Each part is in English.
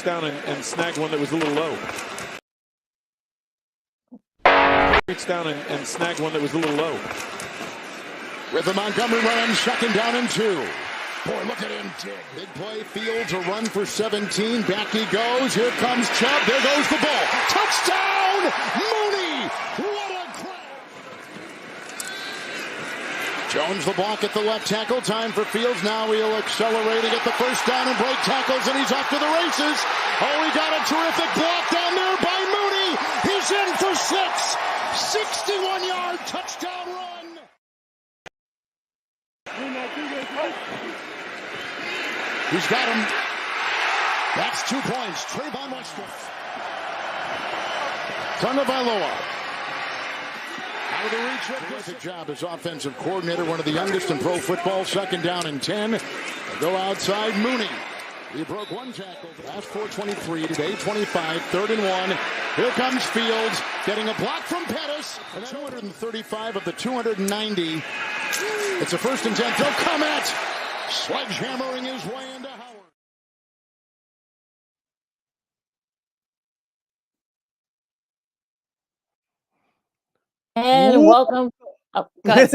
reached down and snagged one that was a little low. Reached down and snagged one that was a little low. With the Montgomery run, 2nd down and 2. Boy, look at him dig. Big play, Fields, a run for 17. Back he goes. Here comes Chubb. There goes the ball. Touchdown, Mooney. What a grab. Jones the block at the left tackle. Time for Fields. Now he'll accelerate and get the first down and break tackles, and he's off to the races. Oh, he got a terrific block down there by Mooney. He's in for 6. 61-yard touchdown run. He's got him. That's 2 points. Trayvon Westbrook. Tagovailoa. Out of the reach. Terrific job as offensive coordinator. One of the youngest in pro football. 2nd down and 10. They go outside. Mooney. He broke one tackle. Last 4:23. Today 25. 3rd and 1. Here comes Fields. Getting a block from Pettis. 235 of the 290. It's a 1st and 10. Don't come at. Sledgehammering his way into Howard. And welcome. Oh, go ahead.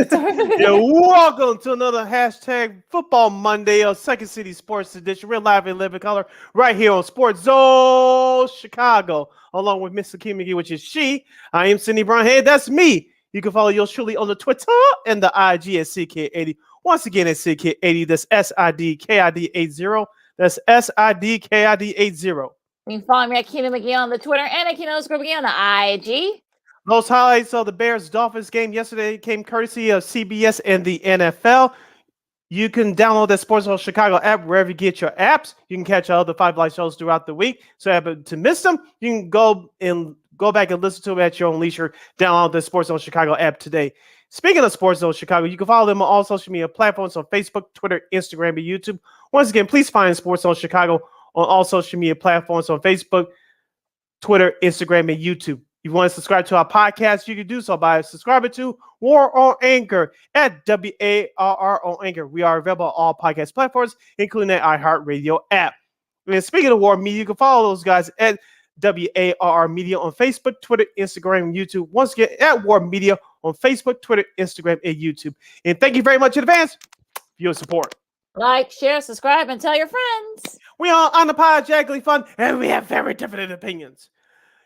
Yeah, welcome to another hashtag Football Monday of Second City Sports Edition. We're live in living color right here on Sports Zone Chicago, along with Miss Akeem McGee, which is she. I am Cindy Brownhead. That's me. You can follow yours truly on the Twitter and the IG at CK80. Once again, at CK80. That's SIDKID80. That's SIDKID80. You can follow me at Keenan McGee on the Twitter and at Keenan McGee on the IG. Those highlights of the Bears-Dolphins game yesterday came courtesy of CBS and the NFL. You can download the Sports Zone Chicago app wherever you get your apps. You can catch all the 5 live shows throughout the week. So if you happen to miss them, you can go back and listen to them at your own leisure. Download the Sports Zone Chicago app today. Speaking of Sports Zone Chicago, you can follow them on all social media platforms on Facebook, Twitter, Instagram, and YouTube. Once again, please find Sports Zone Chicago on all social media platforms on Facebook, Twitter, Instagram, and YouTube. If you want to subscribe to our podcast, you can do so by subscribing to War on Anchor at WARR on Anchor. We are available on all podcast platforms, including the iHeartRadio app. And speaking of War Media, you can follow those guys at WARR Media on Facebook, Twitter, Instagram, and YouTube. Once again, at War Media on Facebook, Twitter, Instagram, and YouTube. And thank you very much in advance for your support. Like, share, subscribe, and tell your friends. We are unapologetically fun, and we have very definite opinions.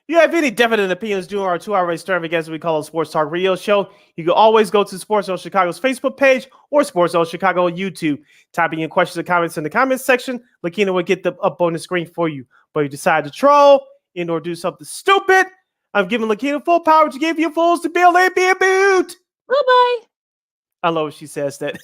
If you have any definite opinions during our 2-hour extravaganza we call a Sports Talk Radio Show, you can always go to Sports Zone Chicago's Facebook page or Sports Zone Chicago on YouTube. Typing in questions and comments in the comments section, Lakina will get them up on the screen for you. But if you decide to troll or do something stupid, I'm giving Lakina full power to give you fools to build a beer boot. Bye-bye. I love when she says that.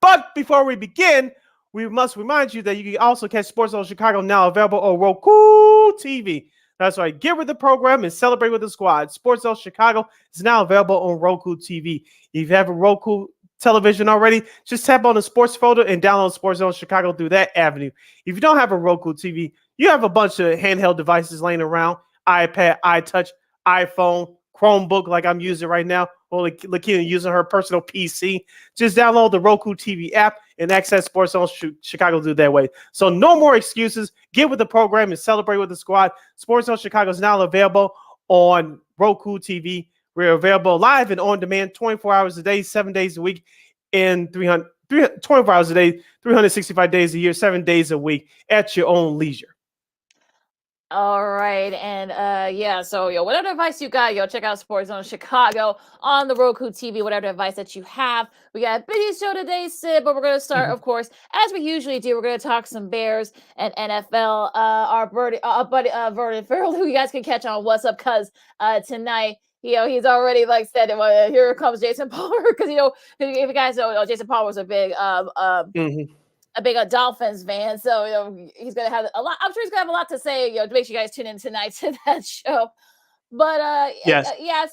But before we begin, we must remind you that you can also catch Sports Zone Chicago now available on Roku TV. That's right. Get with the program and celebrate with the squad. Sports Zone Chicago is now available on Roku TV. If you have a Roku television already, just tap on the sports folder and download Sports Zone Chicago through that avenue. If you don't have a Roku TV, you have a bunch of handheld devices laying around, iPad, iTouch, iPhone, Chromebook like I'm using right now, or Lakina using her personal PC. Just download the Roku TV app and access Sports Zone Chicago through that way. So no more excuses. Get with the program and celebrate with the squad. Sports Zone Chicago is now available on Roku TV. We're available live and on demand 24 hours a day, 7 days a week, and 24 hours a day, 365 days a year, 7 days a week at your own leisure. All right, and so whatever device you got, check out Sports Zone Chicago on the Roku TV, whatever device that you have. We got a busy show today, Sid, but we're going to start, of course, as we usually do. We're going to talk some Bears and NFL. Our buddy Vernon Farrell, who you guys can catch on What's Up, because tonight, he's already said, well, here comes Jason Palmer, because if you guys know, Jason Palmer was a big a big Dolphins fan, so he's gonna have a lot. I'm sure he's gonna have a lot to say. To make sure you guys tune in tonight to that show. But yes,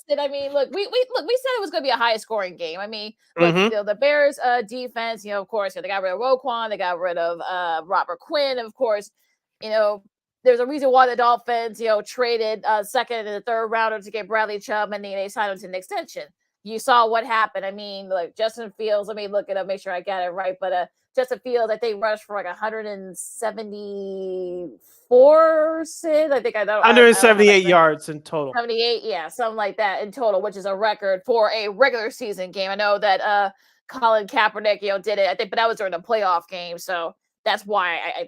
I mean, look, we said it was gonna be a high scoring game. I mean, the Bears defense, of course, they got rid of Roquan, they got rid of Robert Quinn, of course, there's a reason why the Dolphins, traded second and the third rounder to get Bradley Chubb, and then they signed him to an extension. you saw what happened. I mean, like Justin Fields, let me look it up, make sure I got it right. But Justin Fields, I think, rushed for like 174, Sid. I think I don't have 178 yards in total. 78, yeah, something like that in total, which is a record for a regular season game. I know that Colin Kaepernick, did it, I think, but that was during the playoff game, so that's why I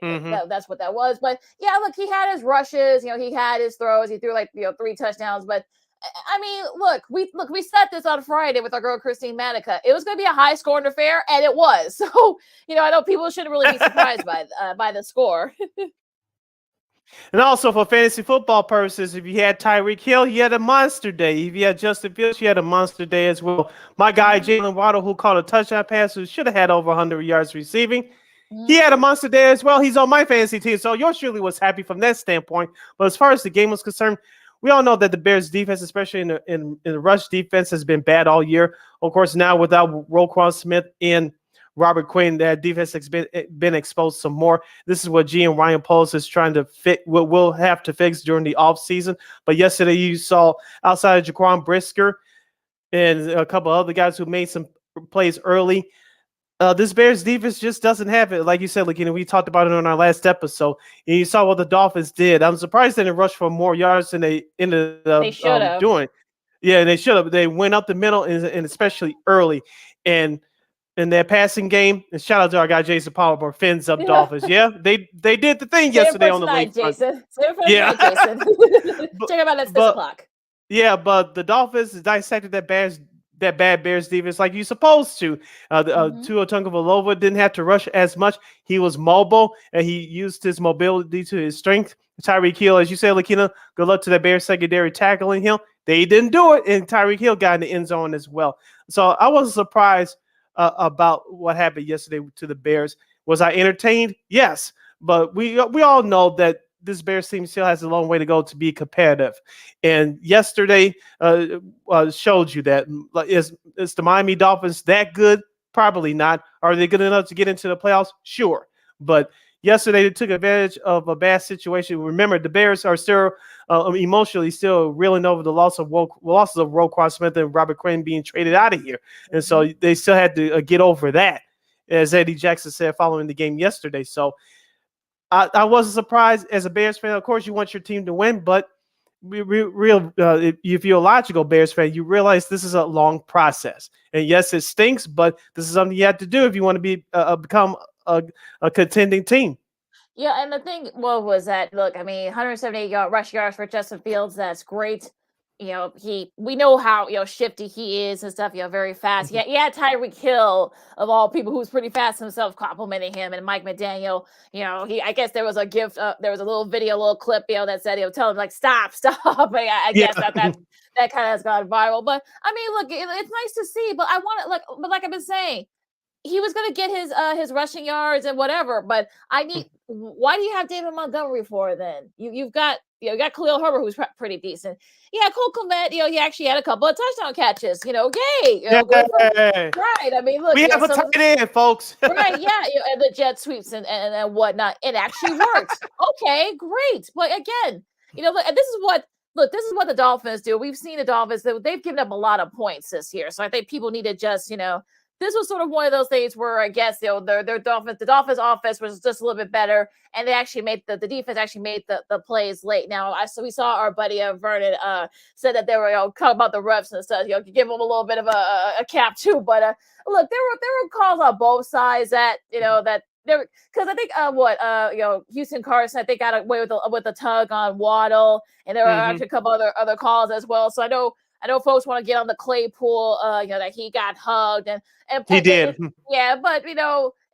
that's what that was. But yeah, look, he had his rushes, he had his throws, he threw like 3 touchdowns. But I mean, look, we set this on Friday with our girl Christine Manica. It was going to be a high scoring affair, and it was. So I know people shouldn't really be surprised by the score. And also for fantasy football purposes, if you had Tyreek Hill, he had a monster day. If you had Justin Fields, he had a monster day as well. My guy, Jalen Waddle, who caught a touchdown pass, who should have had over 100 yards receiving, he had a monster day as well. He's on my fantasy team, so yours surely was happy from that standpoint. But as far as the game was concerned, we all know that the Bears defense, especially in the rush defense, has been bad all year. Of course, now without Roquan Smith and Robert Quinn, that defense has been exposed some more. This is what GM Ryan Poles is trying to fit. We'll have to fix during the offseason. But yesterday you saw outside of Jaquan Brisker and a couple other guys who made some plays early. This Bears defense just doesn't have it. Like you said, we talked about it on our last episode. And you saw what the Dolphins did. I'm surprised they didn't rush for more yards than they ended up doing. Yeah, they should have. They went up the middle and especially early. And in their passing game, and shout out to our guy Jason Palmer, fins up Dolphins. Yeah, they did the thing yesterday on the late Jason. Yeah, Jason. Check him out at 6 o'clock. Yeah, but the Dolphins dissected that bad Bears defense like you're supposed to. Tua Tagovailoa didn't have to rush as much. He was mobile, and he used his mobility to his strength. Tyreek Hill, as you said, Lakina, good luck to the Bears secondary tackling him. They didn't do it, and Tyreek Hill got in the end zone as well. So I wasn't surprised about what happened yesterday to the Bears. Was I entertained? Yes, but we all know that this Bears team still has a long way to go to be competitive. And yesterday showed you that. Is the Miami Dolphins that good? Probably not. Are they good enough to get into the playoffs? Sure. But yesterday they took advantage of a bad situation. Remember, the Bears are still emotionally still reeling over the losses of Roquan Smith and Robert Quinn being traded out of here. And so they still had to get over that, as Eddie Jackson said following the game yesterday. So I wasn't surprised as a Bears fan. Of course, you want your team to win, but if you're a logical Bears fan, you realize this is a long process. And yes, it stinks, but this is something you have to do if you want to become a contending team. Yeah, and the thing was that, look, I mean, 178 rush yards for Justin Fields, that's great. We know how shifty he is and stuff. Very fast. Yeah, he had Tyreek Hill of all people, who's pretty fast himself, complimenting him, and Mike McDaniel. I guess there was a gift. There was a little video, a little clip, that said tell him like stop. I guess that kind of has gone viral. But I mean, look, it's nice to see. But I want to but like I've been saying, he was going to get his rushing yards and whatever. But why do you have David Montgomery for then? You've got Khalil Herbert, who's pretty decent. Yeah, Cole Kmet, he actually had a couple of touchdown catches. Yay! Right. I mean, look, we have a tight end, folks. Right? Yeah, and the jet sweeps and whatnot. It actually worked. Okay, great. But again, look, and this is what the Dolphins do. We've seen the Dolphins; they've given up a lot of points this year. So I think people need to just, this was sort of one of those things where I guess their Dolphins, the Dolphins offense was just a little bit better, and they actually made the defense actually made the plays late. Now, we saw our buddy Vernon said that they were talking about the refs and stuff. Give them a little bit of a cap too, but look, there were calls on both sides that that there, because I think Houston Carson, I think, got away with a tug on Waddle, and there were actually a couple other calls as well. So I know folks want to get on the Claypool, that he got hugged and he did. Yeah, but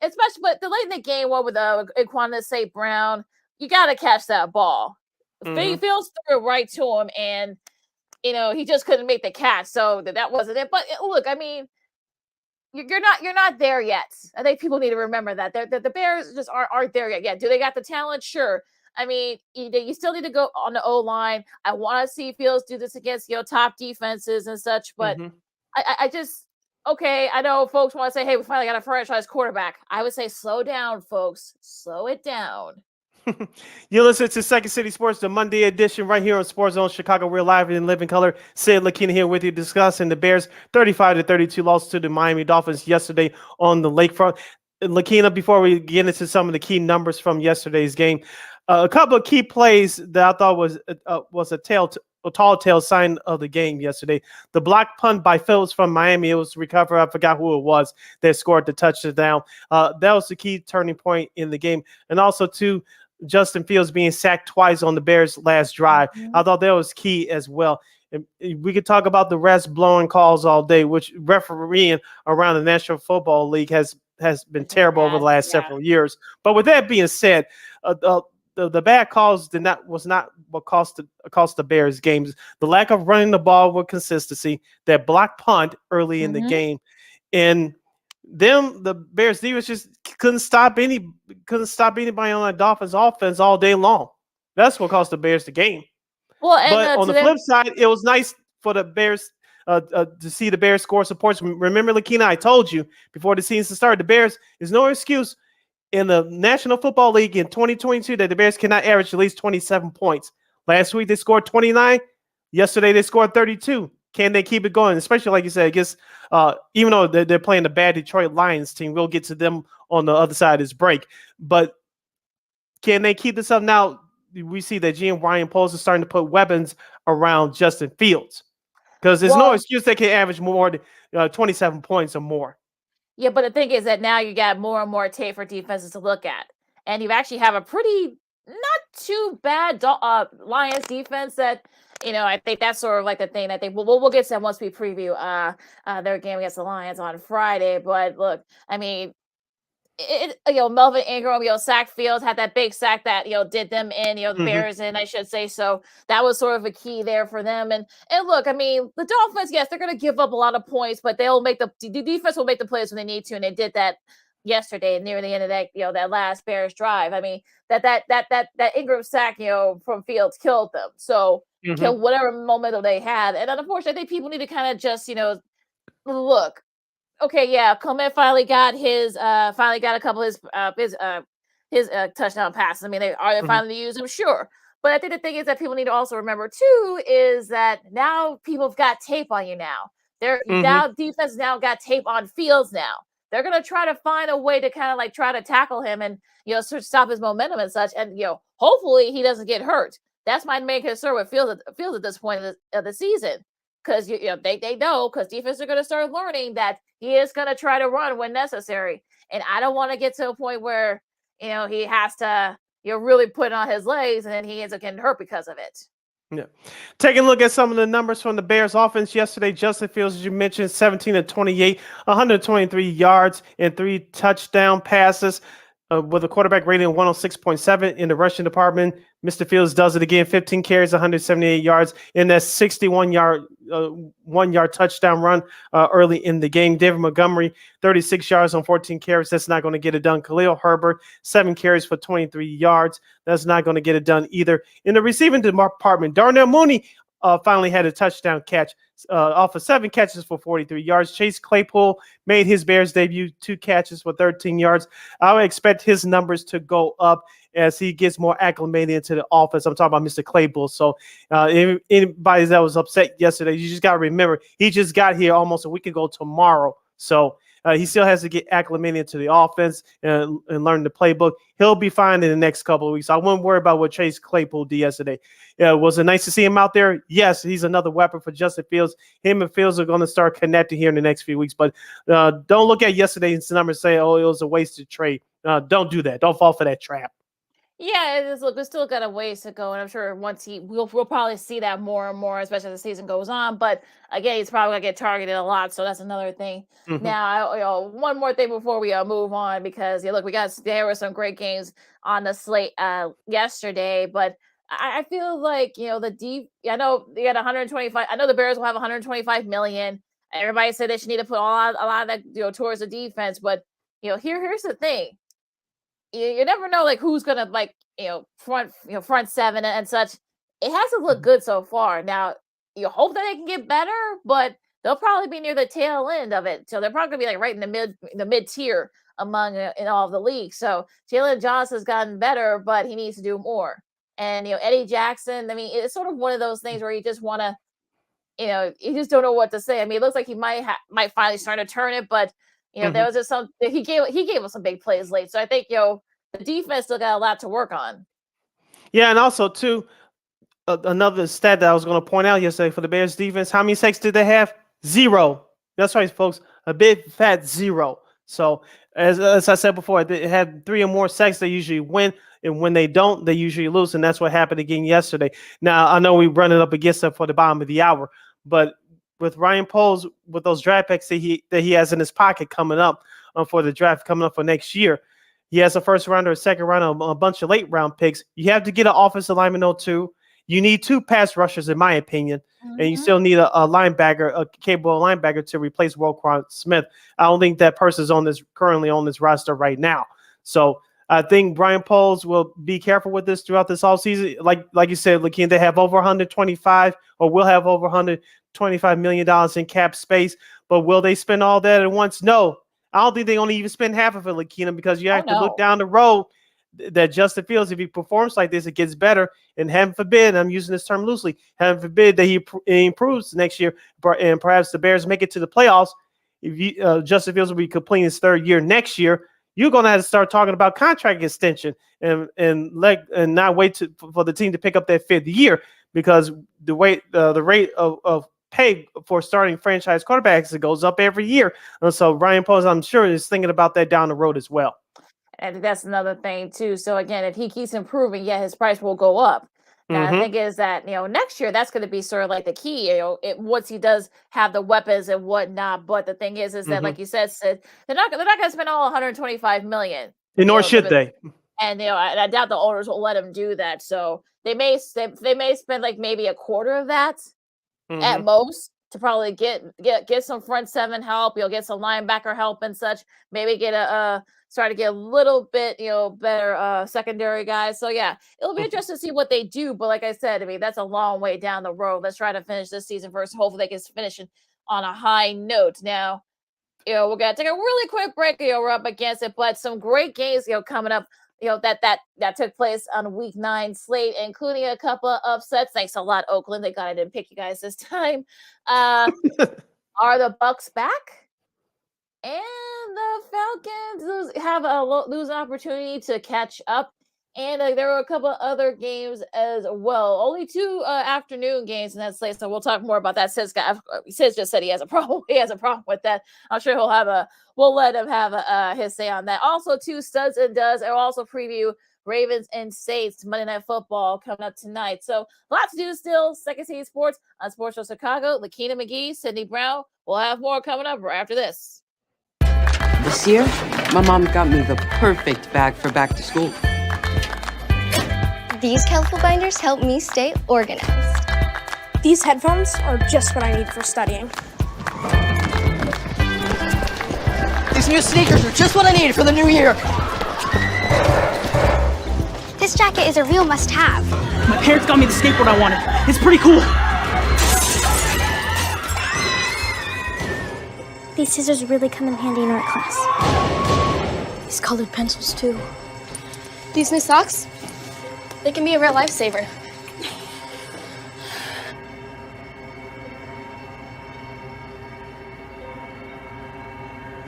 especially the late in the game one with Equanimous St. Brown, you got to catch that ball. Fields threw it right to him, and he just couldn't make the catch, so that wasn't it. But look, I mean, you're not there yet. I think people need to remember that the Bears just aren't there yet. Yeah, do they got the talent? Sure. I mean, you still need to go on the O-line. I want to see Fields do this against top defenses and such, but I just I know folks want to say, hey, we finally got a franchise quarterback. I would say slow down, folks. Slow it down. You listen to Second City Sports, the Monday edition, right here on Sports Zone Chicago. We're live in living color. Sid Lakina here with you, discussing the Bears' 35-32 loss to the Miami Dolphins yesterday on the lakefront. Lakina, before we get into some of the key numbers from yesterday's game, a couple of key plays that I thought was a tall tale sign of the game yesterday. The block punt by Phillips from Miami, it was recovered. I forgot who it was that scored the touchdown. That was the key turning point in the game. And also, too, Justin Fields being sacked twice on the Bears' last drive. I thought that was key as well. And we could talk about the refs blowing calls all day, which refereeing around the National Football League has been terrible over the last several years. But with that being said, the bad calls was not what cost the Bears games. The lack of running the ball with consistency, that block punt early in the game, and the Bears defense just couldn't stop anybody on the Dolphins offense all day long. That's what cost the Bears the game. Well, and, but on the flip side, it was nice for the Bears to see the Bears score some points. Remember, Lakina, I told you before the season started, the Bears is no excuse in the National Football League in 2022 that the Bears cannot average at least 27 points. Last week they scored 29. Yesterday they scored 32. Can they keep it going? Especially, like you said, I guess even though they're playing the bad Detroit Lions team, we'll get to them on the other side of this break. But can they keep this up? Now we see that GM Ryan Poles is starting to put weapons around Justin Fields, because there's no excuse they can average more than 27 points or more. Yeah, but the thing is that now you got more and more tape for defenses to look at, and you actually have a pretty not too bad Lions defense that. I think that's sort of like the thing. I think we'll get to that once we preview their game against the Lions on Friday. But look, I mean, Melvin Ingram, sacked Fields, had that big sack that did them in, the Bears in, I should say. So that was sort of a key there for them. And look, I mean, the Dolphins, yes, they're going to give up a lot of points, but they'll make the defense will make the plays when they need to, and they did that yesterday near the end of that that last Bears drive. I mean, that Ingram sack from Fields killed them. So kill whatever momentum they had. And unfortunately, I think people need to kind of just look. Okay, yeah, Clement finally got a couple of his touchdown passes. I mean, they finally use him, sure. But I think the thing is that people need to also remember too is that now people have got tape on you now. Now defense now got tape on Fields now. They're gonna try to find a way to kind of like try to tackle him and sort of stop his momentum and such. And hopefully he doesn't get hurt. That's my main concern with Fields at this point of the season. Because they know, because defenses are going to start learning that he is going to try to run when necessary, and I don't want to get to a point where he has to really put on his legs and then he ends up getting hurt because of it. Yeah, taking a look at some of the numbers from the Bears offense yesterday. Justin Fields, as you mentioned, 17-28, 123 yards and 3 touchdown passes. With a quarterback rating of 106.7 in the rushing department. Mr. Fields does it again, 15 carries, 178 yards in that 61-yard, 1-yard touchdown run early in the game. David Montgomery, 36 yards on 14 carries. That's not going to get it done. Khalil Herbert, 7 carries for 23 yards. That's not going to get it done either. In the receiving department, Darnell Mooney finally had a touchdown catch off of 7 catches for 43 yards. Chase Claypool made his Bears debut, 2 catches for 13 yards. I would expect his numbers to go up as he gets more acclimated into the offense. I'm talking about Mr. Claypool. So anybody that was upset yesterday, you just got to remember, he just got here almost a week ago tomorrow. So he still has to get acclimated into the offense and learn the playbook. He'll be fine in the next couple of weeks. I wouldn't worry about what Chase Claypool did yesterday. Was it nice to see him out there? Yes, he's another weapon for Justin Fields. Him and Fields are going to start connecting here in the next few weeks. But don't look at yesterday's numbers and say, oh, it was a wasted trade. Don't do that. Don't fall for that trap. Yeah, it is. Look, we still got a ways to go, and I'm sure once we'll probably see that more and more, especially as the season goes on. But again, he's probably gonna get targeted a lot, so that's another thing. Now, one more thing before we move on, because look, there were some great games on the slate yesterday, but I feel like I know they got 125. I know the Bears will have 125 million. Everybody said they should need to put a lot of that towards the defense, but here's the thing. You never know who's gonna front seven and such. It hasn't looked good so far. Now you hope that they can get better, but they'll probably be near the tail end of it. So they're probably gonna be right in the mid tier among in all of the league. So Jalen Johnson has gotten better, but he needs to do more. And Eddie Jackson, I mean, it's sort of one of those things where you just want to, you just don't know what to say. I mean, it looks like he might finally start to turn it, but there was just he gave us some big plays late. So I think the defense still got a lot to work on. Yeah, and also too, another stat that I was going to point out yesterday for the Bears defense, how many sacks did they have? 0. That's right, folks, a big fat 0. So as I said before, they had 3 or more sacks, they usually win. And when they don't, they usually lose. And that's what happened again yesterday. Now, I know we run it up against them for the bottom of the hour, but with Ryan Poles, with those draft picks that he has in his pocket coming up for the draft coming up for next year, he has a first rounder, a second rounder, a bunch of late round picks. You have to get an offensive lineman, though, too. You need 2 pass rushers, in my opinion, and you still need a linebacker, a capable linebacker to replace Roquan Smith. I don't think that person's currently on this roster right now. So I think Brian Poles will be careful with this throughout this offseason. Like you said, Lakeem, they have over 125 or will have over $125 million in cap space. But will they spend all that at once? No. I don't think they only even spend half of it, Lakeem, because you have to look down the road that Justin Fields, if he performs like this, it gets better. And heaven forbid, I'm using this term loosely, heaven forbid that he improves next year and perhaps the Bears make it to the playoffs. If Justin Fields will be completing his 3rd year next year, you're going to have to start talking about contract extension and not wait for the team to pick up that 5th year, because the rate of pay for starting franchise quarterbacks, it goes up every year. And so Ryan Poles, I'm sure, is thinking about that down the road as well. I think that's another thing too. So again, if he keeps improving, his price will go up. Now, the thing is that next year that's going to be sort of like the key. Once he does have the weapons and whatnot. But the thing is that like you said, Sid, they're not going to spend all 125 million. Nor should they. And I doubt the owners will let him do that. So they may spend like maybe a quarter of that at most to probably get some front 7 help. You'll get some linebacker help and such. Maybe get start to get a little bit, better secondary guys. So yeah, it'll be interesting to see what they do. But like I said, I mean, that's a long way down the road. Let's try to finish this season first. Hopefully they can finish it on a high note. Now, we're gonna take a really quick break. We're up against it, but some great games, coming up. That took place on Week 9 slate, including a couple of upsets. Thanks a lot, Oakland. Thank God I didn't pick you guys this time. Are the Bucks back? And the Falcons have lose an opportunity to catch up. And there were a couple of other games as well. Only 2 afternoon games in that slate, so we'll talk more about that. Sid just said he has a problem. He has a problem with that. I'm sure we'll let him have his say on that. Also, 2 studs and duds. I'll also preview Ravens and Saints Monday Night Football coming up tonight. So a lot to do still. Second City Sports on Sports Show Chicago. Lakina McGee, Sydney Brown. We'll have more coming up right after this. This year, my mom got me the perfect bag for back to school. These colorful binders help me stay organized. These headphones are just what I need for studying. These new sneakers are just what I need for the new year. This jacket is a real must-have. My parents got me the skateboard I wanted. It's pretty cool. These scissors really come in handy in art class. These colored pencils, too. These new socks, they can be a real lifesaver.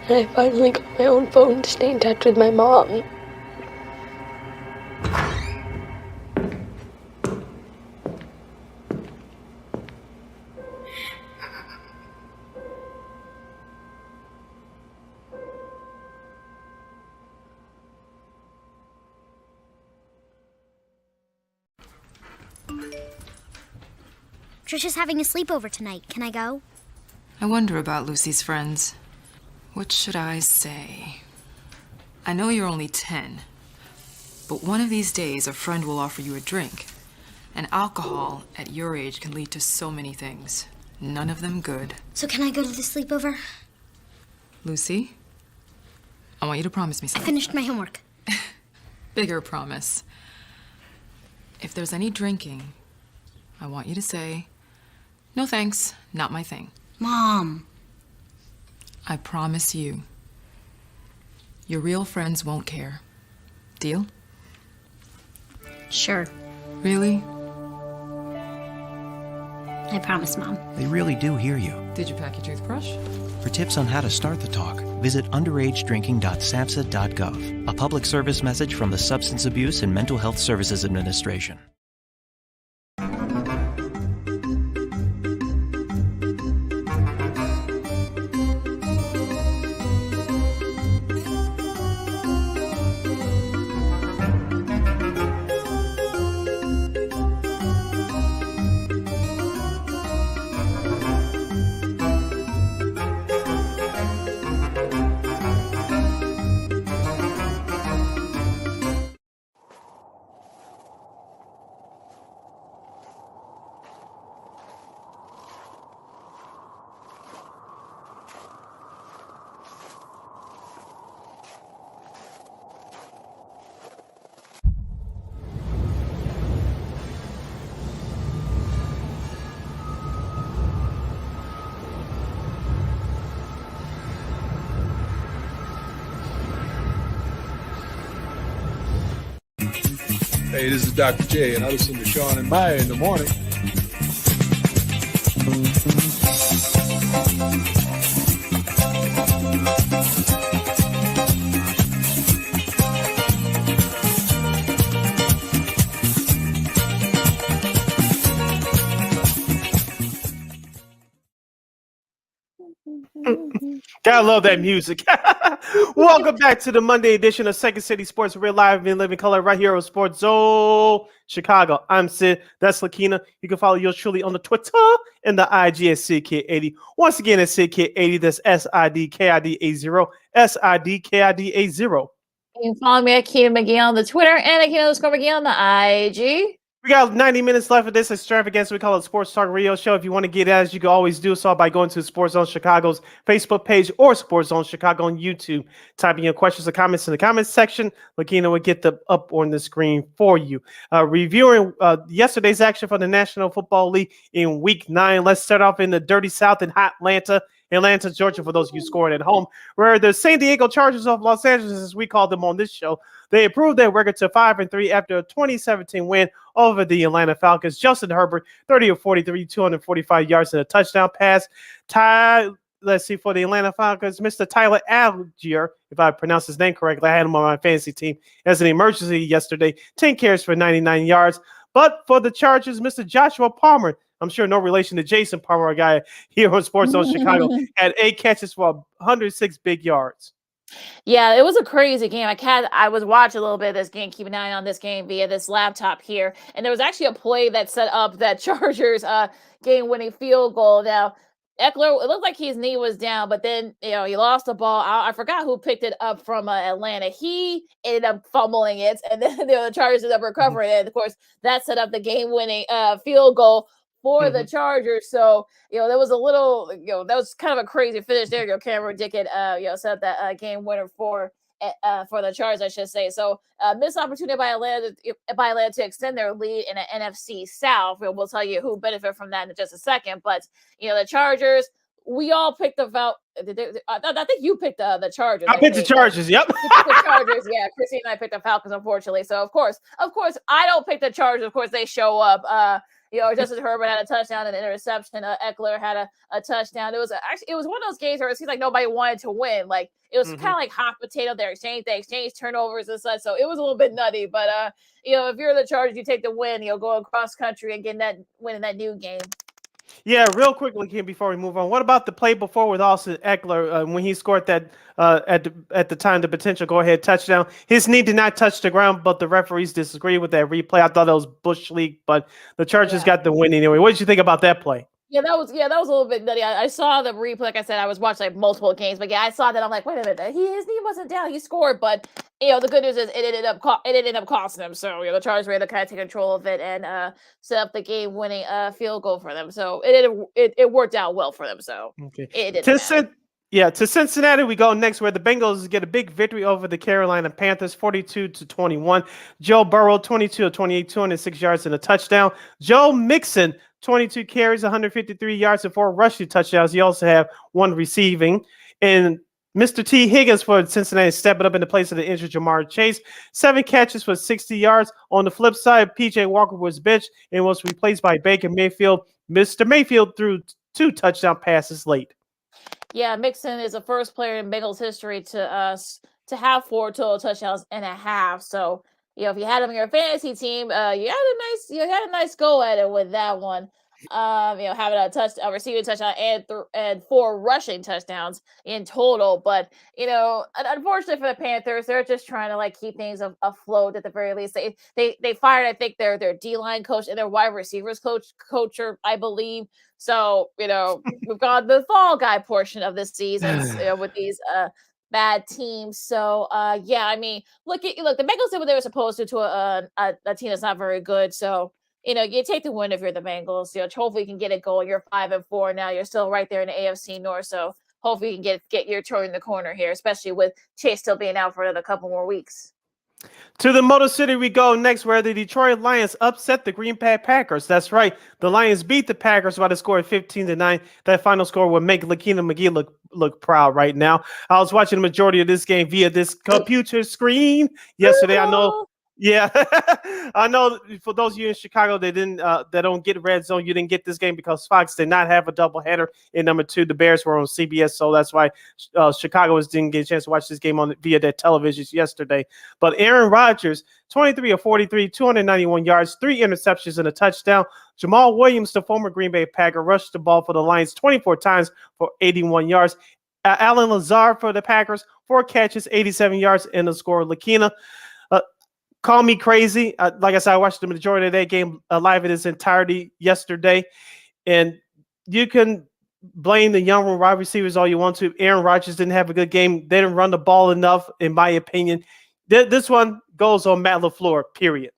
I finally got my own phone to stay in touch with my mom. Trisha's having a sleepover tonight. Can I go? I wonder about Lucy's friends. What should I say? I know you're only 10, but one of these days a friend will offer you a drink. And alcohol at your age can lead to so many things. None of them good. So can I go to the sleepover? Lucy, I want you to promise me I something. finished my homework. Bigger promise. If there's any drinking, I want you to say, "No thanks, not my thing." Mom. I promise you, Your real friends won't care. Deal? Sure. Really? I promise, Mom. They really do hear you. Did you pack your toothbrush? For tips on how to start the talk, visit underagedrinking.samhsa.gov, a public service message from the Substance Abuse and Mental Health Services Administration. Hey, this is Dr. J, and I listen to Sean and Maya in the morning. Gotta love that music. Welcome back to the Monday edition of Second City Sports Real Live in Living Color right here on Sports Zone Chicago. I'm Sid. That's Lakina. You can follow yours truly on the Twitter and the IG at SidKid80. Once again, it's SidKid80. That's SIDKID80. SIDKID80. You can follow me at Keita McGee on the Twitter and at Keita_McGee on the IG. We got 90 minutes left of this extravaganza. We call it Sports Talk Radio Show. If you want to get as you can always do so by going to Sports Zone Chicago's Facebook page or Sports Zone Chicago on YouTube. Typing your questions or comments in the comments section. Lakina will get them up on the screen for you. Reviewing yesterday's action for the National Football League in Week 9. Let's start off in the dirty South in hot Atlanta, Georgia, for those of you scoring at home, where the San Diego Chargers of Los Angeles, as we call them on this show, they improved their record to 5-3 after a 2017 win over the Atlanta Falcons. Justin Herbert, 30 of 43, 245 yards and a touchdown pass. Let's see, for the Atlanta Falcons, Mr. Tyler Algier, if I pronounce his name correctly, I had him on my fantasy team as an emergency yesterday, 10 carries for 99 yards. But for the Chargers, Mr. Joshua Palmer, I'm sure no relation to Jason Palmer, a guy here on Sports Zone Chicago, had 8 catches for 106 big yards. Yeah, it was a crazy game. I was watching a little bit of this game, keep an eye on this game via this laptop here, and there was actually a play that set up that Chargers game-winning field goal. Now, Eckler, it looked like his knee was down, but then he lost the ball. I forgot who picked it up from Atlanta. He ended up fumbling it, and then the Chargers ended up recovering it. And of course, that set up the game-winning field goal for the Chargers. So, there was a little, that was kind of a crazy finish there. Cameron Dickett, set up that game winner for the Chargers, I should say. So, missed opportunity by Atlanta to extend their lead in an NFC South. We'll tell you who benefited from that in just a second. But, the Chargers, we all picked the I think you picked the Chargers. I picked the Chargers. Yep. You picked the Chargers. Yeah, Chrissy and I picked the Falcons, unfortunately. So of course, I don't pick the Chargers. Of course, they show up. Justin Herbert had a touchdown and an interception. Eckler had a touchdown. It was one of those games where it seems like nobody wanted to win. Like it was kind of like hot potato. They exchanged turnovers and such. So it was a little bit nutty. But if you're the Chargers, you take the win. Go across country and get that win in that new game. Yeah, real quickly, Kim, before we move on, what about the play before with Austin Eckler when he scored that at the time the potential go-ahead touchdown? His knee did not touch the ground, but the referees disagreed with that replay. I thought it was Bush League, but the Chargers got the win anyway. What did you think about that play? Yeah, that was a little bit nutty. I saw the replay. Like I said, I was watching like multiple games, but yeah, I saw that. I'm like, wait a minute, his knee wasn't down. He scored, but the good news is it ended up costing him. So the Chargers were able to kind of take control of it and set up the game-winning field goal for them. So it worked out well for them. So it didn't. To Cincinnati we go next, where the Bengals get a big victory over the Carolina Panthers, 42-21. Joe Burrow, 22 of 28, 206 yards and a touchdown. Joe Mixon, 22 carries, 153 yards and 4 rushing touchdowns. He also had 1 receiving. And Mr. T. Higgins for Cincinnati stepping up in the place of the injured Jamar Chase. 7 catches for 60 yards. On the flip side, P.J. Walker was benched and was replaced by Baker Mayfield. Mr. Mayfield threw 2 touchdown passes late. Yeah, Mixon is the first player in Bengals history to have 4 total touchdowns and a half. So, if you had him in your fantasy team, you had a nice go at it with that one. Having a receiving touchdown and 4 rushing touchdowns in total. But unfortunately for the Panthers, they're just trying to keep things afloat at the very least. They fired, I think, their D-line coach and their wide receivers coach, I believe. So we've got the fall guy portion of this season with these bad teams. So look, the Bengals did what they were supposed to a team that's not very good. So. You take the win if you're the Bengals. Hopefully you can get it going. You're 5-4 now. You're still right there in the AFC North. So hopefully you can get your turn in the corner here, especially with Chase still being out for another couple more weeks. To the Motor City we go next, where the Detroit Lions upset the Green Bay Packers. That's right. The Lions beat the Packers by the score of 15-9. That final score would make Lakina McGee look proud right now. I was watching the majority of this game via this computer screen yesterday. I know. Yeah, I know for those of you in Chicago that don't get Red Zone, you didn't get this game because Fox did not have a doubleheader. And number 2, the Bears were on CBS, so that's why Chicagoans didn't get a chance to watch this game via their televisions yesterday. But Aaron Rodgers, 23 of 43, 291 yards, 3 interceptions and a touchdown. Jamal Williams, the former Green Bay Packer, rushed the ball for the Lions 24 times for 81 yards. Alan Lazard for the Packers, 4 catches, 87 yards, and a score. Lakina. Call me crazy. Like I said, I watched the majority of that game live in its entirety yesterday. And you can blame the young wide receivers all you want to. Aaron Rodgers didn't have a good game. They didn't run the ball enough, in my opinion. This one goes on Matt LaFleur, period.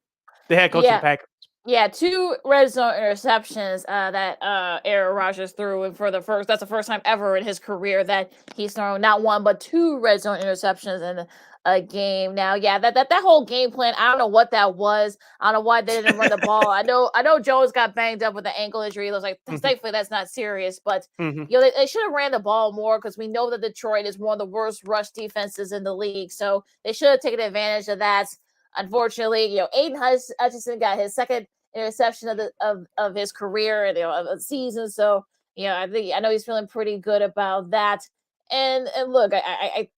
The head coach of the Packers. Yeah, 2 red zone interceptions that Aaron Rodgers threw, and that's the first time ever in his career that he's thrown not 1 but 2 red zone interceptions in a game. Now, that whole game plan, I don't know what that was. I don't know why they didn't run the ball. I know Jones got banged up with an ankle injury. It was like, thankfully that's not serious, but they should have ran the ball more because we know that Detroit is one of the worst rush defenses in the league. So they should have taken advantage of that. Unfortunately, Aiden Hutchinson got his second interception of his career, of the season. So, I know he's feeling pretty good about that. And look, I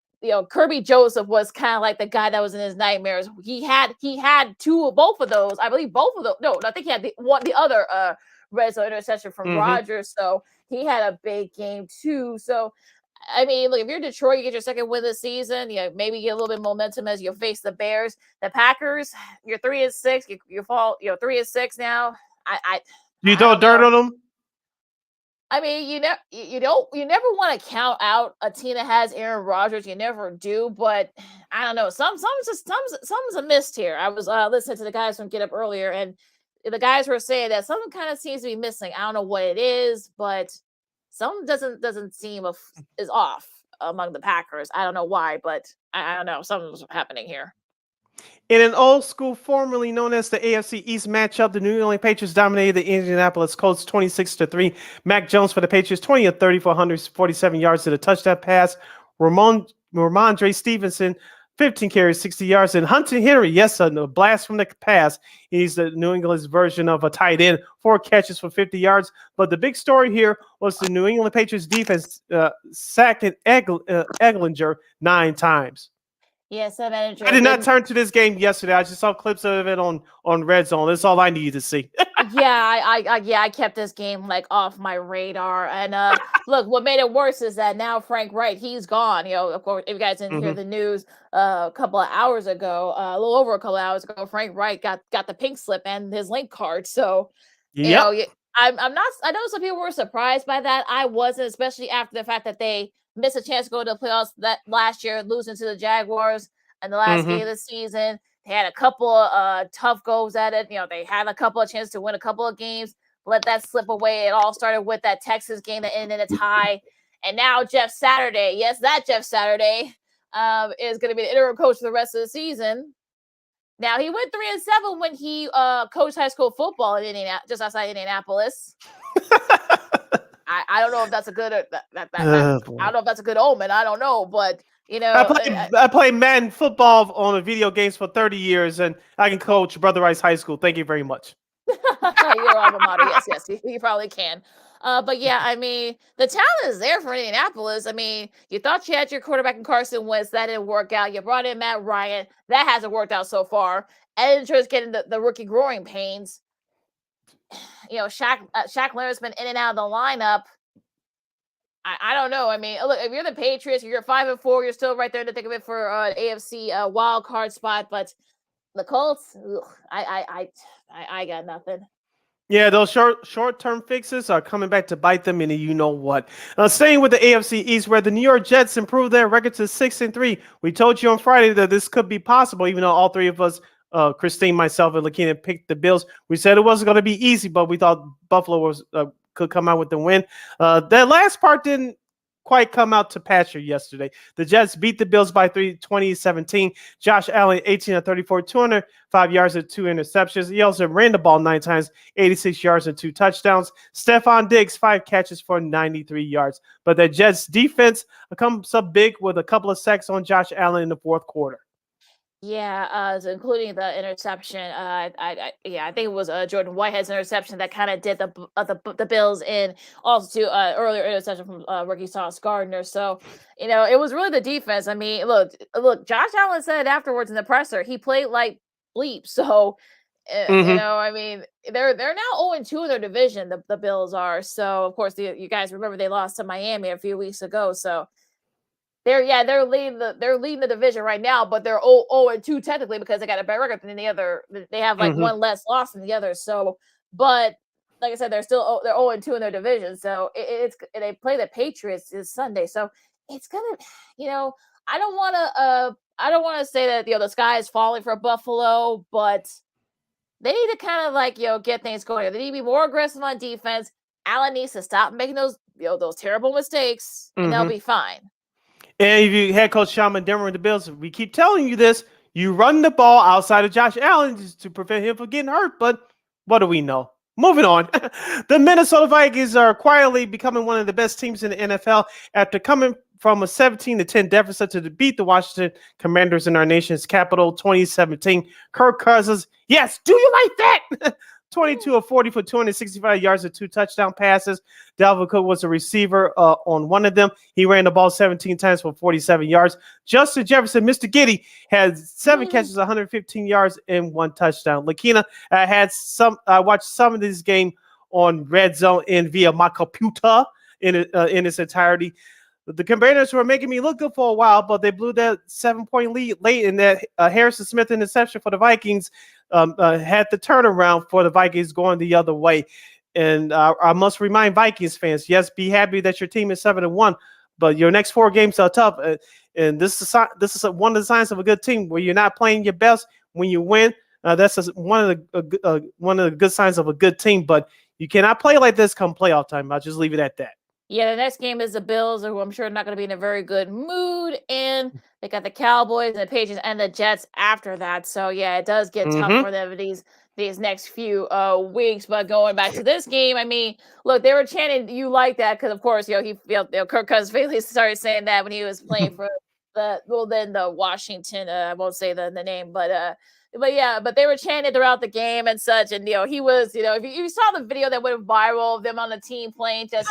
Kirby Joseph was kind of like the guy that was in his nightmares. He had both of those. I believe both of those. No, I think he had the other red zone interception from Rodgers. So he had a big game too. So, I mean, look, if you're Detroit, you get your second win this season. Maybe get a little bit of momentum as you face the Bears. The Packers, you're 3-6. You fall, 3-6 now. You throw dirt on them? I mean, you never want to count out a team that has Aaron Rodgers. You never do, but I don't know. Something's amiss here. I was listening to the guys from Get Up earlier, and the guys were saying that something kind of seems to be missing. I don't know what it is, but something doesn't seem is off among the Packers. I don't know why, but I don't know. Something's happening here. In an old school, formerly known as the AFC East matchup, the New England Patriots dominated the Indianapolis Colts 26-3. Mac Jones for the Patriots, 20 of 30 for 147 yards to the touchdown pass. Ramondre Stevenson, 15 carries, 60 yards. And Hunter Henry, yes, a blast from the pass. He's the New England's version of a tight end, 4 catches for 50 yards. But the big story here was the New England Patriots defense sacked Eglinger 9 times. Yes, I did not turn to this game yesterday. I just saw clips of it on Red Zone. That's all I needed to see. I kept this game off my radar. And look, what made it worse is that now Frank Wright, he's gone. Of course, if you guys didn't hear the news a couple of hours ago, a little over a couple of hours ago, Frank Wright got the pink slip and his link card. So I'm not. I know some people were surprised by that. I wasn't, especially after the fact that they missed a chance to go to the playoffs that last year, losing to the Jaguars in the last game of the season. They had a couple of tough goes at it. They had a couple of chances to win a couple of games, let that slip away. It all started with that Texas game that ended in a tie. And now Jeff Saturday, yes, that Jeff Saturday is going to be the interim coach for the rest of the season. Now, he went 3-7 when he coached high school football in just outside Indianapolis. I don't know if that's a good I don't know if that's a good omen. I don't know, but I played Madden football on the video games for 30 years, and I can coach Brother Rice High School. Thank you very much. Your alma mater, yes, you probably can. But yeah, I mean, the talent is there for Indianapolis. I mean, you thought you had your quarterback in Carson Wentz, that didn't work out. You brought in Matt Ryan, that hasn't worked out so far. And just getting the rookie growing pains. Shaq Leonard's been in and out of the lineup. I don't know. I mean, look, if you're the Patriots, you're 5-4, you're still right there to think of it for AFC wild card spot. But the Colts, I got nothing. Yeah, those short-term fixes are coming back to bite them, and you know what? Staying with the AFC East, where the New York Jets improved their record to 6-3. We told you on Friday that this could be possible, even though all three of us, Christine, myself, and Lakina, picked the Bills. We said it wasn't going to be easy, but we thought Buffalo could come out with the win. That last part didn't quite come out to pasture yesterday. The Jets beat the Bills by 3, 20-17. Josh Allen, 18 of 34, 205 yards and 2 interceptions. He also ran the ball 9 times, 86 yards and 2 touchdowns. Stephon Diggs, 5 catches for 93 yards. But the Jets defense comes up big with a couple of sacks on Josh Allen in the fourth quarter. Yeah, so including the interception. I think it was Jordan Whitehead's interception that kind of did the Bills in. Also, too, earlier interception from rookie Sauce Gardner. So, it was really the defense. I mean, look, Josh Allen said afterwards in the presser he played like bleep. So, I mean, they're now 0-2 in their division. The Bills are. So, of course, you guys remember they lost to Miami a few weeks ago. So. They're leading the division right now, but they're 0-2 technically because they got a better record than the other. They have like one less loss than the other. So, but like I said, they're 0-2 in their division. So they play the Patriots this Sunday. So it's gonna, I don't want to say that the sky is falling for Buffalo, but they need to kind of get things going. They need to be more aggressive on defense. Allen needs to stop making those terrible mistakes, and they'll be fine. And if you head coach Sean Denver with the Bills, we keep telling you this. You run the ball outside of Josh Allen just to prevent him from getting hurt. But what do we know? Moving on. The Minnesota Vikings are quietly becoming one of the best teams in the NFL after coming from a 17-10 deficit to beat the Washington Commanders in our nation's capital 2017. Kirk Cousins, yes, do you like that? 22 of 40 for 265 yards and 2 touchdown passes. Dalvin Cook was a receiver on one of them. He ran the ball 17 times for 47 yards. Justin Jefferson, Mr. Giddy, had 7 catches, 115 yards, and 1 touchdown. Lakina, I watched some of this game on Red Zone and via my computer in its entirety. The Commanders were making me look good for a while, but they blew that 7-point lead late, and that Harrison Smith interception for the Vikings had the turnaround for the Vikings going the other way. And I must remind Vikings fans, yes, be happy that your team is 7-1, but your next 4 games are tough. And this is one of the signs of a good team where you're not playing your best when you win. That's one of the good signs of a good team. But you cannot play like this come playoff time. I'll just leave it at that. Yeah, the next game is the Bills, who I'm sure are not going to be in a very good mood. And they got the Cowboys and the Patriots and the Jets after that. So, yeah, it does get tough for them these next few weeks. But going back to this game, I mean, look, they were chanting, you like that, because, of course, Kirk Cousins famously started saying that when he was playing for the Washington, I won't say the name, but they were chanting throughout the game and such. And, he was, if you saw the video that went viral of them on the team playing, just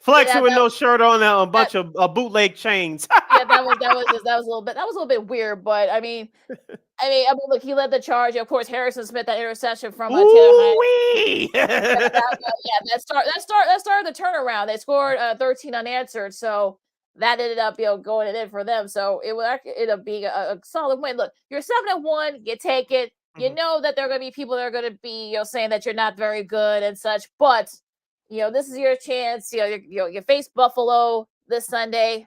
flexing with no shirt on, a bunch of bootleg chains. Yeah, that was a little bit weird. But I mean, look, he led the charge. Of course, Harrison Smith, that interception from Taylor Hines. That started the turnaround. They scored 13 unanswered. So that ended up, going in for them. So it ended up being a solid win. Look, you're 7-1. You take it. You know that there are going to be people that are going to be, saying that you're not very good and such. But, this is your chance. You face Buffalo this Sunday.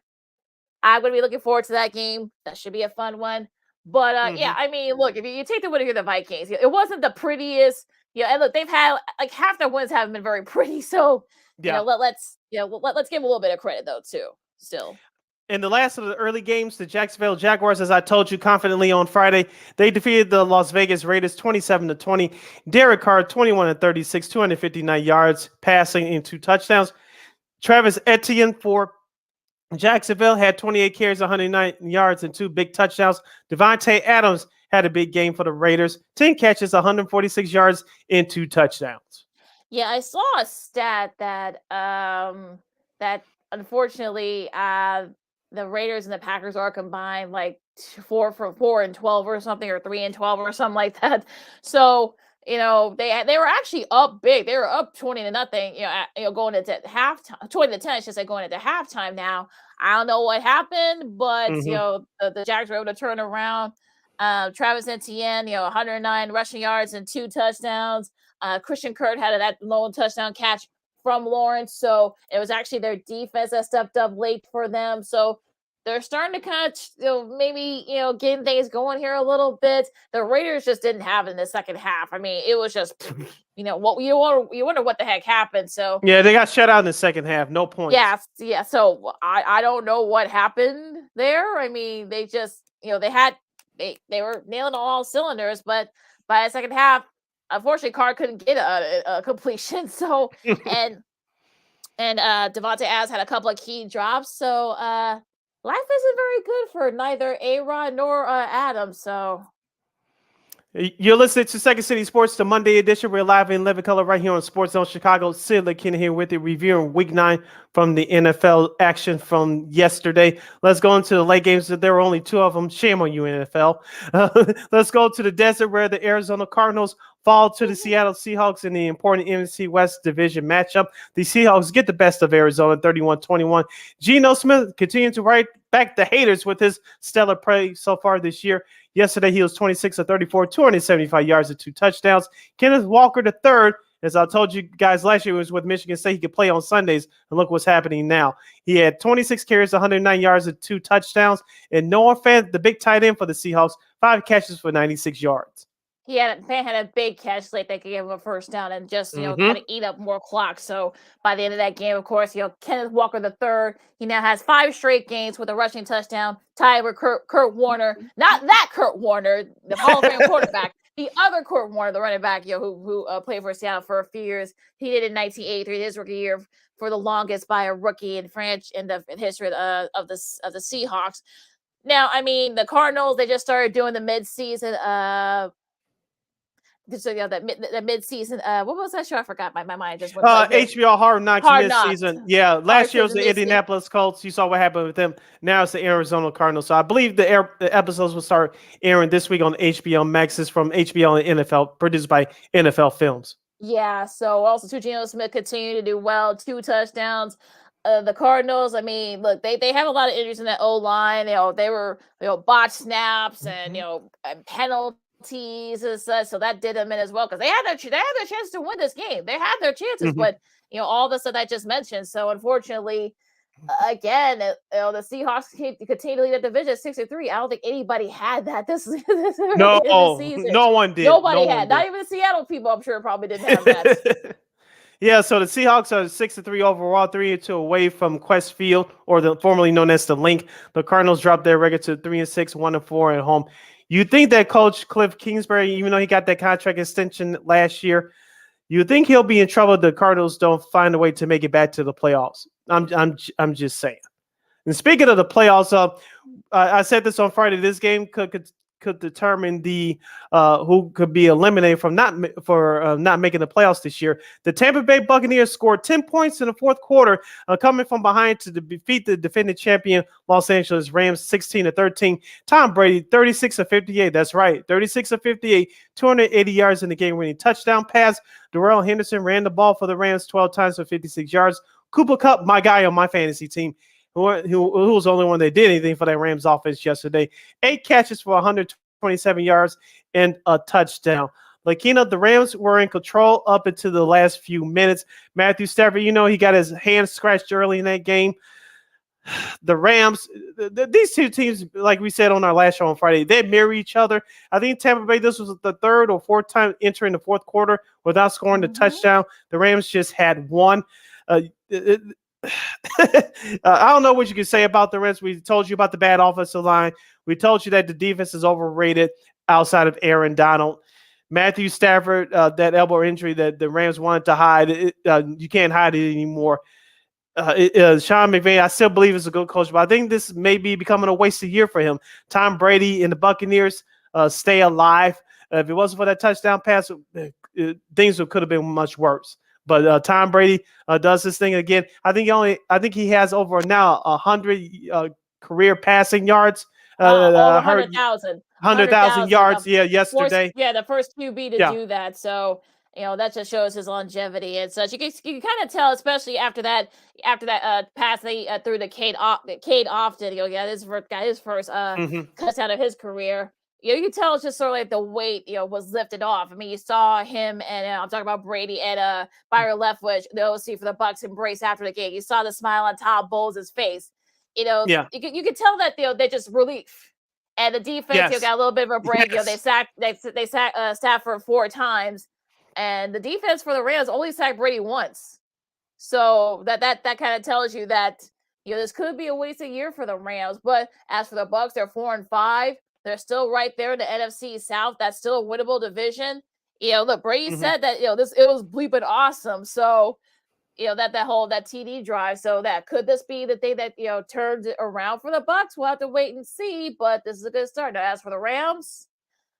I'm going to be looking forward to that game. That should be a fun one. But, yeah, I mean, look, if you take the win against the Vikings, it wasn't the prettiest. And look, they've had, half their wins haven't been very pretty. So, let's give a little bit of credit, though, too. Still. In the last of the early games, the Jacksonville Jaguars, as I told you confidently on Friday, they defeated the Las Vegas Raiders 27-20. Derek Carr 21-36, 259 yards passing and 2 touchdowns. Travis Etienne for Jacksonville had 28 carries, 109 yards, and 2 big touchdowns. Devontae Adams had a big game for the Raiders, 10 catches, 146 yards, and 2 touchdowns. Yeah, I saw a stat that that unfortunately the Raiders and the Packers are combined like 4-4-12 or something, or 3-12 or something like that. So they were actually up big. They were up 20-0. Going into halftime, 20-10. I should say, going into halftime. Now I don't know what happened, but the Jags were able to turn around. Travis Etienne, 109 rushing yards and 2 touchdowns. Christian Kirk had that lone touchdown catch from Lawrence. So it was actually their defense that stepped up late for them. So they're starting to kind of, maybe, getting things going here a little bit. The Raiders just didn't have it in the second half. I mean, it was just, what you wonder what the heck happened. So yeah, they got shut out in the second half. No points. Yeah. So I don't know what happened there. I mean, they just, they were nailing on all cylinders, but by the second half, unfortunately, Carr couldn't get a completion. So and Devontae Adams had a couple of key drops. So life isn't very good for neither A-Rod nor Adams. So you're listening to Second City Sports, the Monday edition. We're live in living color right here on Sports Zone Chicago. Sid LaKenna here with you, reviewing Week 9 from the NFL action from yesterday. Let's go into the late games. There were only 2 of them. Shame on you, NFL. Let's go to the desert, where the Arizona Cardinals fall to the Seattle Seahawks in the important NFC West division matchup. The Seahawks get the best of Arizona, 31-21. Geno Smith continuing to write back the haters with his stellar play so far this year. Yesterday, he was 26 of 34, 275 yards and 2 touchdowns. Kenneth Walker III, as I told you guys last year, was with Michigan State. He could play on Sundays, and look what's happening now. He had 26 carries, 109 yards and 2 touchdowns. And Noah Fant, the big tight end for the Seahawks, 5 catches for 96 yards. Fant had a big catch late that gave him a first down and just, kind of eat up more clock. So by the end of that game, of course, Kenneth Walker III, he now has 5 straight games with a rushing touchdown, tied with Kurt Warner. Not that Kurt Warner, the Hall of Fame quarterback. The other Kurt Warner, the running back, who played for Seattle for a few years. He did it in 1983, his rookie year, for the longest by a rookie in the history of the Seahawks. Now, I mean, the Cardinals, they just started doing the midseason so the mid-season, what was that show? I forgot. My mind just went HBO Hard Knocks mid-season. Yeah, last year was the Indianapolis Colts. You saw what happened with them. Now it's the Arizona Cardinals. So I believe the episodes will start airing this week on HBO Max. Is from HBO and NFL, produced by NFL Films. Yeah, so also Geno Smith continue to do well, 2 touchdowns. The Cardinals, I mean, look, they have a lot of injuries in that O-line. They were botched snaps and penalties and such, so that did them in as well, because they had their chance to win this game. They had their chances, but all the stuff I just mentioned. So unfortunately, again, the Seahawks continue to lead the division at 6-3. I don't think anybody had that this season. No one did. Nobody had. Not even the Seattle people, I'm sure, probably didn't have that. Yeah, so the Seahawks are 6-3 overall, 3-2 away from Quest Field, or formerly known as the Link. The Cardinals dropped their record to 3-6, 1-4 at home. You think that Coach Cliff Kingsbury, even though he got that contract extension last year, you think he'll be in trouble if the Cardinals don't find a way to make it back to the playoffs? I'm just saying. And speaking of the playoffs, I said this on Friday. This game could determine the who could be eliminated from not making the playoffs this year. The Tampa Bay Buccaneers scored 10 points in the fourth quarter, coming from behind to defeat the defending champion Los Angeles Rams 16-13. Tom Brady 36 of 58. That's right, 36 of 58, 280 yards in the game-winning touchdown pass. Darrell Henderson ran the ball for the Rams 12 times for 56 yards. Cooper Kupp, my guy on my fantasy team, who was the only one that did anything for that Rams offense yesterday. 8 catches for 127 yards and a touchdown. Lakina, the Rams were in control up into the last few minutes. Matthew Stafford, he got his hand scratched early in that game. The Rams, these two teams, like we said on our last show on Friday, they mirror each other. I think Tampa Bay, this was the 3rd or 4th time entering the fourth quarter without scoring the touchdown. The Rams just had one. I don't know what you can say about the Rams. We told you about the bad offensive line. We told you that the defense is overrated outside of Aaron Donald. Matthew Stafford, that elbow injury that the Rams wanted to hide, you can't hide it anymore. Sean McVay, I still believe is a good coach, but I think this may be becoming a wasted year for him. Tom Brady and the Buccaneers stay alive. If it wasn't for that touchdown pass, things could have been much worse. But Tom Brady does this thing again. I think he has over now 100 career passing yards. Over 100,000. 100,000 yards. Yesterday. The first QB to do that. So that just shows his longevity and such. You can kind of tell, especially after that pass they threw to Cade Ofton. His first touchdown of his career. You can tell it's just sort of like the weight, was lifted off. I mean, you saw him and I'm talking about Brady and Byron Leftwich, the OC for the Bucs, embrace after the game. You saw the smile on Todd Bowles' face. You could tell that they just relief. And the defense got a little bit of a break. They sacked Stafford 4 times. And the defense for the Rams only sacked Brady once. So that kind of tells you that this could be a wasted year for the Rams. But as for the Bucs, they're 4-5. They're still right there in the NFC South. That's still a winnable division. Look, Brady said that it was bleeping awesome. So that TD drive. So could this be the thing that turns it around for the Bucs? We'll have to wait and see. But this is a good start. Now, as for the Rams,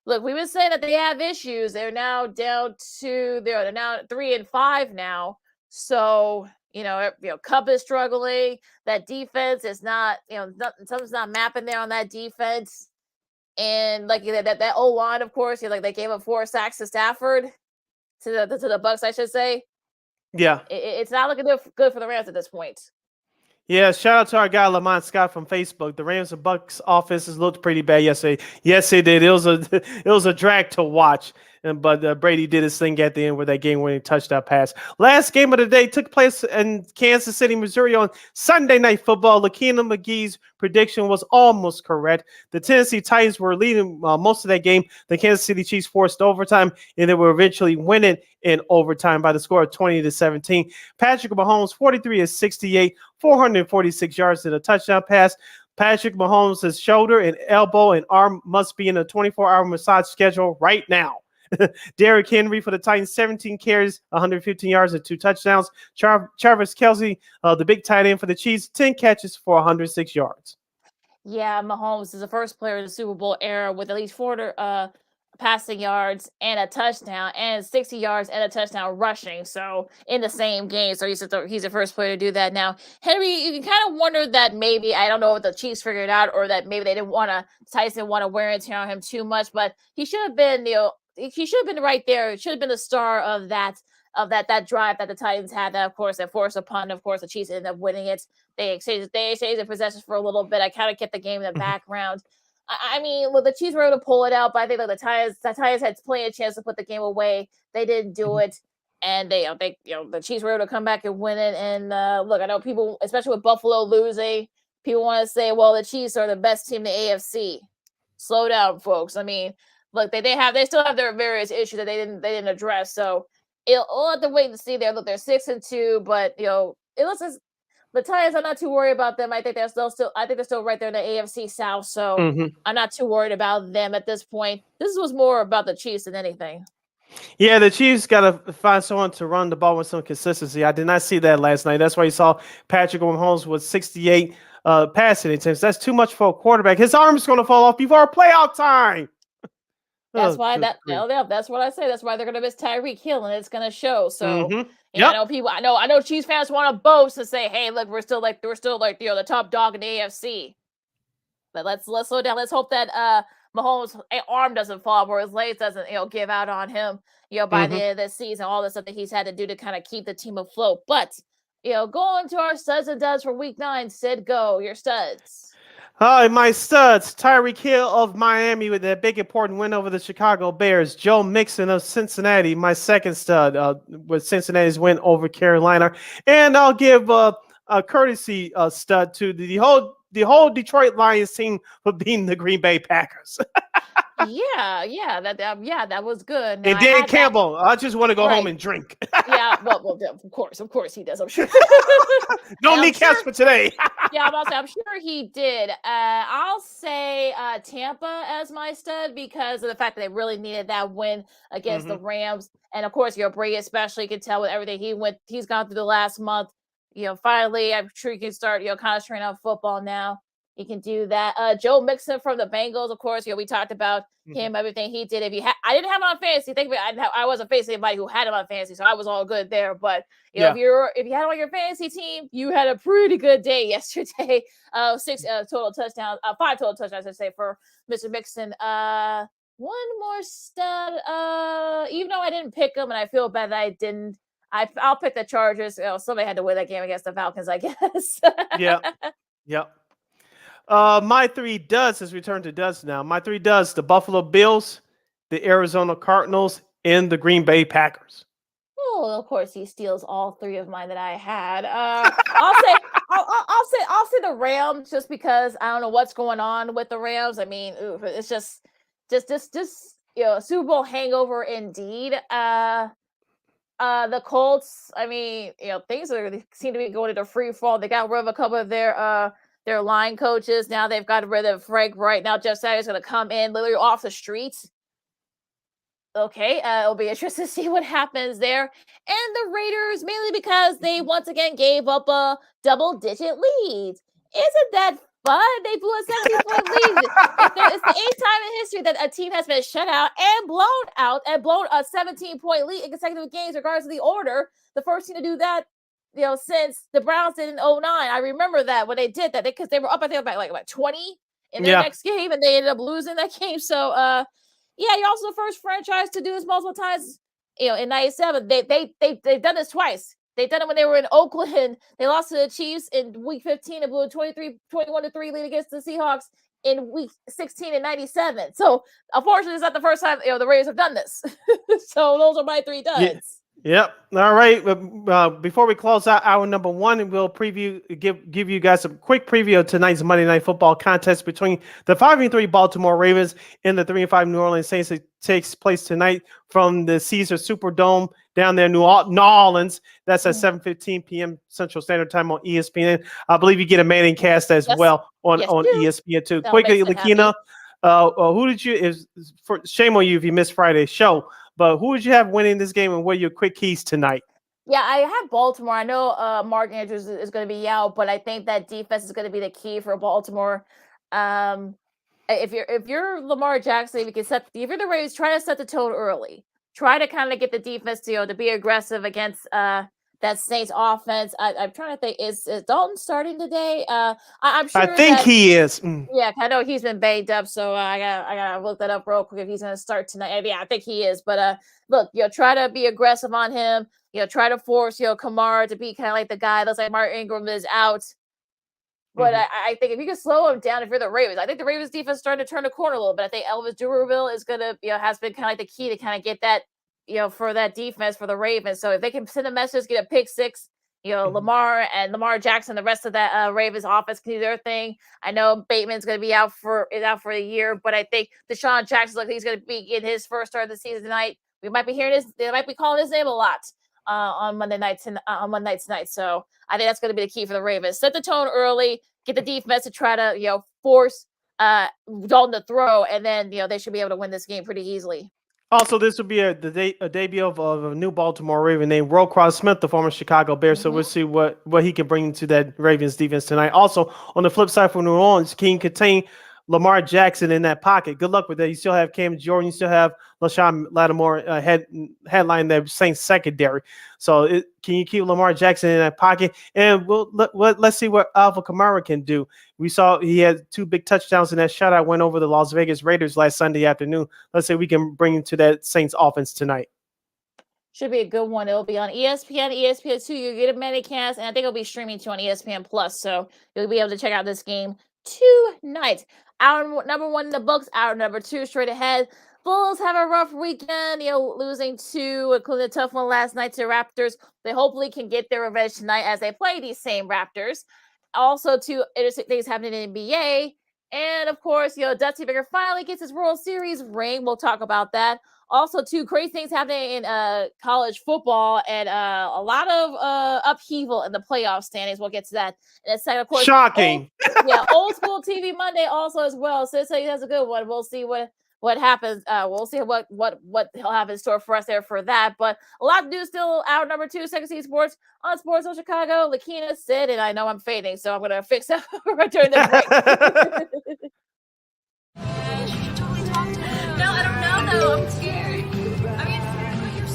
look, we've been saying that they have issues. They're now down to they're now 3-5 now. So Cup is struggling. That defense is not something's not mapping there on that defense. And like that O line, of course, they gave up 4 sacks to Stafford, to the Bucs, I should say. Yeah, it's not looking good for the Rams at this point. Yeah, shout out to our guy Lamont Scott from Facebook. The Rams and Bucs offenses looked pretty bad yesterday. Yes, it did. It was a drag to watch. But Brady did his thing at the end with that game-winning touchdown pass. Last game of the day took place in Kansas City, Missouri on Sunday Night Football. Lakina McGee's prediction was almost correct. The Tennessee Titans were leading most of that game. The Kansas City Chiefs forced overtime, and they were eventually winning in overtime by the score of 20-17. Patrick Mahomes, 43-68, 446 yards and a touchdown pass. Patrick Mahomes' shoulder and elbow and arm must be in a 24-hour massage schedule right now. Derrick Henry for the Titans, 17 carries, 115 yards and 2 touchdowns. Travis Kelce, the big tight end for the Chiefs, 10 catches for 106 yards. Yeah, Mahomes is the first player in the Super Bowl era with at least 400 passing yards and a touchdown, and 60 yards and a touchdown rushing. So in the same game, so he's the first player to do that. Now, Henry, you can kind of wonder that maybe, I don't know if the Chiefs figured it out, or that maybe Tyson didn't want to wear and tear on him too much, but he should have been, he should have been right there. It should have been the star of that drive that the Titans had. That, of course, that forced a punt. Of course, the Chiefs ended up winning it. They exchanged the possessions for a little bit. I kind of kept the game in the background. I mean, the Chiefs were able to pull it out, but I think the Titans had plenty of chance to put the game away. They didn't do it, and the Chiefs were able to come back and win it. And look, I know people, especially with Buffalo losing, people want to say, well, the Chiefs are the best team in the AFC. Slow down, folks. I mean, look, they still have their various issues that they didn't address. So we'll have to wait and see there. Look, they're 6-2, but it looks as the Titans, I'm not too worried about them. I think they're still right there in the AFC South. So I'm not too worried about them at this point. This was more about the Chiefs than anything. Yeah, the Chiefs got to find someone to run the ball with some consistency. I did not see that last night. That's why you saw Patrick Mahomes with 68 passing attempts. That's too much for a quarterback. His arm's going to fall off before playoff time. That's why that's what I say. That's why they're going to miss Tyreek Hill, and it's going to show. So I know Chiefs fans want to boast and say, "Hey, look, we're still the top dog in the AFC." But let's slow down. Let's hope that Mahomes' arm doesn't fall, or his legs doesn't give out on him. By the end of the season, all the stuff that he's had to do to kind of keep the team afloat. But going to our studs and duds for Week 9. Sid, go your studs. Hi, my studs. Tyreek Hill of Miami with that big important win over the Chicago Bears. Joe Mixon of Cincinnati, my second stud, with Cincinnati's win over Carolina. And I'll give a courtesy stud to the whole Detroit Lions team for beating the Green Bay Packers. That was good. Now, And I Dan had that. Campbell, I just want to go home Right. and drink. Yeah, well, of course he does. I'm sure. No And I'm kneecaps sure- for today. Yeah, I'm sure he did. I'll say Tampa as my stud because of the fact that they really needed that win against the Rams, and of course, Brady especially, you can tell with everything he's gone through the last month. Finally, I'm sure he can start concentrating on football now. He can do that. Joe Mixon from the Bengals, of course. We talked about him, everything he did. I didn't have him on fantasy. Think of it, I wasn't facing anybody who had him on fantasy, so I was all good there. But if you had him on your fantasy team, you had a pretty good day yesterday. 5 total touchdowns, I should say, for Mr. Mixon. One more stud. Even though I didn't pick him, and I feel bad that I didn't. I'll pick the Chargers. Somebody had to win that game against the Falcons, I guess. Yep. My 3 duds has returned to duds now. My 3 duds: the Buffalo Bills, the Arizona Cardinals, and the Green Bay Packers. Oh, of course, he steals all 3 of mine that I had. I'll say the Rams just because I don't know what's going on with the Rams. I mean, it's just Super Bowl hangover indeed. The Colts, I mean, things seem to be going into free fall. They got rid of a couple of their line coaches. Now they've got rid of Frank Wright. Now Jeff Saturday's going to come in literally off the streets. Okay, it'll be interesting to see what happens there. And the Raiders, mainly because they once again gave up a double-digit lead. Isn't that fun? They blew a 17-point lead. It's the 8th time in history that a team has been shut out and blown a 17-point lead in consecutive games, regardless of the order. The first team to do that, since the Browns did in 2009. I remember that when they did that because they were up, I think, about like 20 in their next game, and they ended up losing that game. So, you're also the first franchise to do this multiple times. In '97, they've done this twice. They've done it when they were in Oakland. They lost to the Chiefs in Week 15 and blew a 21-3 lead against the Seahawks in Week 16 in '97. So, unfortunately, it's not the first time the Raiders have done this. So, those are my 3 duds. Yep. All right. Before we close out hour number 1, we'll give you guys a quick preview of tonight's Monday Night Football contest between the 5-3 Baltimore Ravens and the 3-5 New Orleans Saints. It takes place tonight from the Caesar Superdome down there in New Orleans. That's at 7:15 p.m. Central Standard Time on ESPN. I believe you get a Manning cast as well on ESPN too. Quickly, Lakina, who did you? Shame on you if you missed Friday's show. But who would you have winning this game, and what are your quick keys tonight? Yeah, I have Baltimore. I know Mark Andrews is going to be out, but I think that defense is going to be the key for Baltimore. If you're Lamar Jackson, if you're the Ravens, try to set the tone early. Try to kind of get the defense to be aggressive against that Saints offense. I'm trying to think, is Dalton starting today? I'm sure. I think he is. Yeah, I know he's been banged up, so I gotta look that up real quick if he's gonna start tonight. Yeah, I think he is. But look, try to be aggressive on him. Try to force Kamara to be kind of like the guy. Looks like Mark Ingram is out. But I think if you can slow him down, if you're the Ravens, I think the Ravens defense is starting to turn the corner a little bit. I think Elvis Dumervil is gonna has been kind of like the key to kind of get that for that defense for the Ravens. So if they can send a message, get a pick six, Lamar Jackson, the rest of that Ravens offense can do their thing. I know Bateman's going to be out for a year, but I think Deshaun Jackson, he's going to be in his first start of the season tonight. We might be hearing this. They might be calling his name a lot on Monday night tonight. So I think that's going to be the key for the Ravens. Set the tone early, get the defense to try to force Dalton to throw, and then they should be able to win this game pretty easily. Also, this will be a debut of a new Baltimore Raven named Roquan Smith, the former Chicago Bear. So we'll see what he can bring to that Ravens defense tonight. Also, on the flip side for New Orleans, can you contain Lamar Jackson in that pocket? Good luck with that. You still have Cam Jordan. You still have LaShawn Lattimore headline that Saints secondary. So can you keep Lamar Jackson in that pocket? And let's see what Alvin Kamara can do. We saw he had 2 big touchdowns in that shutout, went over the Las Vegas Raiders last Sunday afternoon. Let's say we can bring him to that Saints offense tonight. Should be a good one. It'll be on ESPN, ESPN2. You get a Medicast, and I think it'll be streaming too on ESPN Plus. So you'll be able to check out this game tonight. Hour number 1 in the books. Hour number 2 straight ahead. Bulls have a rough weekend, losing 2, including a tough one last night to the Raptors. They hopefully can get their revenge tonight as they play these same Raptors. Also, 2 interesting things happening in the NBA. And of course, Dusty Baker finally gets his World Series ring. We'll talk about that. Also, two crazy things happening in college football and a lot of upheaval in the playoff standings. We'll get to that in a second. Of course, shocking. Old School TV Monday also as well. So he has a good one. We'll see what happens. We'll see what he'll have in store for us there for that. But a lot to do still. Hour number 2, Second City Sports on Sports on Chicago. Lakina, Sid, and I know I'm fading, so I'm gonna fix that during the break. No, I don't know though. I'm scared. I mean, you're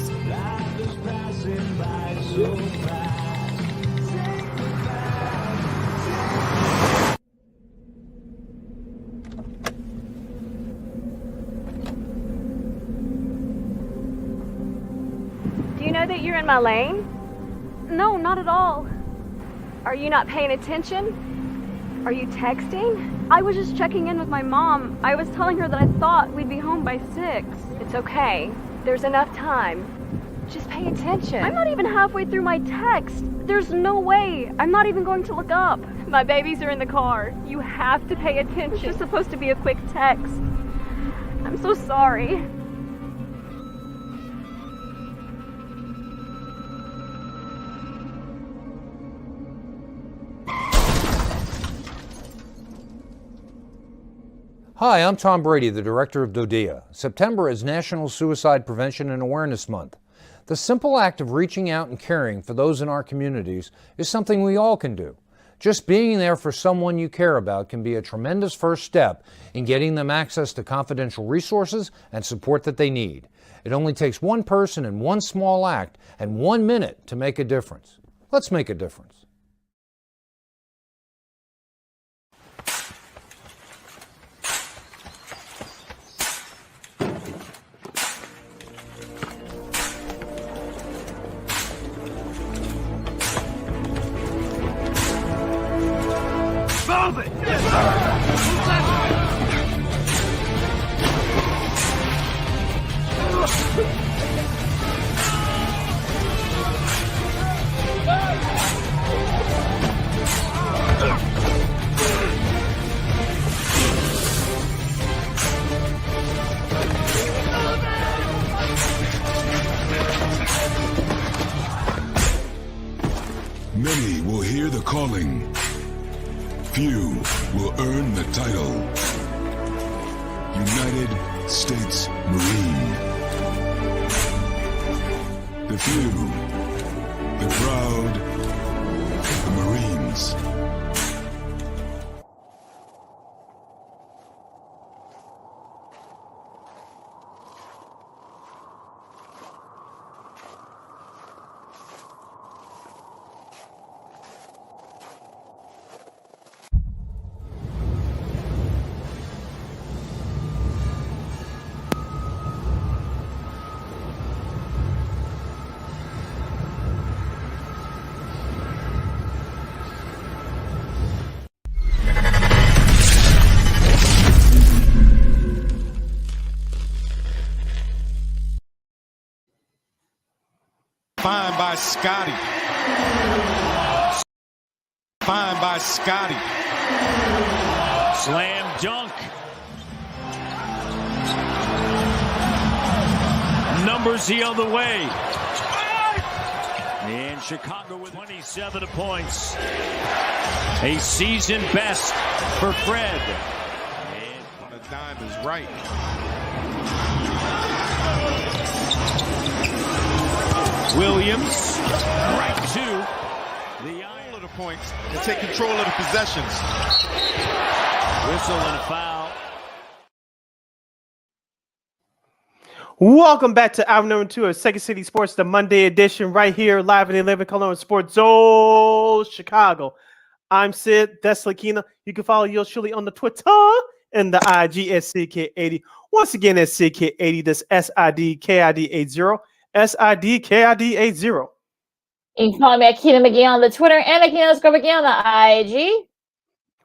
Do you know that you're in my lane? No, not at all. Are you not paying attention? Are you texting? I was just checking in with my mom. I was telling her that I thought we'd be home by 6. It's okay. There's enough time. Just pay attention. I'm not even halfway through my text. There's no way. I'm not even going to look up. My babies are in the car. You have to pay attention. It's just supposed to be a quick text. I'm so sorry. Hi, I'm Tom Brady, the director of DODEA. September is National Suicide Prevention and Awareness Month. The simple act of reaching out and caring for those in our communities is something we all can do. Just being there for someone you care about can be a tremendous first step in getting them access to confidential resources and support that they need. It only takes one person and one small act and 1 minute to make a difference. Let's make a difference. Move it! Many will hear the calling. Few will earn the title. United States Marine. The few, the proud, the Marines. Fine by Scotty. Fine by Scotty. Slam dunk. Numbers the other way. And Chicago with 27 points. A season best for Fred. And on a dime is right. Williams, right to the eye of the points and take control of the possessions. Whistle and a foul. Welcome back to hour number 2 of Second City Sports, the Monday edition, right here live in the 11 Color Sports Zone, Chicago. I'm Sid. That's Lakina. You can follow yours truly on the Twitter and the IG at CK80. Once again, at CK80. That's SIDKID80. SIDKID80. You can follow me at Keena McGee on the Twitter and Akina_McGee on the IG.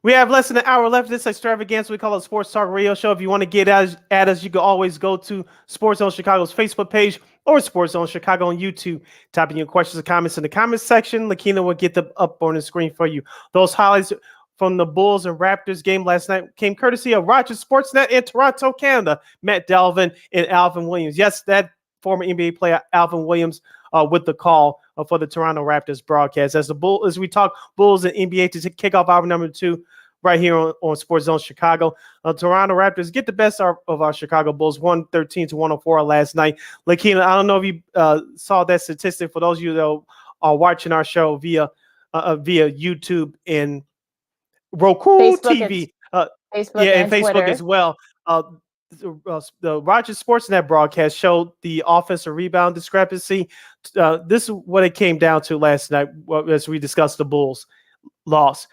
We have less than an hour left. This extravaganza we call it Sports Talk Radio Show. If you want to get at us, you can always go to Sports Zone Chicago's Facebook page or Sports Zone Chicago on YouTube. Type in your questions and comments in the comments section. Lakina will get them up on the screen for you. Those highlights from the Bulls and Raptors game last night came courtesy of Rogers Sportsnet in Toronto, Canada. Matt Delvin and Alvin Williams. Yes, that former NBA player Alvin Williams with the call for the Toronto Raptors broadcast. As we talk Bulls and NBA to kick off hour number 2 right here on Sports Zone Chicago. Toronto Raptors get the best of our Chicago Bulls, 113-104 last night. Lakina, I don't know if you saw that statistic. For those of you that are watching our show via YouTube and Roku Facebook TV, Facebook and Facebook Twitter as well. The Rogers Sportsnet broadcast showed the offensive rebound discrepancy. This is what it came down to last night as we discussed the Bulls loss.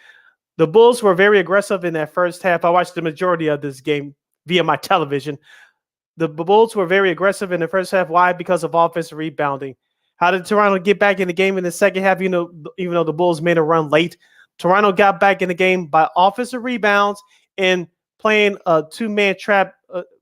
The Bulls were very aggressive in that first half. I watched the majority of this game via my television. The Bulls were very aggressive in the first half. Why? Because of offensive rebounding. How did Toronto get back in the game in the second half? Even though the Bulls made a run late, Toronto got back in the game by offensive rebounds and playing a two-man trap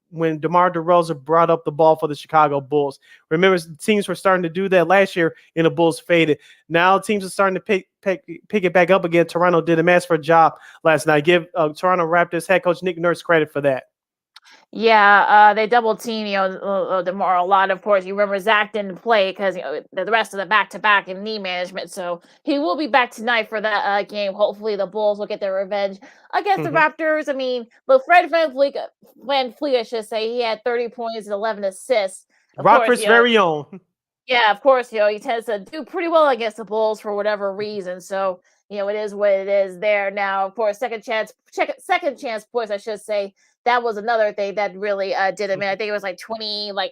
when DeMar DeRozan brought up the ball for the Chicago Bulls. Remember, teams were starting to do that last year, and the Bulls faded. Now teams are starting to pick it back up again. Toronto did a masterful job last night. Give Toronto Raptors head coach Nick Nurse credit for that. Yeah, they double team, DeMar a lot. Of course, you remember Zach didn't play because the rest of the back-to-back and knee management. So he will be back tonight for that game. Hopefully, the Bulls will get their revenge against the Raptors. I mean, but Fred VanVleet, I should say, he had 30 points and 11 assists. Rockford's very own. Yeah, of course, he tends to do pretty well against the Bulls for whatever reason. So, it is what it is there. Now, of course, second chance points, I should say. That was another thing that really did it. I mean, I think it was like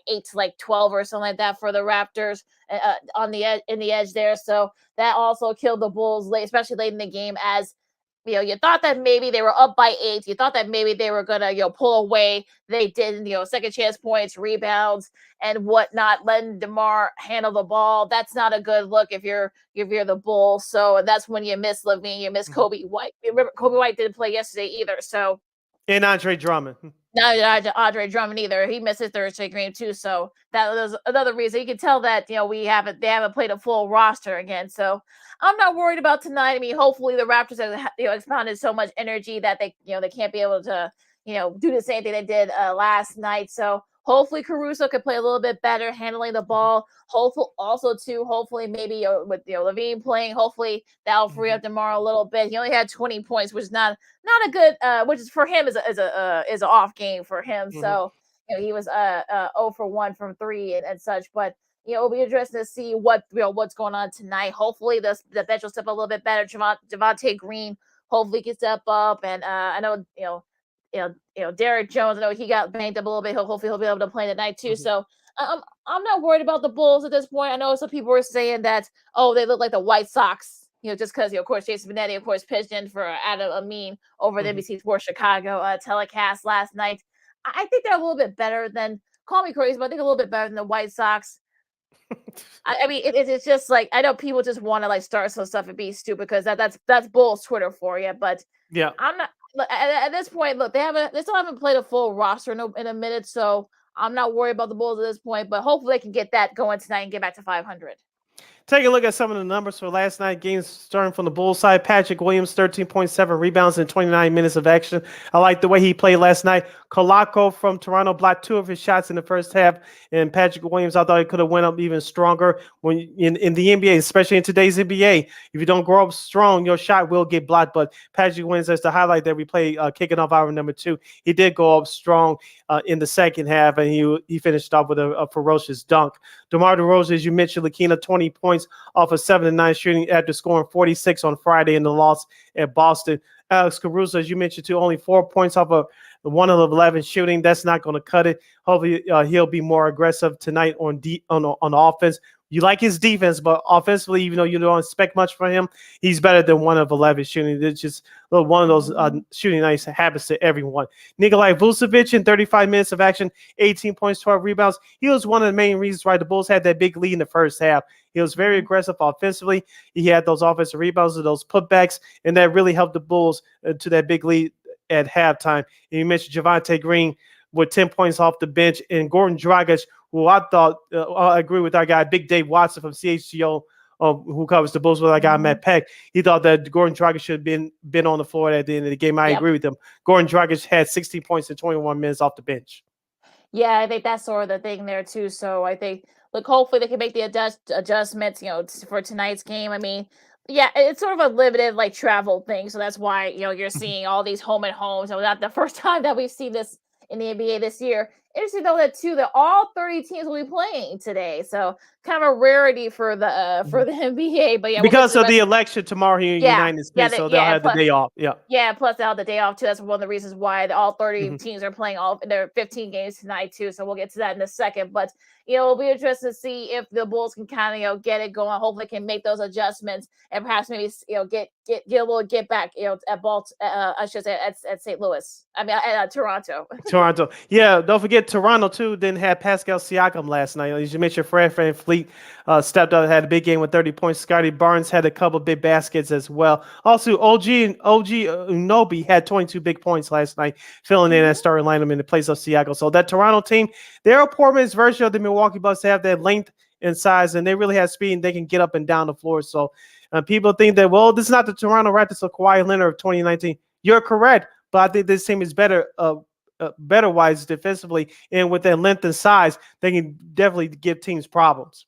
8 to 12 or something like that for the Raptors in the edge there. So that also killed the Bulls especially late in the game. As you thought that maybe they were up by 8. You thought that maybe they were gonna pull away. They didn't. Second chance points, rebounds, and whatnot. Letting DeMar handle the ball. That's not a good look if you're the Bulls. So that's when you miss LaVine, you miss Kobe White. Remember, Kobe White didn't play yesterday either. So. And Andre Drummond. No, Andre Drummond either. He missed his third straight game too. So that was another reason. You can tell that they haven't played a full roster again. So I'm not worried about tonight. I mean, hopefully the Raptors have expounded so much energy that they can't be able to do the same thing they did last night. So hopefully Caruso could play a little bit better handling the ball. Hopefully maybe with LaVine playing, hopefully that'll free up DeMar a little bit. He only had 20 points, which is not a good, which is for him is an off game for him. So he was 0 for 1 from 3 and such. But it'll be interesting to see what's going on tonight. Hopefully the bench will step a little bit better. Javonte Green hopefully can step up, and I know Derek Jones, I know he got banged up a little bit. Hopefully he'll be able to play tonight too. So I'm not worried about the Bulls at this point. I know some people were saying that, they look like the White Sox, just because, of course, Jason Benetti, of course, pitched in for Adam Amin over the NBC Sports Chicago telecast last night. I think they're a little bit better than, call me crazy, but I think a little bit better than the White Sox. I mean, it's just like, I know people just want to start some stuff and be stupid because that's Bulls Twitter for you. But yeah, I'm not. At this point, look, they still haven't played a full roster in a minute, so I'm not worried about the Bulls at this point. But hopefully, they can get that going tonight and get back to 500. Take a look at some of the numbers for last night. Games starting from the Bulls side. Patrick Williams, 13.7 rebounds in 29 minutes of action. I like the way he played last night. Kolako from Toronto blocked 2 of his shots in the first half. And Patrick Williams, I thought he could have went up even stronger when in the NBA, especially in today's NBA. If you don't grow up strong, your shot will get blocked. But Patrick Williams, that's the highlight that we play kicking off hour number 2. He did go up strong in the second half, and he finished off with a ferocious dunk. DeMar DeRozan, as you mentioned, Lakina, 20 points off of 7-9 shooting after scoring 46 on Friday in the loss at Boston. Alex Caruso, as you mentioned, too, only 4 points off of 1 of 11 shooting. That's not going to cut it. Hopefully, he'll be more aggressive tonight on offense. You like his defense, but offensively, even though you don't expect much from him, he's better than 1 of 11 shooting. It's just one of those shooting nights that happens to everyone. Nikolai Vucevic in 35 minutes of action, 18 points, 12 rebounds. He was one of the main reasons why the Bulls had that big lead in the first half. He was very aggressive offensively. He had those offensive rebounds and those putbacks, and that really helped the Bulls to that big lead at halftime. And you mentioned Javonte Green with 10 points off the bench, and Gordon Dragic, who I thought I agree with our guy Big Dave Watson from CHGO who covers the Bulls with our guy Matt Peck, he thought that Gordon Dragic should have been on the floor at the end of the game. I agree with him. Gordon Dragic had 16 points in 21 minutes off the bench. Yeah, I think that's sort of the thing there too. So I think, look, hopefully they can make the adjustments, for tonight's game. I mean, yeah, it's sort of a limited like travel thing, so that's why you're seeing all these home and homes. So not the first time that we've seen this in the NBA this year. Interesting though that all 30 teams will be playing today, so kind of a rarity for the NBA. But yeah, because of the election tomorrow here in the United States, so they'll have the day off. Yeah, plus they'll have the day off too. That's one of the reasons why all 30 teams are playing all their 15 games tonight too. So we'll get to that in a second. But it'll be interesting to see if the Bulls can kind of get it going. Hopefully, can make those adjustments and perhaps maybe get a little get back at I should say at St. Louis. I mean at Toronto. Toronto, yeah. Don't forget Toronto too. Didn't have Pascal Siakam last night. As you mentioned, Fred VanVleet stepped up, had a big game with 30 points. Scotty Barnes had a couple big baskets as well. Also, OG Anunoby had 22 big points last night, filling in as starting lineup in the place of Siakam. So that Toronto team, they're a poor man's version of the Milwaukee Bucks. They have that length and size, and they really have speed, and they can get up and down the floor. So people think that, well, this is not the Toronto Raptors of Kawhi Leonard of 2019. You're correct, but I think this team is better wise defensively, and with their length and size, they can definitely give teams problems.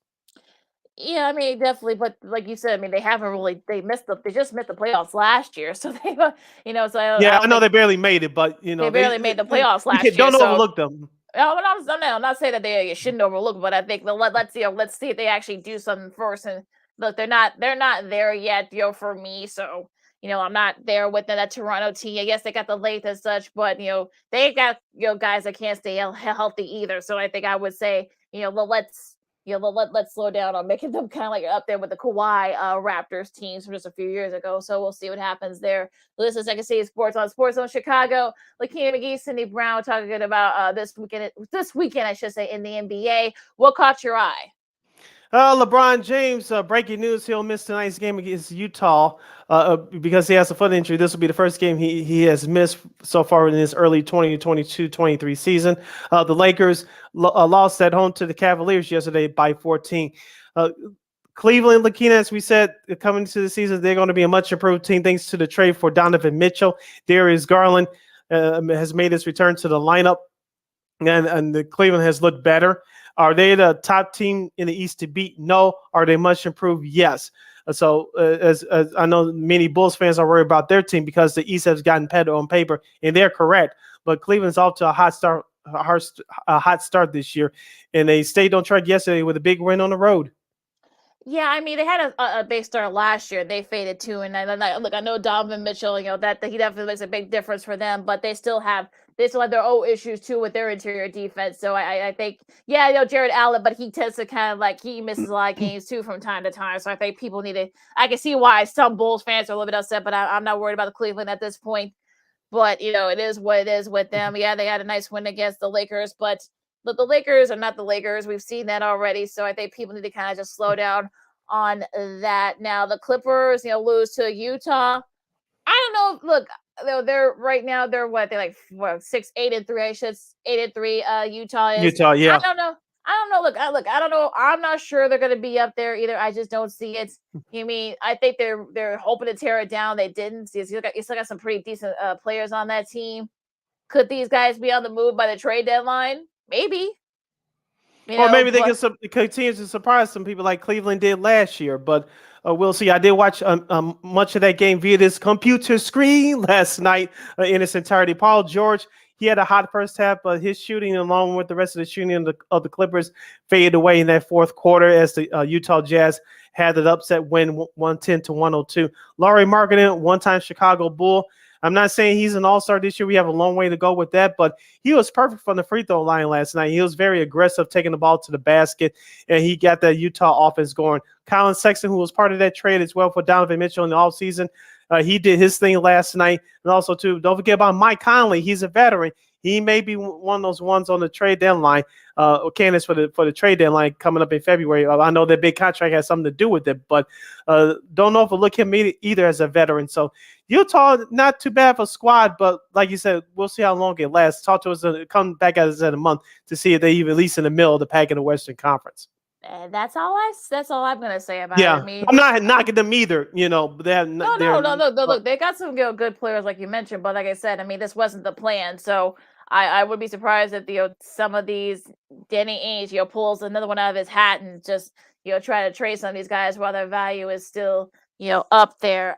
Yeah, I mean definitely, but like you said, I mean they just missed the playoffs last year, so they so I know they barely made it, but they barely made the playoffs last year. Don't overlook them. I'm not saying that they shouldn't overlook, but I think let's see if they actually do something first. And look, they're not there yet, for me. So I'm not there with that Toronto team. I guess they got the length and such, but they got guys that can't stay healthy either. So I think I would say let's slow down on making them kind of like up there with the Kawhi Raptors teams from just a few years ago. So we'll see what happens there. This is Second City Sports on Sports Zone Chicago. Lakeem McGee, Cindy Brown talking about this weekend, I should say, in the NBA. What caught your eye? LeBron James, breaking news, he'll miss tonight's game against Utah because he has a foot injury. This will be the first game he has missed so far in his early 2022-23 season. The Lakers lost at home to the Cavaliers yesterday by 14. Cleveland, Lakina, as we said, coming into the season, they're going to be a much improved team thanks to the trade for Donovan Mitchell. Darius Garland has made his return to the lineup, and the Cleveland has looked better. Are they the top team in the East to beat? No. Are they much improved? Yes. So as I know many Bulls fans are worried about their team because the East has gotten better on paper, and they're correct. But Cleveland's off to a hot start this year, and they stayed on track yesterday with a big win on the road. Yeah, I mean, they had a big start last year. They faded too, and I know Donovan Mitchell, that he definitely makes a big difference for them, but they still have their own issues too with their interior defense. So I think, Jared Allen, but he tends to kind of he misses a lot of games too from time to time. So I think people I can see why some Bulls fans are a little bit upset, but I'm not worried about the Cleveland at this point. But it is what it is with them. Yeah, they had a nice win against the Lakers, but the Lakers are not the Lakers. We've seen that already. So I think people need to kind of just slow down on that. Now the Clippers, lose to Utah. I don't know. Look, they're right now. They're 6-8-3. 8-3. Utah is. Utah, yeah. I don't know. Look, I don't know. I'm not sure they're going to be up there either. I just don't see it. I think they're hoping to tear it down. They didn't. You still got some pretty decent players on that team. Could these guys be on the move by the trade deadline? Maybe. Or maybe they can continue to surprise some people like Cleveland did last year. But we'll see. I did watch much of that game via this computer screen last night in its entirety. Paul George, he had a hot first half, but his shooting, along with the rest of the shooting of the Clippers, faded away in that fourth quarter as the Utah Jazz had an upset win 110-102. Lauri Markkanen, one-time Chicago Bull. I'm not saying he's an all-star this year. We have a long way to go with that, but he was perfect from the free throw line last night. He was very aggressive, taking the ball to the basket, and he got that Utah offense going. Colin Sexton, who was part of that trade as well for Donovan Mitchell in the offseason, he did his thing last night. And also, too, don't forget about Mike Conley. He's a veteran. He may be one of those ones on the trade deadline, candidates for the trade deadline coming up in February. I know that big contract has something to do with it, but don't overlook him either as a veteran. So Utah, not too bad of a squad, but like you said, we'll see how long it lasts. Talk to us, come back at us in a month to see if they even at least in the middle of the pack in the Western Conference. That's all I'm gonna say about it. Yeah, I mean, I'm not knocking them either. But they have no, look, they got some good players like you mentioned, but like I said, I mean, this wasn't the plan. So I would be surprised if some of these Danny Ainge pulls another one out of his hat and just try to trade some of these guys while their value is still up there.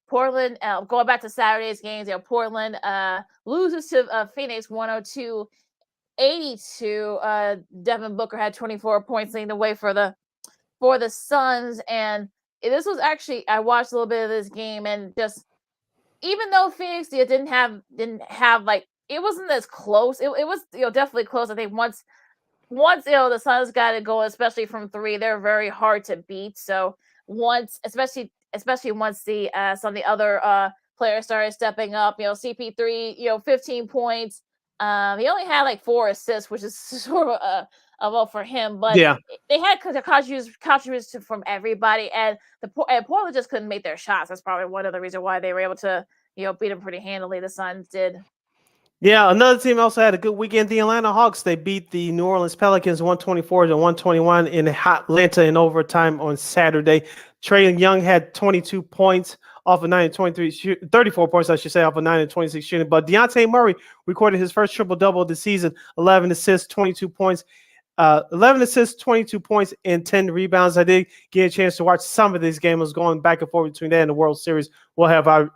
Portland, going back to Saturday's games, Portland loses to Phoenix 102-82. Devin Booker had 24 points leading the way for the Suns, and this was actually, I watched a little bit of this game, and just even though Phoenix didn't have like, it wasn't as close. It was definitely close. I think once the Suns got it going, especially from three, they're very hard to beat. So once, especially once the some of the other players started stepping up, CP3, 15 points. He only had like 4 assists, which is sort of a well for him, but they had contributions from everybody, and Portland just couldn't make their shots. That's probably one of the reasons why they were able to beat them pretty handily. The Suns did. Yeah, another team also had a good weekend. The Atlanta Hawks, they beat the New Orleans Pelicans 124-121 in Atlanta in overtime on Saturday. Trae Young had 22 points off of 34 points, I should say, off of 9 and 26 shooting. But Dejounte Murray recorded his first triple-double of the season, 11 assists, 22 points. 11 assists, 22 points, and 10 rebounds. I did get a chance to watch some of these games going back and forth between that and the World Series. We'll have our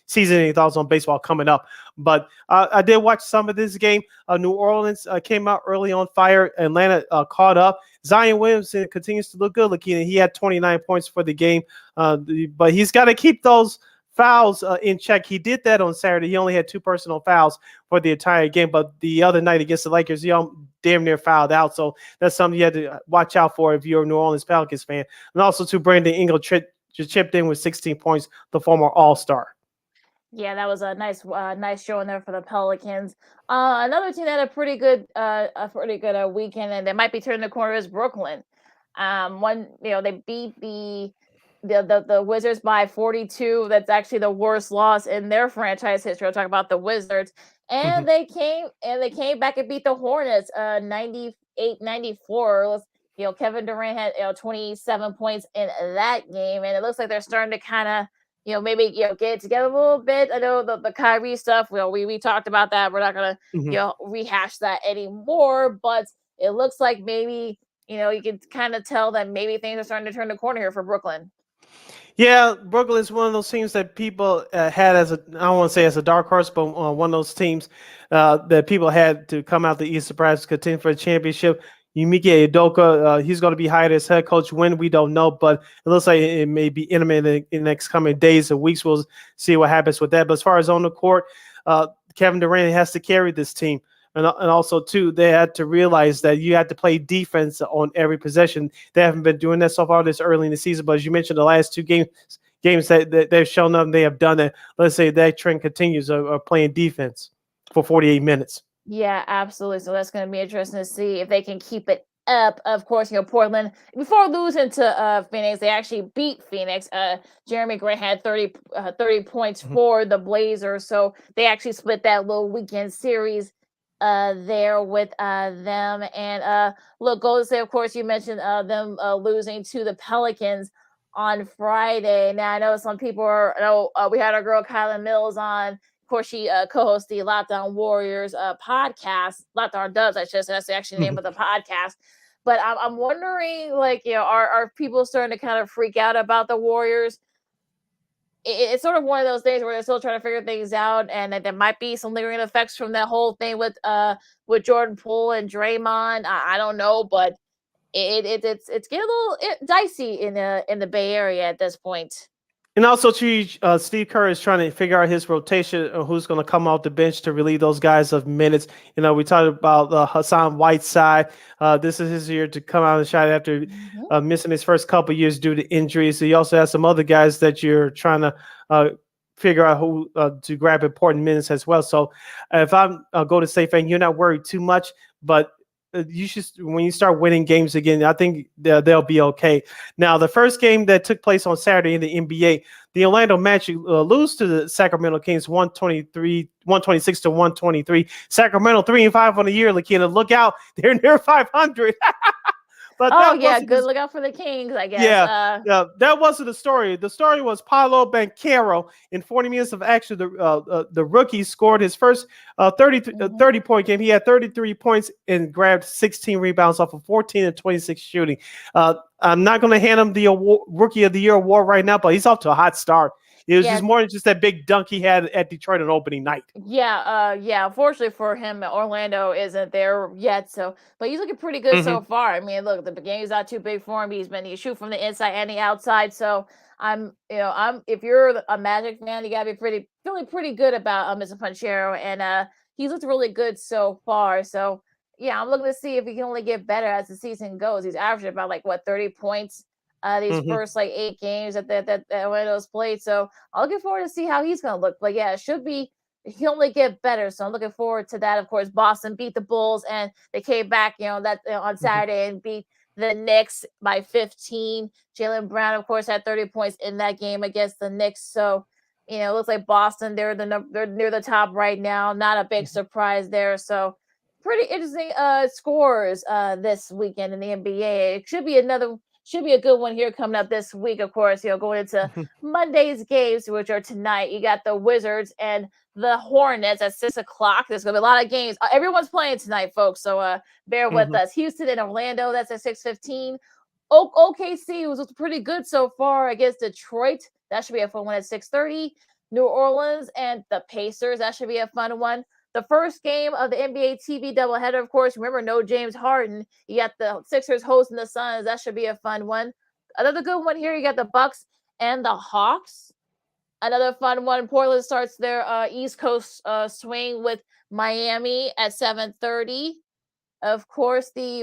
season thoughts on baseball coming up. But I did watch some of this game. New Orleans came out early on fire. Atlanta caught up. Zion Williamson continues to look good. He had 29 points for the game. But he's got to keep those fouls in check. He did that on Saturday. He only had 2 personal fouls for the entire game, but the other night against the Lakers, he damn near fouled out. So that's something you had to watch out for if you're a New Orleans Pelicans fan. And also, too, Brandon Ingram chipped in with 16 points, the former All-Star. Yeah, that was a nice showing there for the Pelicans. Another team that had a pretty good weekend, and they might be turning the corner, is Brooklyn. They beat the Wizards by 42. That's actually the worst loss in their franchise history. I'll talk about the Wizards. And they came back and beat the Hornets 98-94. Kevin Durant had 27 points in that game, and it looks like they're starting to kind of maybe get it together a little bit. I know the Kyrie stuff, we talked about that. We're not gonna rehash that anymore, but it looks like maybe you can kind of tell that maybe things are starting to turn the corner here for Brooklyn. Yeah, Brooklyn is one of those teams that people had I don't want to say as a dark horse, but one of those teams that people had to come out the East to perhaps contend for a championship. Yumike Udoka, he's going to be hired as head coach. When, we don't know, but it looks like it may be imminent in the next coming days or weeks. We'll see what happens with that. But as far as on the court, Kevin Durant has to carry this team. And also, too, they had to realize that you had to play defense on every possession. They haven't been doing that so far this early in the season. But as you mentioned, the last 2 games that they've shown up, they have done it. Let's say that trend continues of playing defense for 48 minutes. Yeah, absolutely. So that's going to be interesting to see if they can keep it up. Of course, Portland, before losing to Phoenix, they actually beat Phoenix. Jeremy Grant had 30 points for the Blazers. So they actually split that little weekend series there with them. And look, Golden State, of course, you mentioned them losing to the Pelicans on Friday. Now, I know some people we had our girl Kyla Mills on. Of course, she co-hosts the Locked On Warriors podcast. Locked On Dubs, I should say. That's actually the name of the podcast. But I'm wondering, are people starting to kind of freak out about the Warriors? It's sort of one of those days where they're still trying to figure things out, and that there might be some lingering effects from that whole thing with Jordan Poole and Draymond. I don't know, but it's getting a little dicey in the Bay Area at this point. And also, Steve Kerr is trying to figure out his rotation of who's going to come off the bench to relieve those guys of minutes. We talked about Hassan Whiteside. This is his year to come out and shine after missing his first couple of years due to injuries. So you also have some other guys that you're trying to figure out who to grab important minutes as well. So if I'm a Golden State fan, you're not worried too much, but you should, when you start winning games again, I think they'll be okay. Now, the first game that took place on Saturday in the NBA, the Orlando Magic lose to the Sacramento Kings 126-123. Sacramento 3-5 on the year, Lakina. Look out, they're near 500. But Oh that yeah, wasn't good look out for the Kings, I guess. yeah, that wasn't the story. The story was Paolo Banchero. In 40 minutes of action, the rookie scored his first 30-point game. He had 33 points and grabbed 16 rebounds off of 14 and 26 shooting. I'm not going to hand him the Rookie of the Year award right now, but he's off to a hot start. It was just more than just that big dunk he had at Detroit on opening night. Yeah. Unfortunately for him, Orlando isn't there yet. So, but he's looking pretty good so far. I mean, look, the game's not too big for him. He shoot from the inside and the outside. So if you're a Magic fan, you gotta be feeling pretty good about Mr. Panchero, and he's looked really good so far. So yeah, I'm looking to see if he can only get better as the season goes. He's averaging about 30 points. These first 8 games that Orlando's played. So I'm looking forward to see how he's going to look. But yeah, it should be, he'll only get better. So I'm looking forward to that. Of course, Boston beat the Bulls and they came back, on Saturday and beat the Knicks by 15. Jaylen Brown, of course, had 30 points in that game against the Knicks. So, it looks like Boston, they're near the top right now. Not a big surprise there. So pretty interesting scores this weekend in the NBA. It should be a good one here coming up this week, of course, going into Monday's games, which are tonight. You got the Wizards and the Hornets at 6 o'clock. There's going to be a lot of games. Everyone's playing tonight, folks, so bear with us. Houston and Orlando, that's at 6:15. OKC was pretty good so far against Detroit. That should be a fun one at 6:30. New Orleans and the Pacers, that should be a fun one. The first game of the NBA TV doubleheader, of course, remember, no James Harden. You got the Sixers hosting the Suns. That should be a fun one. Another good one here, you got the Bucks and the Hawks. Another fun one. Portland starts their East Coast swing with Miami at 7:30. Of course, the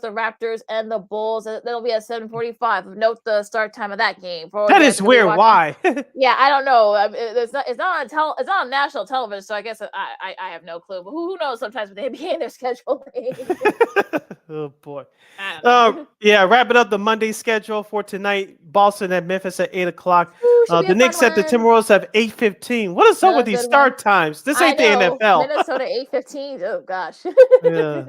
Raptors and the Bulls. That'll be at 7:45. Note the start time of that game. That is weird. Why? Yeah, I don't know. It's not on national television, so I guess I have no clue. But who knows? Sometimes with the NBA and their scheduling. Oh boy. Yeah, wrapping up the Monday schedule for tonight. Boston at Memphis at 8 o'clock. The Knicks at the Timberwolves at 8:15. What is up with these start times? This ain't the NFL. Minnesota 8:15. Oh gosh. Yeah.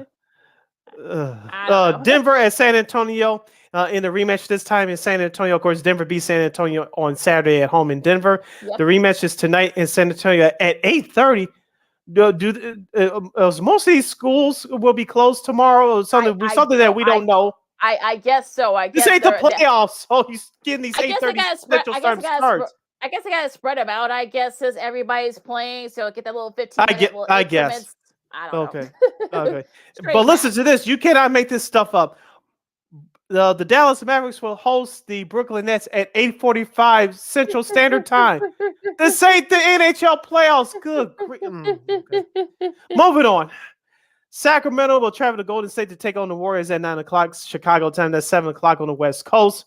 Denver at San Antonio in the rematch this time in San Antonio. Of course, Denver beat San Antonio on Saturday at home in Denver. Yep. The rematch is tonight in San Antonio at 8:30. Most of these schools will be closed tomorrow or something that we don't know. I guess so. I guess this ain't the playoffs. So he's getting these 8:30 central time starts. I guess I gotta spread them out. I guess since everybody's playing, so get that little 15-minute. I guess. I don't know. Okay. But listen to this. You cannot make this stuff up. The Dallas Mavericks will host the Brooklyn Nets at 8:45 Central Standard Time. This ain't the NHL playoffs. Good. Okay. Moving on. Sacramento will travel to Golden State to take on the Warriors at 9 o'clock Chicago time. That's 7 o'clock on the West Coast.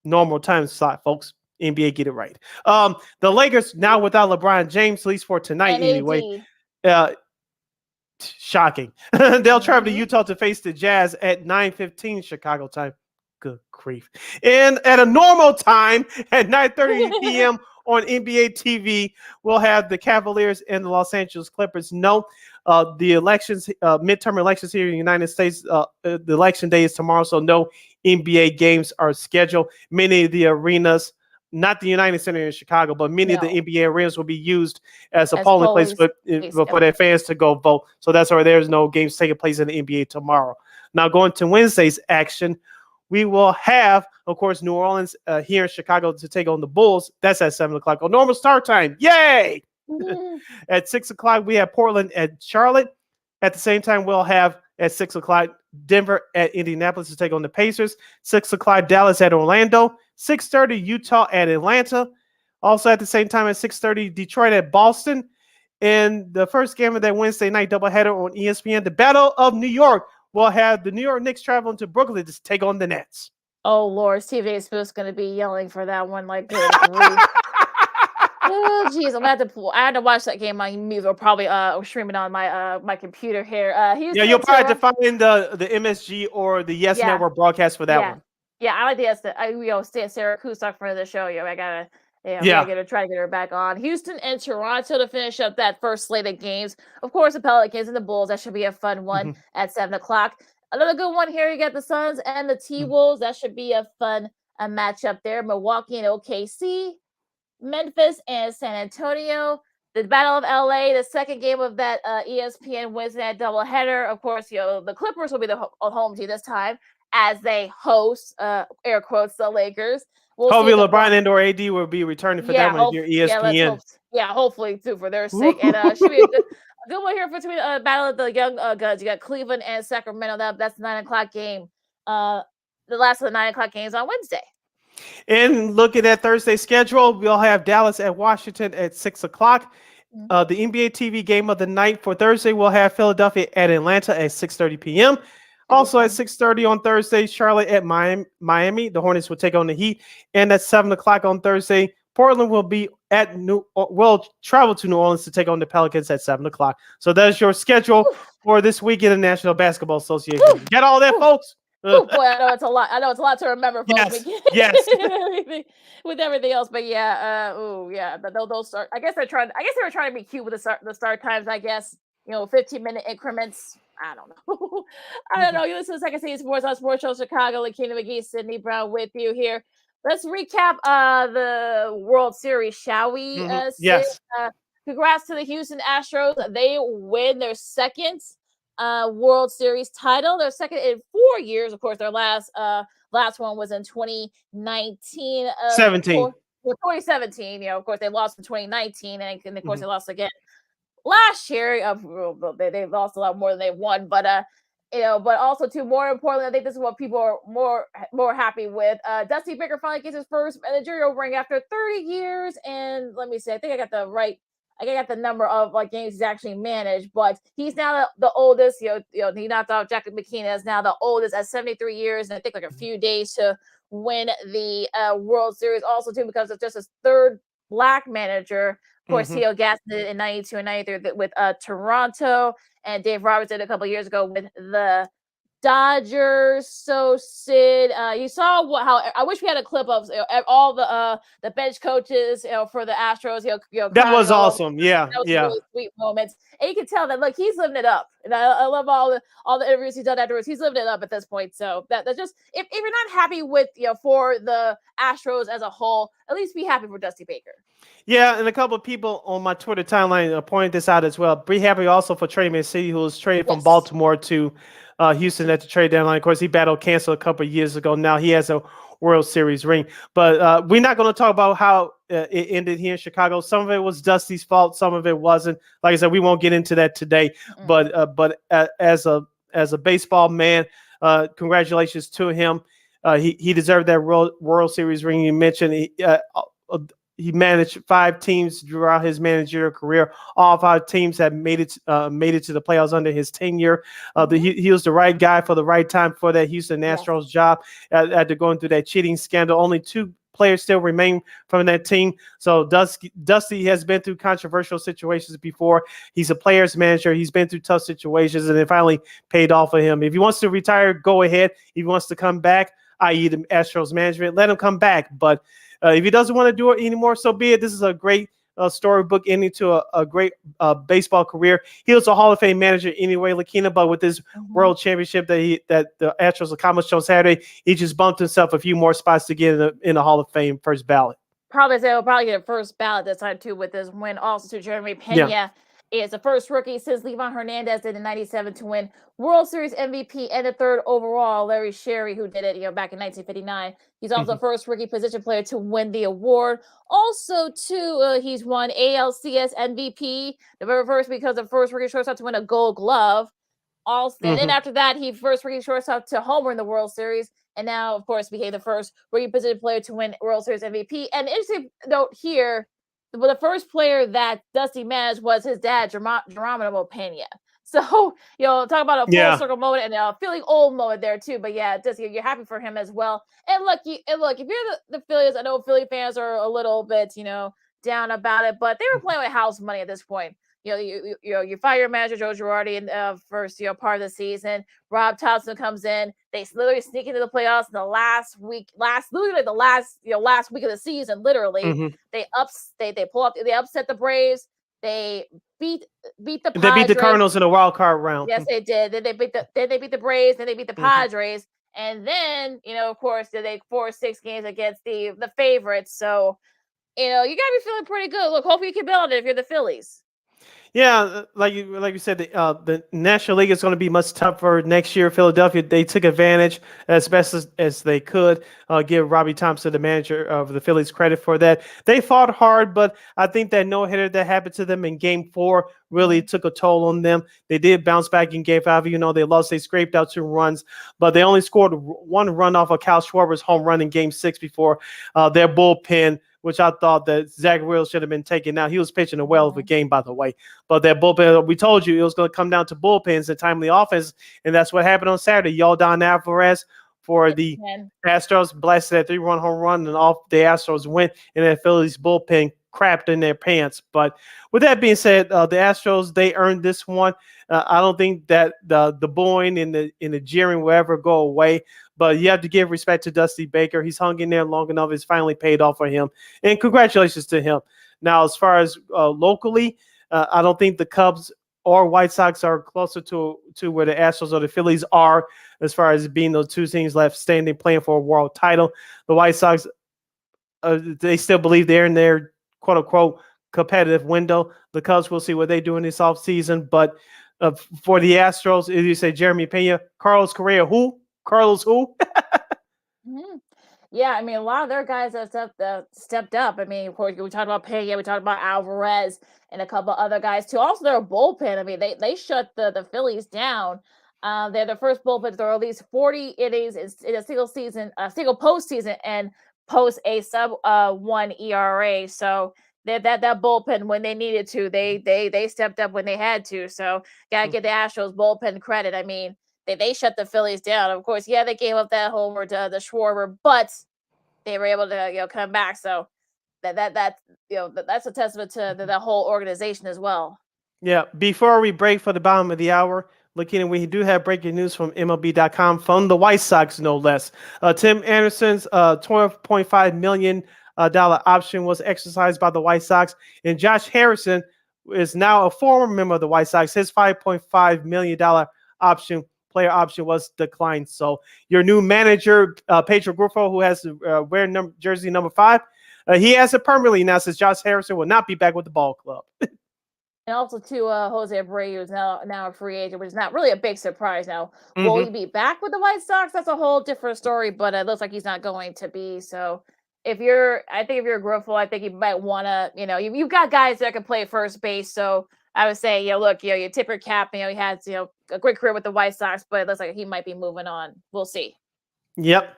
Normal time slot, folks. NBA, get it right. The Lakers now without LeBron James, at least for tonight anyway. Shocking. They'll travel to Utah to face the Jazz at 9:15 Chicago time. Good grief. And at a normal time at 9:30 p.m. on NBA TV, we'll have the Cavaliers and the Los Angeles Clippers. No, the elections, midterm elections here in the United States, the election day is tomorrow, so no NBA games are scheduled. Many of the arenas, not the United Center in Chicago, but many of the NBA arenas will be used as a polling place for their fans to go vote. So that's why there's no games taking place in the NBA tomorrow. Now, going to Wednesday's action, we will have, of course, New Orleans here in Chicago to take on the Bulls. That's at 7 o'clock on normal start time. Yay! At 6 o'clock, we have Portland at Charlotte. At the same time, we'll have at 6 o'clock Denver at Indianapolis to take on the Pacers. 6 o'clock Dallas at Orlando. 6:30 Utah at Atlanta. Also at the same time at 6:30 Detroit at Boston. And the first game of that Wednesday night doubleheader on ESPN, the Battle of New York, will have the New York Knicks traveling to Brooklyn to take on the Nets. Oh Lord, Steve A. Smith's going to be yelling for that one like good grief. Oh jeez, I had to watch that game on music, or probably streaming on my computer here. You'll probably have to find the MSG or the Yes Network broadcast for that one. Yeah, I like the Yes. Sarah Cusack for the show. I gotta try to get her back on. Houston and Toronto to finish up that first slate of games. Of course, the Pelicans and the Bulls. That should be a fun one at 7 o'clock. Another good one here. You got the Suns and the T-Wolves. That should be a fun matchup there. Milwaukee and OKC, Memphis and San Antonio. The Battle of LA, the second game of that ESPN Wednesday night doubleheader. Of course, the Clippers will be the home team this time as they host, air quotes, the Lakers. We'll hopefully LeBron and/or AD will be returning for that one here, ESPN. Hopefully too, for their sake. And should be a good one here between Battle of the Young Guns. You got Cleveland and Sacramento. That's the 9 o'clock game. The last of the 9 o'clock games on Wednesday. And looking at Thursday's schedule, we'll have Dallas at Washington at 6 o'clock. The NBA TV game of the night for Thursday, we'll have Philadelphia at Atlanta at 6:30 p.m. Also at 6:30 on Thursday, Charlotte at Miami. The Hornets will take on the Heat. And at 7 o'clock on Thursday, Portland will be will travel to New Orleans to take on the Pelicans at 7 o'clock. So that's your schedule for this week in the National Basketball Association. Get all that, folks? Boy, I know it's a lot. I know it's a lot to remember. Folks. Yes. With everything else, but those start. I guess they were trying to be cute with the start times. I guess 15-minute increments. I don't know. You listen to Second City Sports on Sports Show Chicago. Lakina McGee, Sydney Brown with you here. Let's recap the World Series, shall we? Yes. Congrats to the Houston Astros. They win their second World Series title. Their second in 4 years. Of course, their last one was in 2019. 2017. Of course, they lost in 2019, and of course they lost again last year. They've lost a lot more than they've won, but but also too, more importantly, I think this is what people are more happy with. Dusty Baker finally gets his first managerial ring after 30 years, and let me see, I think I got the number of games he's actually managed, but he's now the oldest. He knocked out Jack McKeon, is now the oldest at 73 years, and I think a few days to win the World Series. Also too, because it's just his third Black manager. Of course, Theo Gaston did it in 92 and 93 with Toronto, and Dave Roberts did a couple years ago with the Dodgers. So Sid, you saw how I wish we had a clip of all the bench coaches for the Astros. That was awesome. Yeah, that was really sweet moments, and you can tell that look, he's living it up. And I love all the interviews he's done afterwards. He's living it up at this point. So that's just if you're not happy with for the Astros as a whole, at least be happy for Dusty Baker. Yeah, and a couple of people on my Twitter timeline pointed this out as well. Be happy also for Trey Mancini, who was traded from Baltimore to Houston at the trade deadline. Of course, he battled cancer a couple of years ago. Now he has a World Series ring. But we're not going to talk about how it ended here in Chicago. Some of it was Dusty's fault. Some of it wasn't. Like I said, we won't get into that today. But as a baseball man, congratulations to him. He deserved that World Series ring you mentioned. He managed 5 teams throughout his managerial career. All 5 teams have made it to the playoffs under his tenure. He was the right guy for the right time for that Houston Astros job after going through that cheating scandal. Only 2 players still remain from that team. So Dusty has been through controversial situations before. He's a player's manager. He's been through tough situations, and it finally paid off for him. If he wants to retire, go ahead. If he wants to come back, i.e. the Astros management, let him come back. But if he doesn't want to do it anymore, so be it. This is a great storybook ending to a great baseball career. He was a Hall of Fame manager anyway, Lakina, but with this World Championship that the Astros accomplished on Saturday, he just bumped himself a few more spots to get in the Hall of Fame first ballot. Probably he'll get a first ballot this time too with this win. Also to Jeremy Pena. Is the first rookie since Levon Hernandez did in '97 to win World Series MVP and the third overall. Larry Sherry, who did it, back in 1959. He's also the first rookie position player to win the award. Also, too, he's won ALCS MVP November 1st because the first rookie shortstop to win a Gold Glove. Also, and then after that, he first rookie shortstop to homer in the World Series, and now, of course, became the first rookie position player to win World Series MVP. And interesting note here. Well, the first player that Dusty managed was his dad, Geronimo Pena. So, talk about a full circle moment and a feeling old moment there too. But yeah, Dusty, you're happy for him as well. And look, if you're the Phillies, I know Philly fans are a little bit, down about it, but they were playing with house money at this point. You fire your manager Joe Girardi in the first part of the season. Rob Thompson comes in. They literally sneak into the playoffs in the last week of the season. Literally, they upset the Braves. They beat the Padres. They beat the Cardinals in the wild card round. Yes, they did. Then they beat the Braves. Then they beat the Padres. And then, of course, they forced 6 games against the favorites. So, you got to be feeling pretty good. Look, hopefully you can build it if you're the Phillies. Yeah, like you said, the National League is going to be much tougher next year. Philadelphia, they took advantage as best as they could. Give Robbie Thompson, the manager of the Phillies, credit for that. They fought hard, but I think that no-hitter that happened to them in Game 4 really took a toll on them. They did bounce back in Game 5. They lost. They scraped out 2 runs, but they only scored 1 run off of Kyle Schwarber's home run in Game 6 before their bullpen, which I thought that Zach Wheels should have been taken out. He was pitching a well of a game, by the way. But that bullpen, we told you it was going to come down to bullpens and timely offense, and that's what happened on Saturday. Yordan Alvarez for the Astros blasted that 3-run home run, and off the Astros went, and that Phillies bullpen crapped in their pants. But with that being said, the Astros, they earned this one. I don't think that the booing and the jeering will ever go away. But you have to give respect to Dusty Baker. He's hung in there long enough. It's finally paid off for him. And congratulations to him. Now, as far as locally, I don't think the Cubs or White Sox are closer to where the Astros or the Phillies are as far as being those 2 teams left standing playing for a world title. The White Sox, they still believe they're in their quote-unquote competitive window. The Cubs, will see what they do in this offseason. But for the Astros, as you say, Jeremy Pena, Carlos Correa, who? Carlos who? Yeah, a lot of their guys have stepped up. Of course, we talked about Pena, we talked about Alvarez, and a couple other guys too. Also, their bullpen. They shut the Phillies down. They're the first bullpen to throw at least 40 innings in a single postseason, and post a sub 1 ERA. So that bullpen, when they needed to, they stepped up when they had to. So gotta give the Astros bullpen credit. They shut the Phillies down. Of course, yeah, they gave up that homer to the Schwarber, but they were able to come back. So that's a testament to the whole organization as well. Yeah. Before we break for the bottom of the hour, we do have breaking news from MLB.com from the White Sox, no less. Tim Anderson's $12.5 million option was exercised by the White Sox, and Josh Harrison is now a former member of the White Sox. His $5.5 million player option was declined. So your new manager, Pedro Grifo, who has to wear jersey number 5, he has it permanently now, since Josh Harrison will not be back with the ball club. And also to Jose Abreu is now a free agent, which is not really a big surprise. Now, will he be back with the White Sox? That's a whole different story, but it looks like he's not going to be. So if you're Grifo, I think you might want to, you've got guys that can play first base. So I would say, look, you tip your cap. He had, a great career with the White Sox, but it looks like he might be moving on. We'll see. Yep.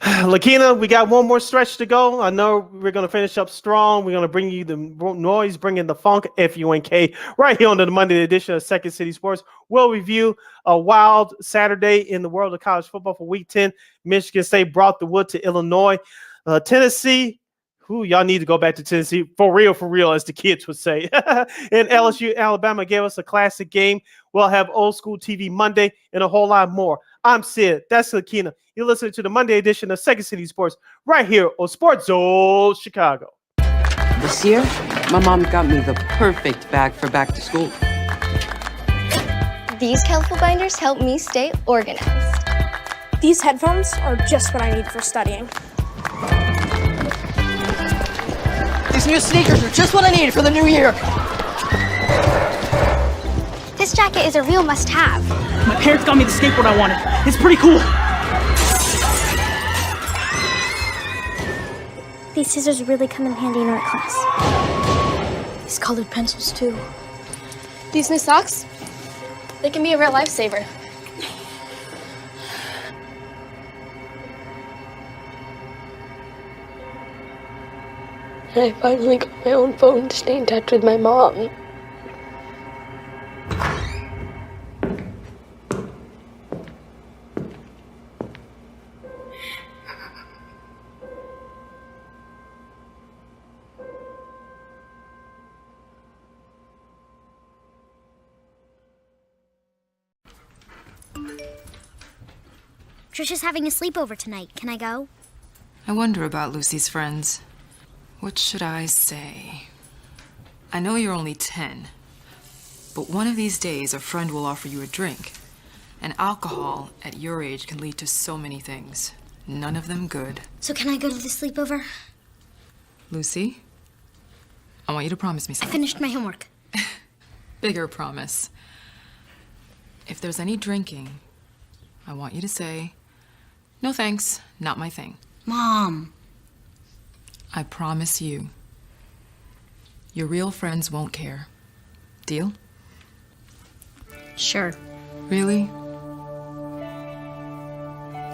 Lakina, we got one more stretch to go. I know we're going to finish up strong. We're going to bring you the noise, bring in the funk, FUNK, right here on the Monday edition of Second City Sports. We'll review a wild Saturday in the world of college football for Week 10. Michigan State brought the wood to Illinois. Tennessee, y'all need to go back to Tennessee for real, as the kids would say. And LSU, Alabama gave us a classic game. We'll have Old School TV Monday and a whole lot more. I'm Sid. That's Lakina. You're listening to the Monday edition of Second City Sports right here on Sports Zone Chicago. This year, my mom got me the perfect bag for back to school. These colorful binders help me stay organized. These headphones are just what I need for studying. These new sneakers are just what I needed for the new year. This jacket is a real must-have. My parents got me the skateboard I wanted. It's pretty cool. These scissors really come in handy in art class. These colored pencils, too. These new socks, they can be a real lifesaver. I finally got my own phone to stay in touch with my mom. Trisha's having a sleepover tonight. Can I go? I wonder about Lucy's friends. What should I say? I know you're only 10, but one of these days a friend will offer you a drink. And alcohol at your age can lead to so many things. None of them good. So can I go to the sleepover? Lucy, I want you to promise me I something. finished my homework. Bigger promise. If there's any drinking, I want you to say, "No thanks, not my thing." Mom. I promise you. Your real friends won't care. Deal? Sure. Really?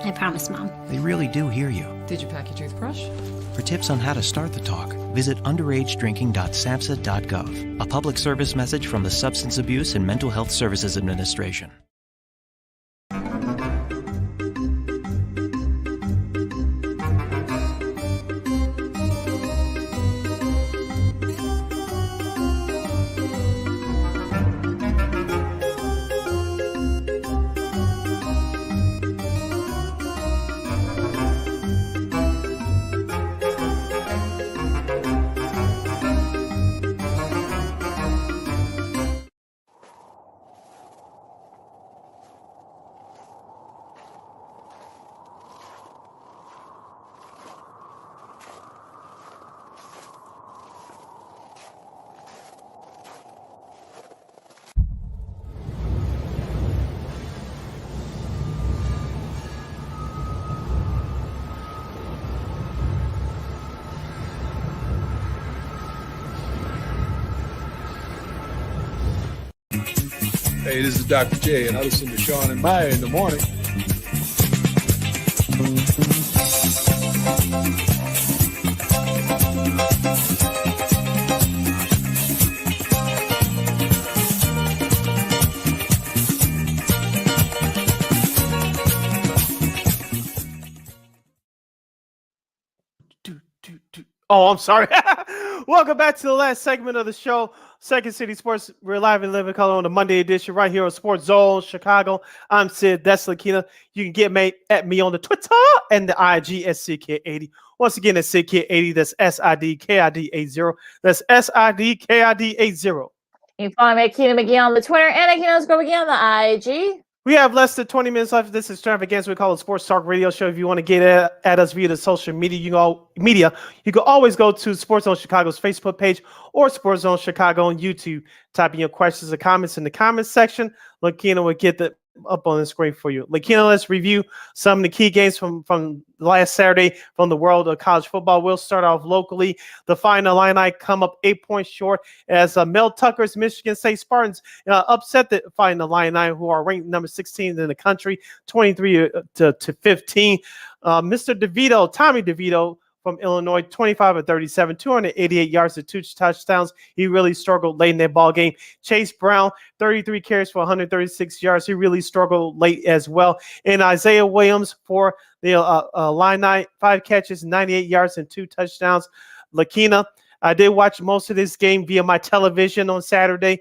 I promise, Mom. They really do hear you. Did you pack your toothbrush? For tips on how to start the talk, visit underagedrinking.samhsa.gov. A public service message from the Substance Abuse and Mental Health Services Administration. Hey, this is Dr. J, and I listen to Sean and Maya in the morning. Oh, I'm sorry. Welcome back to the last segment of the show, Second City Sports. We're live and live in color on the Monday edition right here on Sports Zone Chicago. I'm Sid. That's Lakina. You can get at me on the Twitter and the IG at SidKid80. Once again, that's SidKid80. That's SIDKID80. That's SIDKID80. You can follow me at Keena McGee on the Twitter and at Keena McGee on the IG. We have less than 20 minutes left. This is Extravaganza. We call it Sports Talk Radio Show. If you want to get at us via the social media, you can always go to Sports Zone Chicago's Facebook page or Sports Zone Chicago on YouTube. Type in your questions or comments in the comments section. Lakina will get that up on the screen for you. Lakina, let's review some of the key games from last Saturday from the world of college football. We'll start off locally. The Final Illini come up 8 points short as Mel Tucker's Michigan State Spartans upset the Final Illini, who are ranked number 16 in the country, 23 to 15. Mr. DeVito, Tommy DeVito, from Illinois, 25 of 37, 288 yards and 2 touchdowns. He really struggled late in that ball game. Chase Brown, 33 carries for 136 yards. He really struggled late as well. And Isaiah Williams for the Illini, 5 catches, 98 yards and 2 touchdowns. Lakina, I did watch most of this game via my television on Saturday.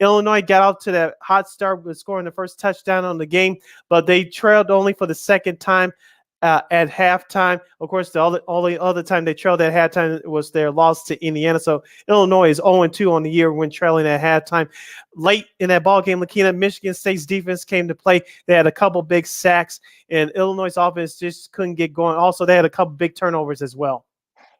Illinois got out to that hot start with scoring the first touchdown on the game, but they trailed only for the second time at halftime. Of course, the only other time they trailed at halftime was their loss to Indiana. So Illinois is 0-2 on the year when trailing at halftime. Late in that ball game, Lakina, Michigan State's defense came to play. They had a couple big sacks, and Illinois' offense just couldn't get going. Also, they had a couple big turnovers as well.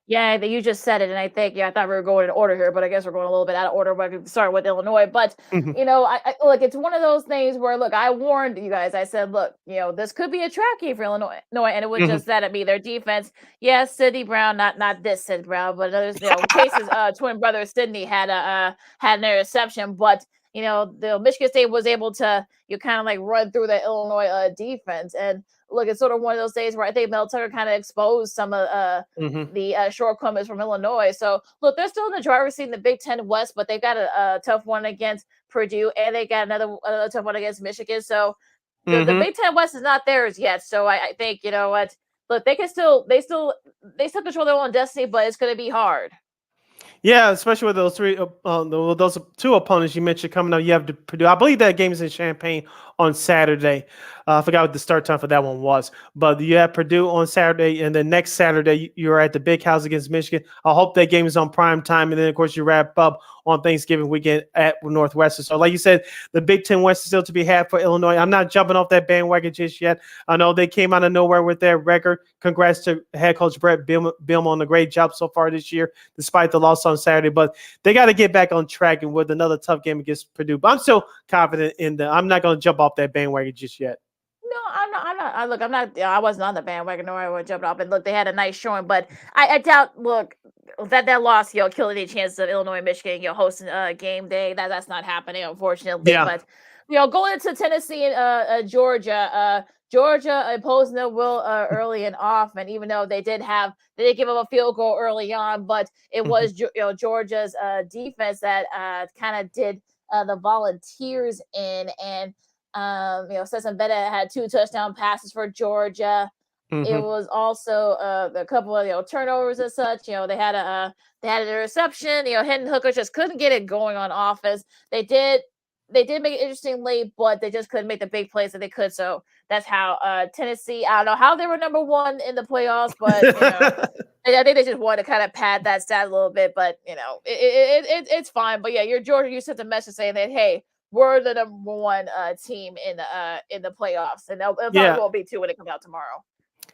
Yeah, you just said it, and I think, I thought we were going in order here, but I guess we're going a little bit out of order. But I could start with Illinois. But, I look, it's one of those things where, look, I warned you guys. I said, look, this could be a trap game for Illinois. And it was just that, their defense. Yes, Sidney Brown, not this Sidney Brown, but others, Chase's twin brother, Sidney, had an interception. But, the Michigan State was able to, kind of like run through the Illinois defense. And look, it's sort of one of those days where I think Mel Tucker kind of exposed some of the shortcomings from Illinois. So, look, they're still in the driver's seat in the Big Ten West, but they've got a tough one against Purdue, and they got another tough one against Michigan. So, the Big Ten West is not theirs yet. So, I think, you know what? Look, they still control their own destiny, but it's going to be hard. Yeah, especially with those two opponents you mentioned coming up. You have Purdue. I believe that game is in Champaign on Saturday. I forgot what the start time for that one was, but you have Purdue on Saturday, and then next Saturday you're at the Big House against Michigan. I hope that game is on prime time, and then of course you wrap up on Thanksgiving weekend at Northwestern. So like you said, the Big Ten West is still to be had for Illinois. I'm not jumping off that bandwagon just yet. I know they came out of nowhere with their record. Congrats to head coach Brett Bielema on a great job so far this year, despite the loss on Saturday. But they got to get back on track and with another tough game against Purdue. But I'm still confident in them. I'm not going to jump off that bandwagon just yet. No, I'm not. Look, I'm not. I wasn't on the bandwagon, nor I would jump off. And look, they had a nice showing, but I doubt. Look, that loss, killed any chances of Illinois, Michigan, hosting game day. That's not happening, unfortunately. Yeah. But going into Tennessee and Georgia, Georgia imposing their will early and often, even though they did give up a field goal early on, but it was Georgia's defense that kind of did the volunteers in. And Stetson Bennett had 2 touchdown passes for Georgia. It was also a couple of turnovers and such. They had an interception. Hendon Hooker just couldn't get it going on offense. They did make it interesting late, but they just couldn't make the big plays that they could. So that's how Tennessee. I don't know how they were number 1 in the playoffs, but I think they just wanted to kind of pad that stat a little bit. But it's fine. But yeah, you're Georgia. You sent the message saying that, hey, we're the number 1 team in the playoffs, and it probably won't be 2 when it comes out tomorrow.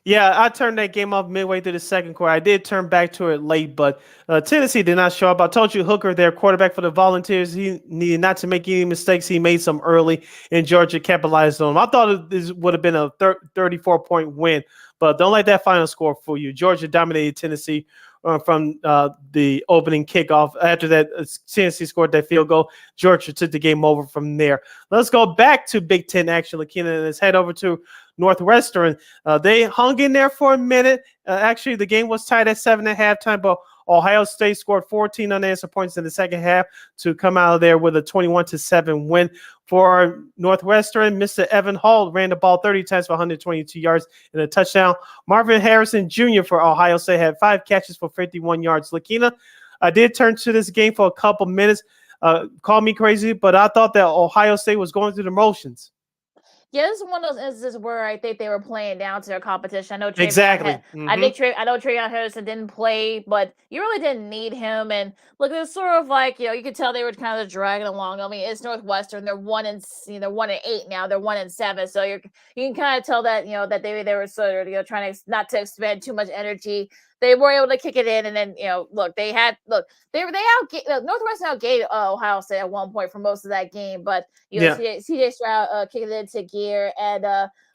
Yeah, I turned that game off midway through the second quarter. I did turn back to it late, but Tennessee did not show up. I told you Hooker, their quarterback for the Volunteers, he needed not to make any mistakes. He made some early, and Georgia capitalized on him. I thought this would have been a 34-point win, but don't let that final score fool you. Georgia dominated Tennessee from the opening kickoff. After that, Tennessee scored that field goal. Georgia took the game over from there. Let's go back to Big Ten action, Lakina, and let's head over to Northwestern. They hung in there for a minute. Actually, the game was tied at 7 at halftime, but Ohio State scored 14 unanswered points in the second half to come out of there with a 21-7 win. For Northwestern, Mr. Evan Hall ran the ball 30 times for 122 yards and a touchdown. Marvin Harrison Jr. for Ohio State had 5 catches for 51 yards. Lakina, I did turn to this game for a couple minutes. Call me crazy, but I thought that Ohio State was going through the motions. Yeah, this is one of those instances where I think they were playing down to their competition. I know Exactly. I know Travion Harrison didn't play, but you really didn't need him. And look, it's sort of like you could tell they were kind of dragging along. I mean, it's Northwestern. They're 1-8 now. They're 1-7. So you can kind of tell that that they were sort of trying to not to expend too much energy. They were able to kick it in, and then Northwestern outgained Ohio State at one point for most of that game, but CJ Stroud kicked it into gear and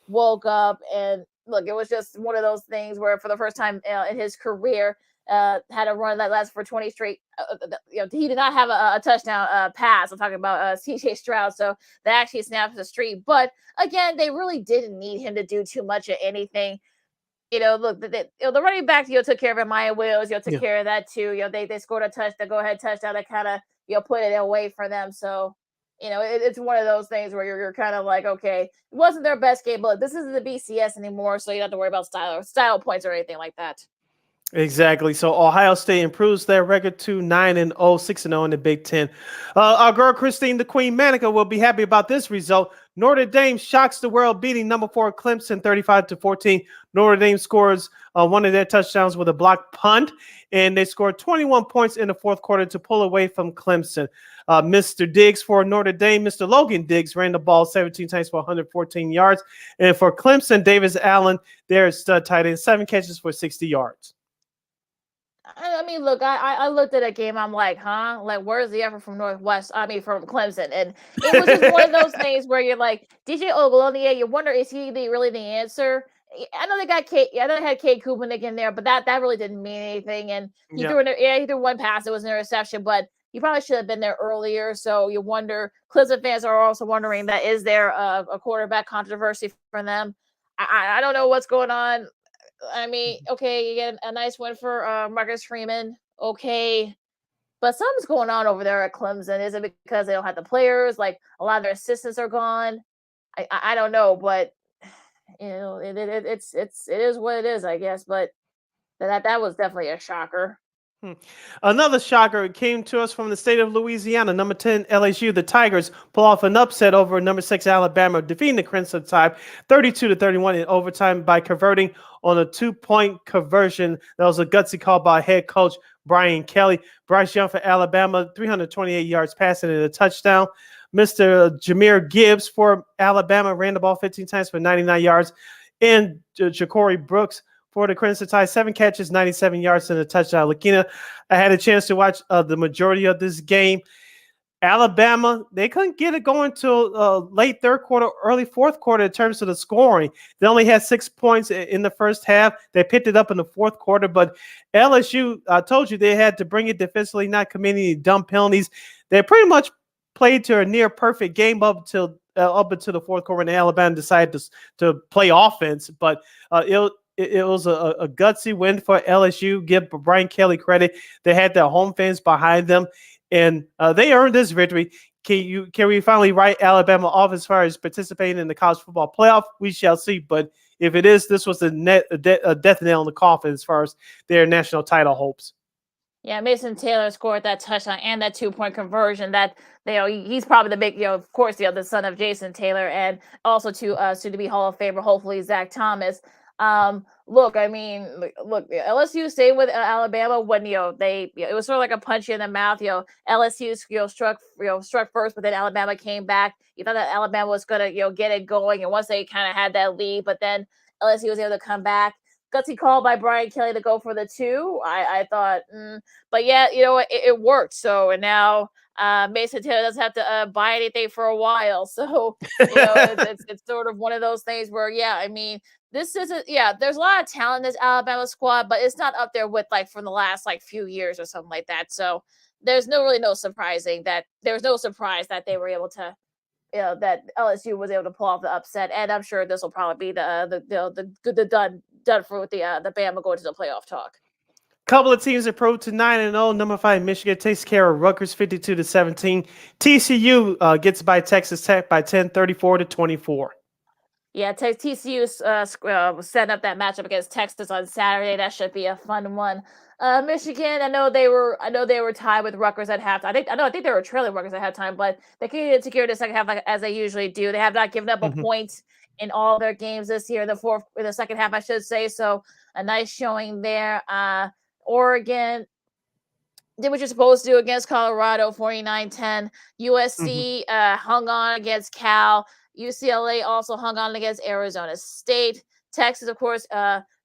woke up, and look, it was just one of those things where for the first time in his career had a run that lasted for 20 straight. He did not have a touchdown pass. I'm talking about CJ Stroud, so that actually snaps the streak. But again, they really didn't need him to do too much of anything. Look, the running back, took care of it. Maya Wills, took care of that too. They scored the go-ahead touchdown that kind of, put it away for them. So, it's one of those things where you're kind of like, okay, it wasn't their best game, but this isn't the BCS anymore, so you don't have to worry about style points or anything like that. Exactly. So Ohio State improves their record to 9-0, 6-0 in the Big Ten. Our girl Christine the Queen Manica will be happy about this result. Notre Dame shocks the world, beating number 4 Clemson 35-14. Notre Dame scores one of their touchdowns with a blocked punt, and they scored 21 points in the fourth quarter to pull away from Clemson. Mr. Diggs for Notre Dame, Mr. Logan Diggs ran the ball 17 times for 114 yards. And for Clemson, Davis Allen, their stud tight end, 7 catches for 60 yards. I mean, look, I looked at a game. I'm like, huh? Like, where's the effort from from Clemson? And it was just one of those things where you're like, DJ Oglonier, you wonder, is he really the answer? I know they got Kate. I know they had Kate Kupnick in there, but that really didn't mean anything. And he threw one pass. It was an interception, but he probably should have been there earlier. So you wonder. Clemson fans are also wondering that is there a quarterback controversy for them? I don't know what's going on. I mean, okay, you get a nice win for Marcus Freeman. Okay. But something's going on over there at Clemson. Is it because they don't have the players? Like, a lot of their assistants are gone. I don't know, but it is what it is, I guess. But that was definitely a shocker. Another shocker came to us from the state of Louisiana. Number 10 LSU, the Tigers, pull off an upset over number 6 Alabama, defeating the Crimson Tide 32-31 in overtime by converting on a 2-point conversion. That was a gutsy call by head coach Brian Kelly. Bryce Young for Alabama, 328 yards passing and a touchdown. Mr. Jahmyr Gibbs for Alabama ran the ball 15 times for 99 yards. And Ja'Cory Brooks for the Crimson Tide, 7 catches, 97 yards, and a touchdown. Lakina, I had a chance to watch the majority of this game. Alabama, they couldn't get it going till late third quarter, early fourth quarter in terms of the scoring. They only had 6 points in the first half. They picked it up in the fourth quarter, but LSU, I told you they had to bring it defensively, not committing any dumb penalties. They pretty much played to a near perfect game up until the fourth quarter, and Alabama decided to play offense, but it was a gutsy win for LSU. Give Brian Kelly credit. They had their home fans behind them, and they earned this victory. Can we finally write Alabama off as far as participating in the college football playoff? We shall see. But if it is, this was a death nail in the coffin as far as their national title hopes. Yeah, Mason Taylor scored that touchdown and that 2-point conversion. That he's probably the big, of course, the son of Jason Taylor, and also soon to be Hall of Famer, hopefully Zach Thomas. Look, LSU stayed with Alabama when it was sort of like a punch in the mouth. LSU struck first, but then Alabama came back. You thought that Alabama was gonna get it going, and once they kind of had that lead, but then LSU was able to come back. Gutsy call by Brian Kelly to go for the 2. I thought, but yeah, it worked. So and now Mason Taylor doesn't have to buy anything for a while. So it's sort of one of those things where this isn't. Yeah, there's a lot of talent in this Alabama squad, but it's not up there with from the last few years or something like that. So there's no surprise that they were able to. That LSU was able to pull off the upset, and I'm sure this will probably be the done for with the Bama going to the playoff talk. Couple of teams improved to 9-0. Number 5 Michigan takes care of Rutgers 52-17. TCU gets by Texas Tech by 10, 34-24. Yeah, TCU was setting up that matchup against Texas on Saturday. That should be a fun one. Michigan, I know they were tied with Rutgers at halftime. I think they were trailing Rutgers at halftime, but they continued to secure the second half as they usually do. They have not given up a point in all their games this year. The second half, I should say. So a nice showing there. Oregon did what you're supposed to do against Colorado, 49-10. USC hung on against Cal. UCLA also hung on against Arizona State. Texas, of course,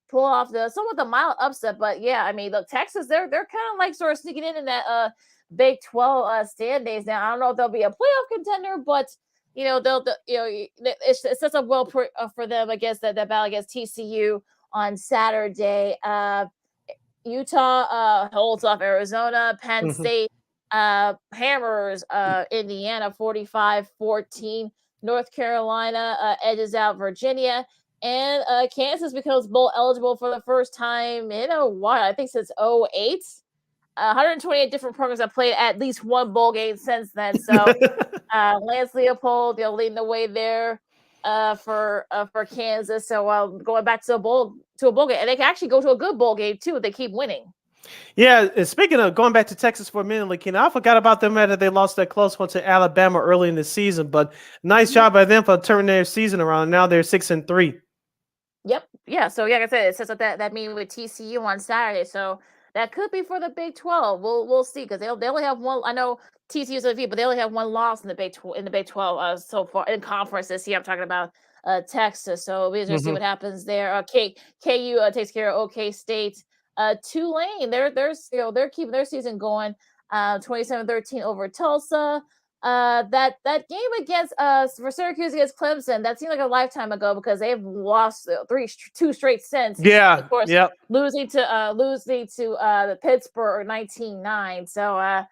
pull off somewhat the mild upset, but yeah, look, Texas, they're kind of sort of sneaking in that Big 12 standings now. I don't know if they'll be a playoff contender, but it sets up well for them against that battle against TCU on Saturday. Utah holds off Arizona. Penn State hammers Indiana 45-14. North Carolina edges out Virginia. And Kansas becomes bowl eligible for the first time in a while. I think since 2008. 128 different programs have played at least one bowl game since then. So Lance Leopold, leading the way there for Kansas. So going back to a bowl game, and they can actually go to a good bowl game too if they keep winning. Yeah, and speaking of going back to Texas for a minute, Lakina, I forgot about them after they lost that close one to Alabama early in the season. But nice job by them for turning their season around. Now they're 6-3. Yep. Yeah. So like I said, it sets up that meeting with TCU on Saturday. So that could be for the Big 12. We'll see, because they only have one. I know TCU's a but they only have one loss in the Big 12 so far in conference this year. I'm talking about Texas. So we'll just see what happens there. KU takes care of OK State. Tulane, they're keeping their season going. 27-13 over Tulsa. That game against for Syracuse against Clemson, that seemed like a lifetime ago, because they've lost two straight since. Yeah, of course, losing to the Pittsburgh 19-9. So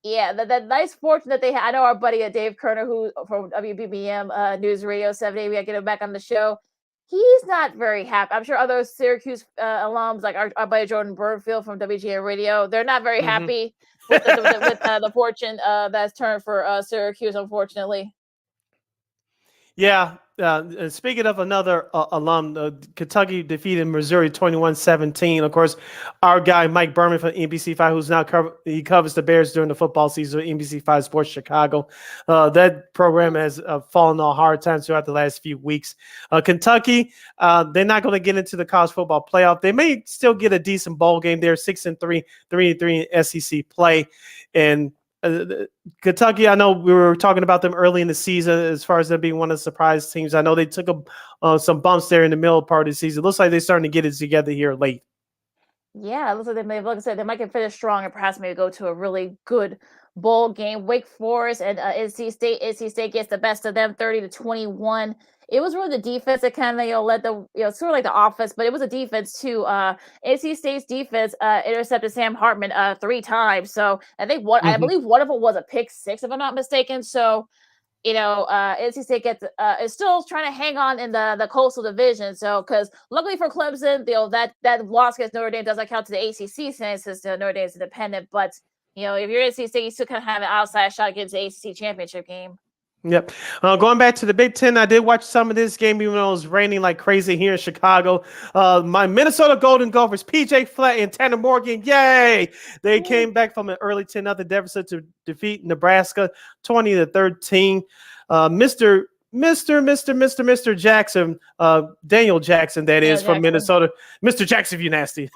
yeah, that nice fortune that they had. I know our buddy Dave Kerner, who from WBBM News Radio 780, we got to get him back on the show. He's not very happy. I'm sure other Syracuse alums, like our buddy Jordan Burnfield from WGN Radio, they're not very happy with the fortune that's turned for Syracuse, unfortunately. Yeah, Speaking of another alum, Kentucky defeated Missouri 21-17. Of course, our guy Mike Berman from NBC5, who's now covers the Bears during the football season with NBC5 Sports Chicago. That program has fallen on hard times throughout the last few weeks. Kentucky, they're not going to get into the college football playoff. They may still get a decent bowl game. They're 6-3, 3-3 in SEC play, and Kentucky, I know we were talking about them early in the season as far as them being one of the surprise teams. I know they took some bumps there in the middle part of the season. It looks like they're starting to get it together here late. Yeah, it looks like they may, like I said, they might get finish strong and perhaps maybe go to a really good bowl game. Wake Forest and NC State. NC State gets the best of them, 30-21. It was really the defense that kind of led the sort of like the offense, but it was a defense too. NC State's defense intercepted Sam Hartman 3 times. So I think I believe one of them was a pick 6, if I'm not mistaken. So NC State is still trying to hang on in the Coastal Division. So because luckily for Clemson, that loss against Notre Dame doesn't count to the ACC since Notre Dame is independent. But if you're NC State, you still kind of have an outside shot against the ACC championship game. Yep. Going back to the Big Ten, I did watch some of this game, even though it was raining like crazy here in Chicago. My Minnesota Golden Gophers, PJ Flatt and Tanner Morgan, yay! They came back from an early 10-0 deficit to defeat Nebraska 20-13. Mr. Jackson, Daniel Jackson, that is, from Minnesota. Mr. Jackson, if you nasty.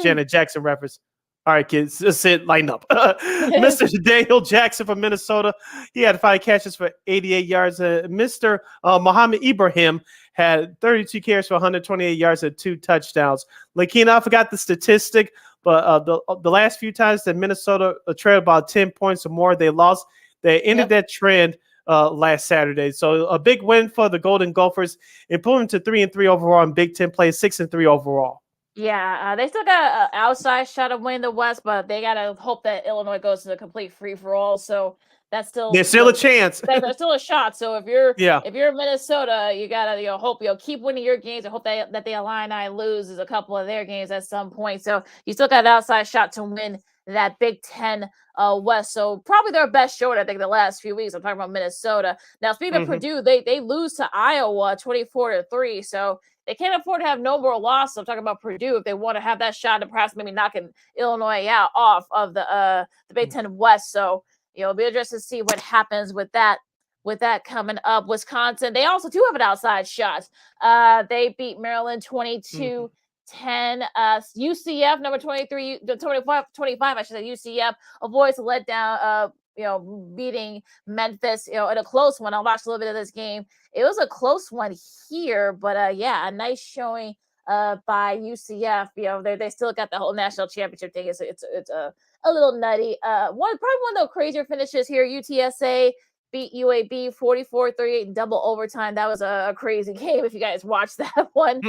Janet Jackson reference. All right, kids, let's line up. Mr. Daniel Jackson from Minnesota, he had 5 catches for 88 yards. Mr. Mohamed Ibrahim had 32 carries for 128 yards and 2 touchdowns. Lakina, I forgot the statistic, but the last few times that Minnesota trailed about 10 points or more, they lost. They ended that trend last Saturday. So a big win for the Golden Gophers, improving to 3-3 overall in Big Ten play, 6-3 overall. Yeah, they still got an outside shot of winning the West, but they got to hope that Illinois goes to the complete free-for-all. So that's there's still a chance. There's still a shot. So if you're Minnesota, you got to hope keep winning your games and hope that the Illini loses a couple of their games at some point. So you still got an outside shot to win that Big Ten West. So probably their best showing, I think, the last few weeks. I'm talking about Minnesota. Now, speaking of Purdue, they lose to Iowa 24-3. So they can't afford to have no more losses. I'm talking about Purdue if they want to have that shot and perhaps maybe knocking Illinois off of the Big Ten West. So it'll be interesting to see what happens with that coming up. Wisconsin, they also do have an outside shot. They beat Maryland 22-10. UCF number 25, I should say. UCF avoids a letdown. Beating Memphis, in a close one. I watched a little bit of this game. It was a close one here, but a nice showing by UCF. They still got the whole national championship thing. It's a little nutty. Probably one of the crazier finishes here. UTSA beat UAB 44-38 in double overtime. That was a crazy game if you guys watched that one.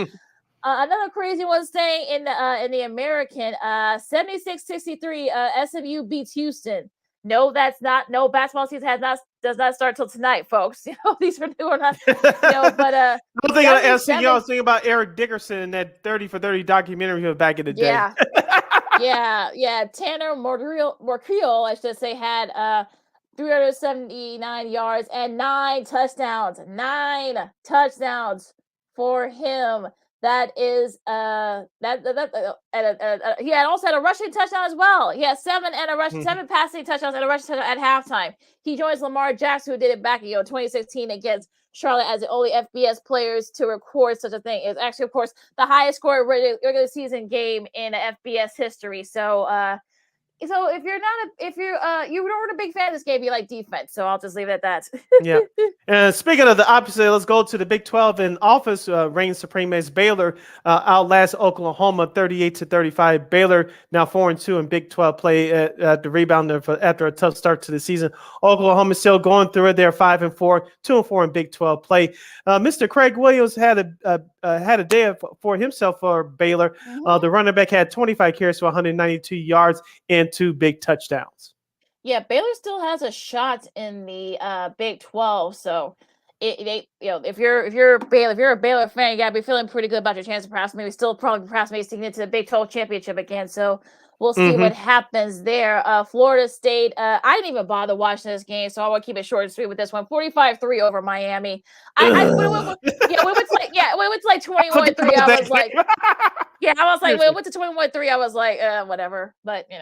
Another crazy one staying in the American, 76-63. SMU beats Houston. No, that's not. No, basketball season does not start till tonight, folks. These are new or not. But I was thinking about Eric Dickerson in that 30 for 30 documentary from back in the day. Yeah. Tanner Morkiel, I should say, had 379 yards and 9 touchdowns. 9 touchdowns for him. That is he had also had a rushing touchdown as well. He had 7 passing touchdowns and a rushing touchdown at halftime. He joins Lamar Jackson, who did it back in 2016 against Charlotte as the only FBS players to record such a thing. It's actually, of course, the highest scoring regular season game in FBS history. So if you weren't a big fan of this game, you like defense. So I'll just leave it at that. Yeah. And speaking of the opposite, let's go to the Big 12 in office. Reigns supreme as Baylor outlasts Oklahoma 38-35. Baylor now 4-2 in Big 12 play at the rebound after a tough start to the season. Oklahoma still going through it. They're 5-4, 2-4 in Big 12 play. Mr. Craig Williams had a day for himself for Baylor. The running back had 25 carries for 192 yards and 2 big touchdowns. Yeah, Baylor still has a shot in the Big 12. So, if you're a Baylor fan, you gotta be feeling pretty good about your chance of perhaps maybe sneaking into the Big 12 championship again. So, we'll see what happens there. Florida State, I didn't even bother watching this game, so I want to keep it short and sweet with this one. 45-3 over Miami. When it went to like 21-3, I was like, I was like, when it went to 21-3, I was like, whatever. But in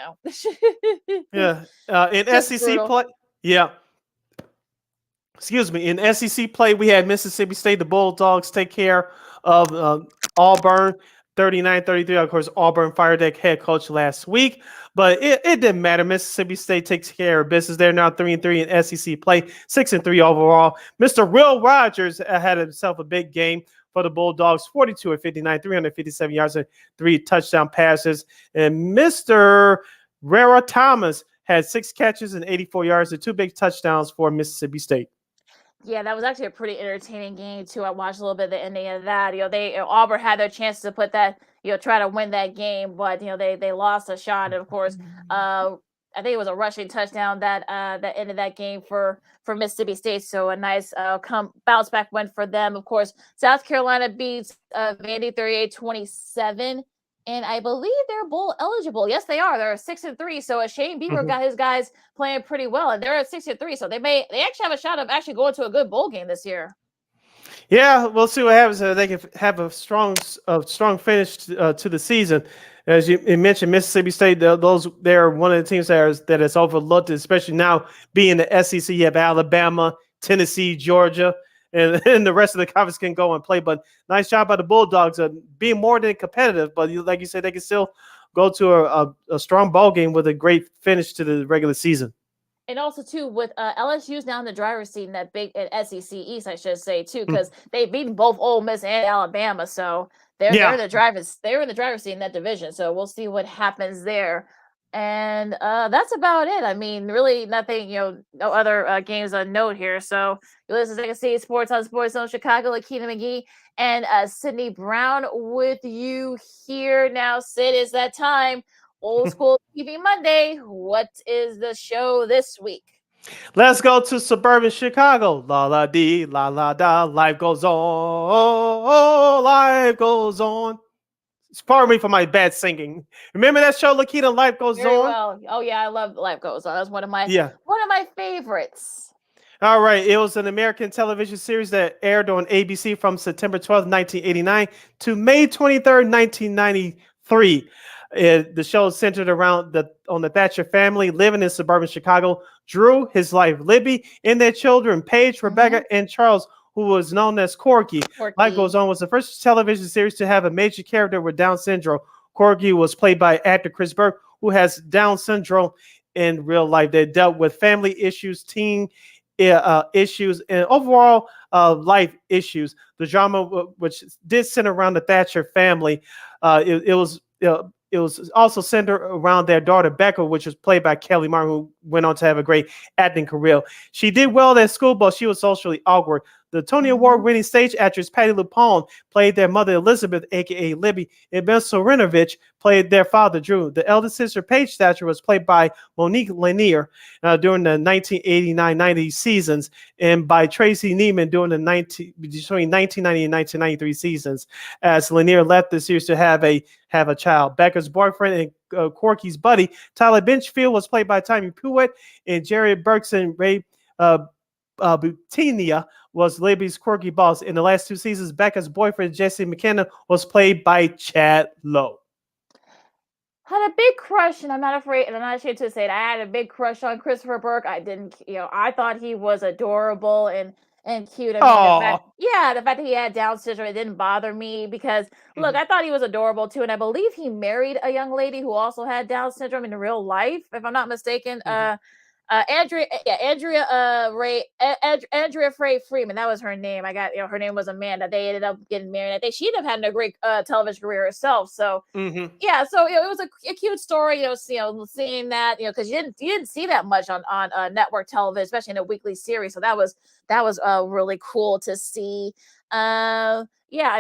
SEC play, excuse me, in SEC play, we had Mississippi State, the Bulldogs, take care of Auburn. 39-33. Of course, Auburn fired their head coach last week, but it didn't matter. Mississippi State takes care of business. They're now 3-3 in SEC play, 6-3 overall. Mr. Will Rogers had himself a big game for the Bulldogs, 42 of 59, 357 yards and 3 touchdown passes. And Mr. Rara Thomas had 6 catches and 84 yards and 2 big touchdowns for Mississippi State. Yeah, that was actually a pretty entertaining game too. I watched a little bit of the ending of that. Auburn had their chances to put that, try to win that game, but they lost a shot. And of course, I think it was a rushing touchdown that ended that game for Mississippi State. So a nice bounce back win for them. Of course, South Carolina beats Vandy 38-27. And I believe they're bowl eligible. Yes, they are. They're 6-3. So Shane Beaver got his guys playing pretty well, and they're at 6-3. So they actually have a shot of actually going to a good bowl game this year. Yeah, we'll see what happens. They can have a strong finish to the season. As you mentioned, Mississippi State, they're one of the teams that is overlooked, especially now being the SEC. You have Alabama, Tennessee, Georgia. And the rest of the conference can go and play. But nice job by the Bulldogs being more than competitive. But like you said, they can still go to a strong ball game with a great finish to the regular season. And also, too, with LSU's now in the driver's seat in that big SEC East, I should say, too, because they've beaten both Ole Miss and Alabama. So they're in the driver's seat in that division. So we'll see what happens there. And that's about it. I mean, really nothing, no other games of note here. So you listen to see Sports on Sports Zone Chicago, Lakina McGee and Sydney Brown with you here. Now, Sid, it's that time. Old School TV Monday. What is the show this week? Let's go to suburban Chicago. La la dee, la la da. Life goes on. Life goes on. Pardon me for my bad singing. Remember that show, Lakita, Life Goes Very On? Well. Oh yeah, I love Life Goes On. That's one of my favorites. All right. It was an American television series that aired on ABC from September 12th, 1989 to May 23rd, 1993. The show is centered around on the Thatcher family living in suburban Chicago. Drew, his wife Libby, and their children, Paige, Rebecca, and Charles, who was known as Corky. Life Goes On was the first television series to have a major character with Down syndrome. Corky was played by actor Chris Burke, who has Down syndrome in real life. They dealt with family issues, teen issues, and overall life issues. The drama, which did center around the Thatcher family, it was also centered around their daughter, Becca, which was played by Kelly Martin, who went on to have a great acting career. She did well at school, but she was socially awkward. The Tony Award-winning stage actress Patti LuPone played their mother, Elizabeth, a.k.a. Libby, and Ben Sorinovich played their father, Drew. The elder sister, Paige Thatcher, was played by Monique Lanier during the 1989-90 seasons, and by Tracy Neiman during the between 1990 and 1993 seasons, as Lanier left the series to have a child. Becca's boyfriend and Corky's buddy, Tyler Benchfield, was played by Tommy Pruitt, and Jerry Berkson, Ray Butinia, was Libby's quirky boss. In the last 2 seasons, Becca's boyfriend, Jesse McKenna, was played by Chad Lowe. Had a big crush, and I'm not ashamed to say it. I had a big crush on Christopher Burke. I didn't, I thought he was adorable and cute. I mean, the fact that he had Down syndrome, it didn't bother me because, look, I thought he was adorable too, and I believe he married a young lady who also had Down syndrome in real life, if I'm not mistaken. Andrea Frey Freeman, that was her name. Her name was Amanda. They ended up getting married. I think she ended up having a great television career herself. So so it was a cute story. Seeing that, because you didn't see that much on network television, especially in a weekly series. So that was really cool to see. I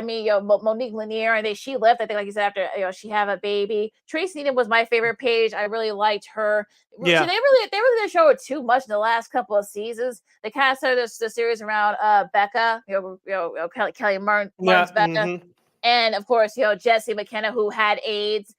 mean, Monique Lanier, and she left, I think, like you said, after she had a baby. Tracy Needham was my favorite Paige. I really liked her. Yeah. So they really didn't show it too much in the last couple of seasons. They kind of started the series around Becca, Kelly Martin's Becca, and of course, Jesse McKenna, who had AIDS.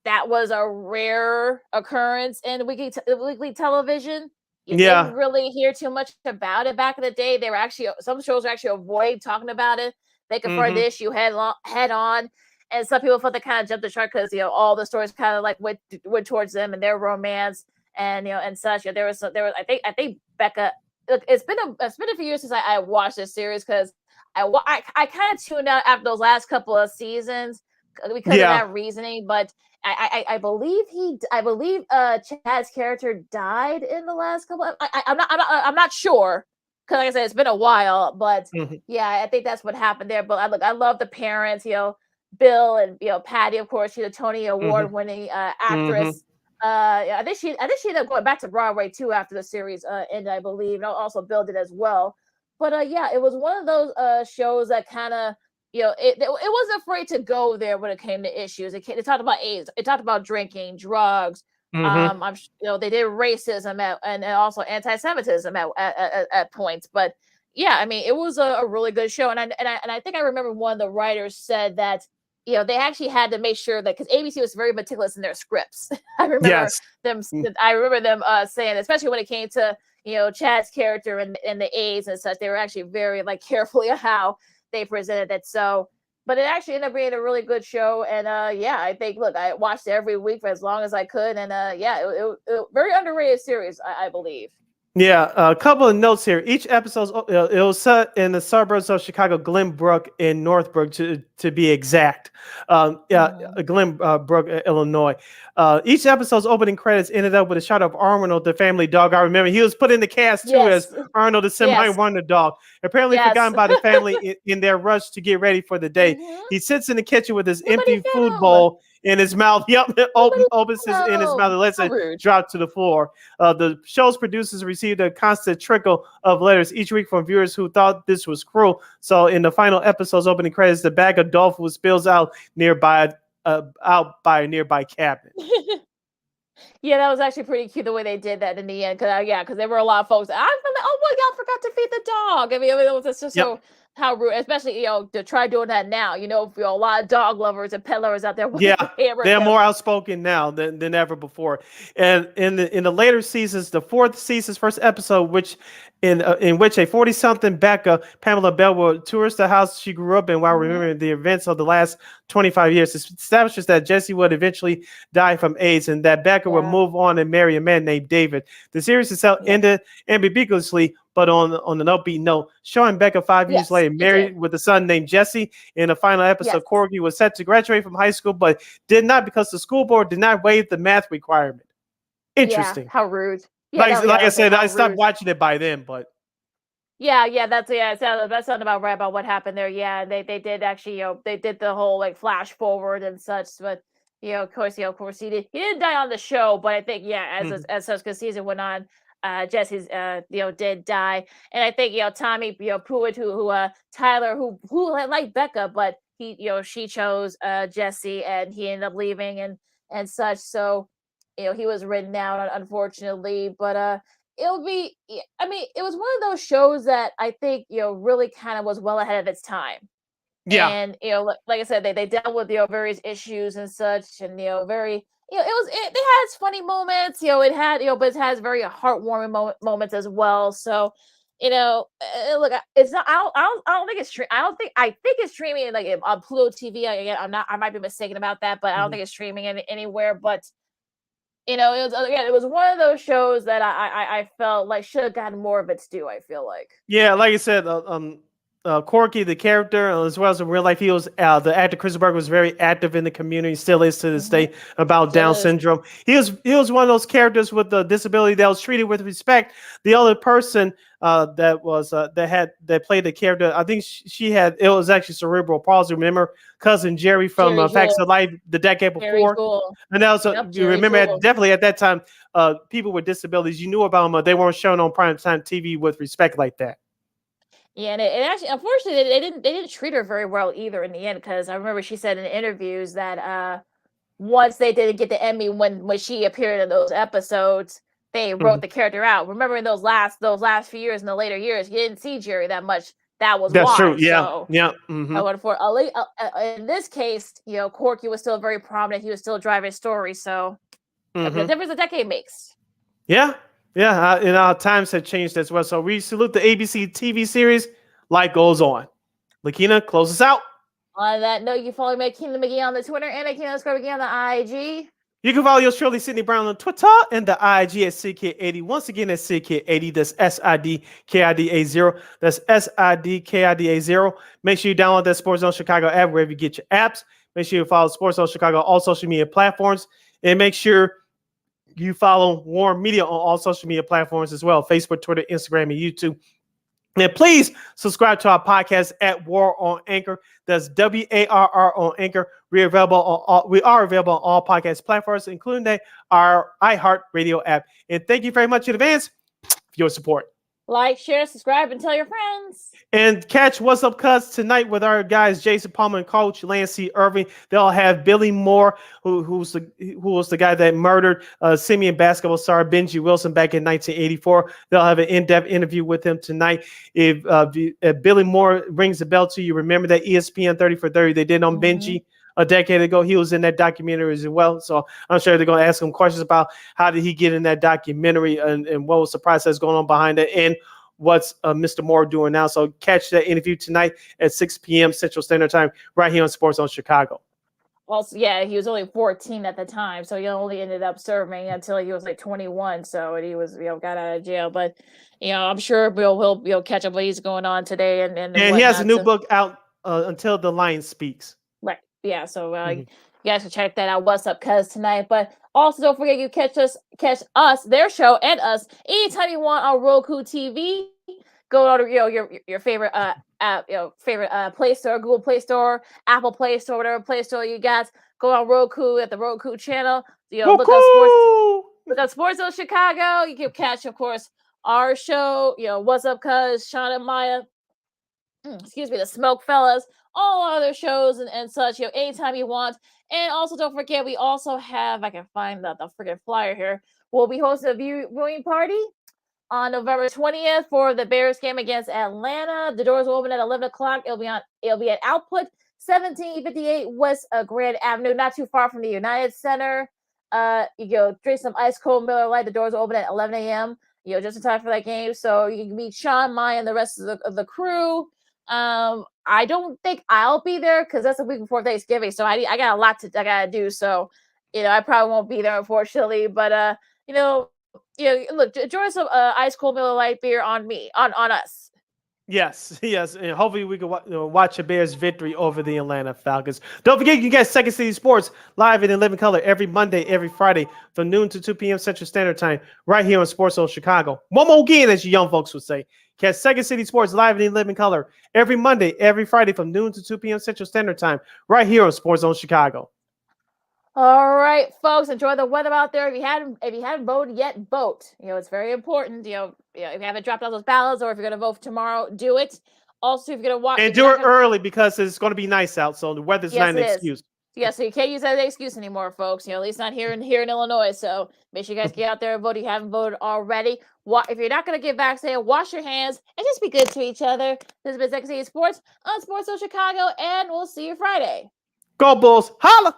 that was a rare occurrence in weekly television. You Yeah. didn't really hear too much about it back in the day. They were actually some shows were actually avoid talking about it. They confronted the issue head on, and some people felt they kind of jumped the shark because all the stories kind of like went towards them and their romance and and such. There was I think Becca. Look, it's been a few years since I watched this series because I kind of tuned out after those last couple of seasons because of that reasoning, but. I believe Chad's character died in the last couple. I'm not sure because, like I said, it's been a while. But yeah, I think that's what happened there. But I love the parents. Bill and Patty, of course. She's a Tony Award-winning actress. I think she ended up going back to Broadway too after the series ended, I believe. And also Bill did as well. But yeah, it was one of those shows that kind of. It wasn't afraid to go there when it came to issues. It talked about AIDS. It talked about drinking, drugs. They did racism and also anti-Semitism at points. But yeah, I mean, it was a really good show. And I think I remember one of the writers said that they actually had to make sure that because ABC was very meticulous in their scripts. I remember them. I remember them saying, especially when it came to Chad's character and the AIDS and such, they were actually very carefully how they presented it. So, but it actually ended up being a really good show. And yeah, I think I watched it every week for as long as I could. And yeah, it very underrated series, I believe. Yeah, a couple of notes here. Each episode it was set in the suburbs of Chicago, Glenbrook and Northbrook to be exact. Glenbrook, Illinois. Each episode's opening credits ended up with a shot of Arnold, the family dog. I remember he was put in the cast too as Arnold, the semi-wonder dog. Apparently forgotten by the family in their rush to get ready for the day. He sits in the kitchen with his empty food bowl in his mouth. Opens his in his mouth and lets it drop to the floor. The show's producers received a constant trickle of letters each week from viewers who thought this was cruel. So in the final episode's opening credits, the bag of dog food spills out out by a nearby cabinet. Yeah, that was actually pretty cute the way they did that in the end. Because there were a lot of folks. I feel like, oh, well, y'all forgot to feed the dog. I mean, it was just so how rude, especially to try doing that now. A lot of dog lovers and pet lovers out there. They're more outspoken now than ever before. And in the later seasons, the fourth season's first episode, in which a 40-something Becca, Pamela Bell, tours the house she grew up in while remembering the events of the last 25 years. It establishes that Jesse would eventually die from AIDS and that Becca would move on and marry a man named David. The series itself ended ambiguously, but on an upbeat note, showing Becca 5 years later married with a son named Jesse. In the final episode, Corky was set to graduate from high school, but did not because the school board did not waive the math requirement. Interesting. Yeah, how rude. Yeah, like I said, I stopped watching it by then, but that's something about right about what happened there. Yeah, they did actually, they did the whole flash forward and such, but of course he didn't die on the show, but I think as the season went on, Jesse's did die, and I think Tommy Pruitt who Tyler who liked Becca, but she chose Jesse and he ended up leaving and such, so he was written out unfortunately, but it was one of those shows that I think really kind of was well ahead of its time. Yeah, and like I said, they dealt with various issues and such, and very. It had its funny moments, it had, but it has very heartwarming moments as well. So, look, it's not. I don't think it's I think it's streaming on Pluto TV. I might be mistaken about that, but I don't think it's streaming anywhere. But it was one of those shows that I felt like should have gotten more of its due. I feel like. Yeah, like I said, Corky, the character, as well as in real life, he was the actor Chris Berg was very active in the community, still is to this day, about Down syndrome. He was one of those characters with a disability that was treated with respect. The other person that played the character, I think it was actually cerebral palsy. Remember cousin Jerry from Facts of Life the decade before, and that was you remember definitely at that time, people with disabilities, you knew about them, they weren't shown on primetime TV with respect like that. Yeah, and it actually, unfortunately, they didn't treat her very well either in the end, because I remember she said in interviews that once they didn't get the Emmy when she appeared in those episodes, they wrote the character out. Remember in those last few years, in the later years, you didn't see Jerry that much that was That's why. true. Yeah. So, Yeah. I would for in this case, Corky was still very prominent. He was still driving story. So the difference a decade makes. Yeah. Yeah. And our times have changed as well. So we salute the ABC TV series. Life goes on. Lakina, close us out. On that note, you can follow me at Kingdom McGee on the Twitter and at Kingdom McGee on the IG. You can follow yours truly, Sydney Brown, on Twitter and the IG at SidKid80. Once again, that's SidKid80. That's SIDKIDA0. That's SIDKIDA0. Make sure you download that Sports Zone Chicago app wherever you get your apps. Make sure you follow Sports Zone Chicago on all social media platforms. And make sure you follow Warren Media on all social media platforms as well. Facebook, Twitter, Instagram, and YouTube. And please subscribe to our podcast at War on Anchor. That's WARR on Anchor. We are available on all podcast platforms, including our iHeartRadio app. And thank you very much in advance for your support. Like, share, subscribe, and tell your friends. And catch What's Up Cuz tonight with our guys Jason Palmer and Coach Lance C. Irving. They'll have Billy Moore, who was the guy that murdered Simeon basketball star Benji Wilson back in 1984. They'll have an in-depth interview with him tonight. If Billy Moore rings a bell to you, remember that ESPN 30 for 30 they did on Benji a decade ago. He was in that documentary as well. So I'm sure they're going to ask him questions about how did he get in that documentary and what was the process going on behind it and what's Mr. Moore doing now. So catch that interview tonight at 6 p.m. Central Standard Time right here on Sports Zone Chicago. Also, yeah, he was only 14 at the time, so he only ended up serving until he was like 21. So he was, got out of jail. But I'm sure he'll catch up what he's going on today and he has a new book out, Until the Lion Speaks. Right. Yeah. So you guys can check that out. What's Up Cuz tonight. But also don't forget you catch us, their show and us anytime you want on Roku TV. Go to your favorite app, favorite Play Store, Google Play Store, Apple Play Store, whatever Play Store you got. Go on Roku at the Roku channel. Look up Sports Zone Chicago. You can catch, of course, our show. What's Up Cuz, Sean and Maya. The Smoke Fellas, all other shows and such, anytime you want. And also don't forget, we also have, I can find the freaking flyer here. We'll be hosting a viewing party on November 20th for the Bears game against Atlanta. The doors will open at 11 o'clock. It'll be at Output 1758 West Grand Avenue, not too far from the United Center. Drink some ice cold Miller Lite. The doors will open at 11 a.m. Just in time for that game. So you can meet Sean, Maya, and the rest of the crew. I don't think I'll be there because that's the week before Thanksgiving. So I got a lot I gotta do. So, I probably won't be there, unfortunately. But look, enjoy some ice cold Miller Lite beer on me, on us. Yes, and hopefully we can watch a Bears victory over the Atlanta Falcons. Don't forget, you can get Second City Sports live and in living color every Monday, every Friday from noon to 2 p.m. Central Standard Time right here on Sports Zone Chicago. One more again, as you young folks would say. Catch Second City Sports live and in living color every Monday, every Friday from noon to 2 p.m. Central Standard Time right here on Sports Zone Chicago. All right, folks, enjoy the weather out there. If you haven't voted yet, vote. It's very important. If you haven't dropped out those ballots or if you're going to vote tomorrow, do it. Also, if you're going to watch, and do it early because it's going to be nice out, so the weather's not an excuse. Yeah, so you can't use that as an excuse anymore, folks. At least not here in Illinois. So make sure you guys get out there and vote if you haven't voted already. If you're not going to get vaccinated, wash your hands and just be good to each other. This has been Second City Sports on Sports Zone Chicago, and we'll see you Friday. Go Bulls. Holla!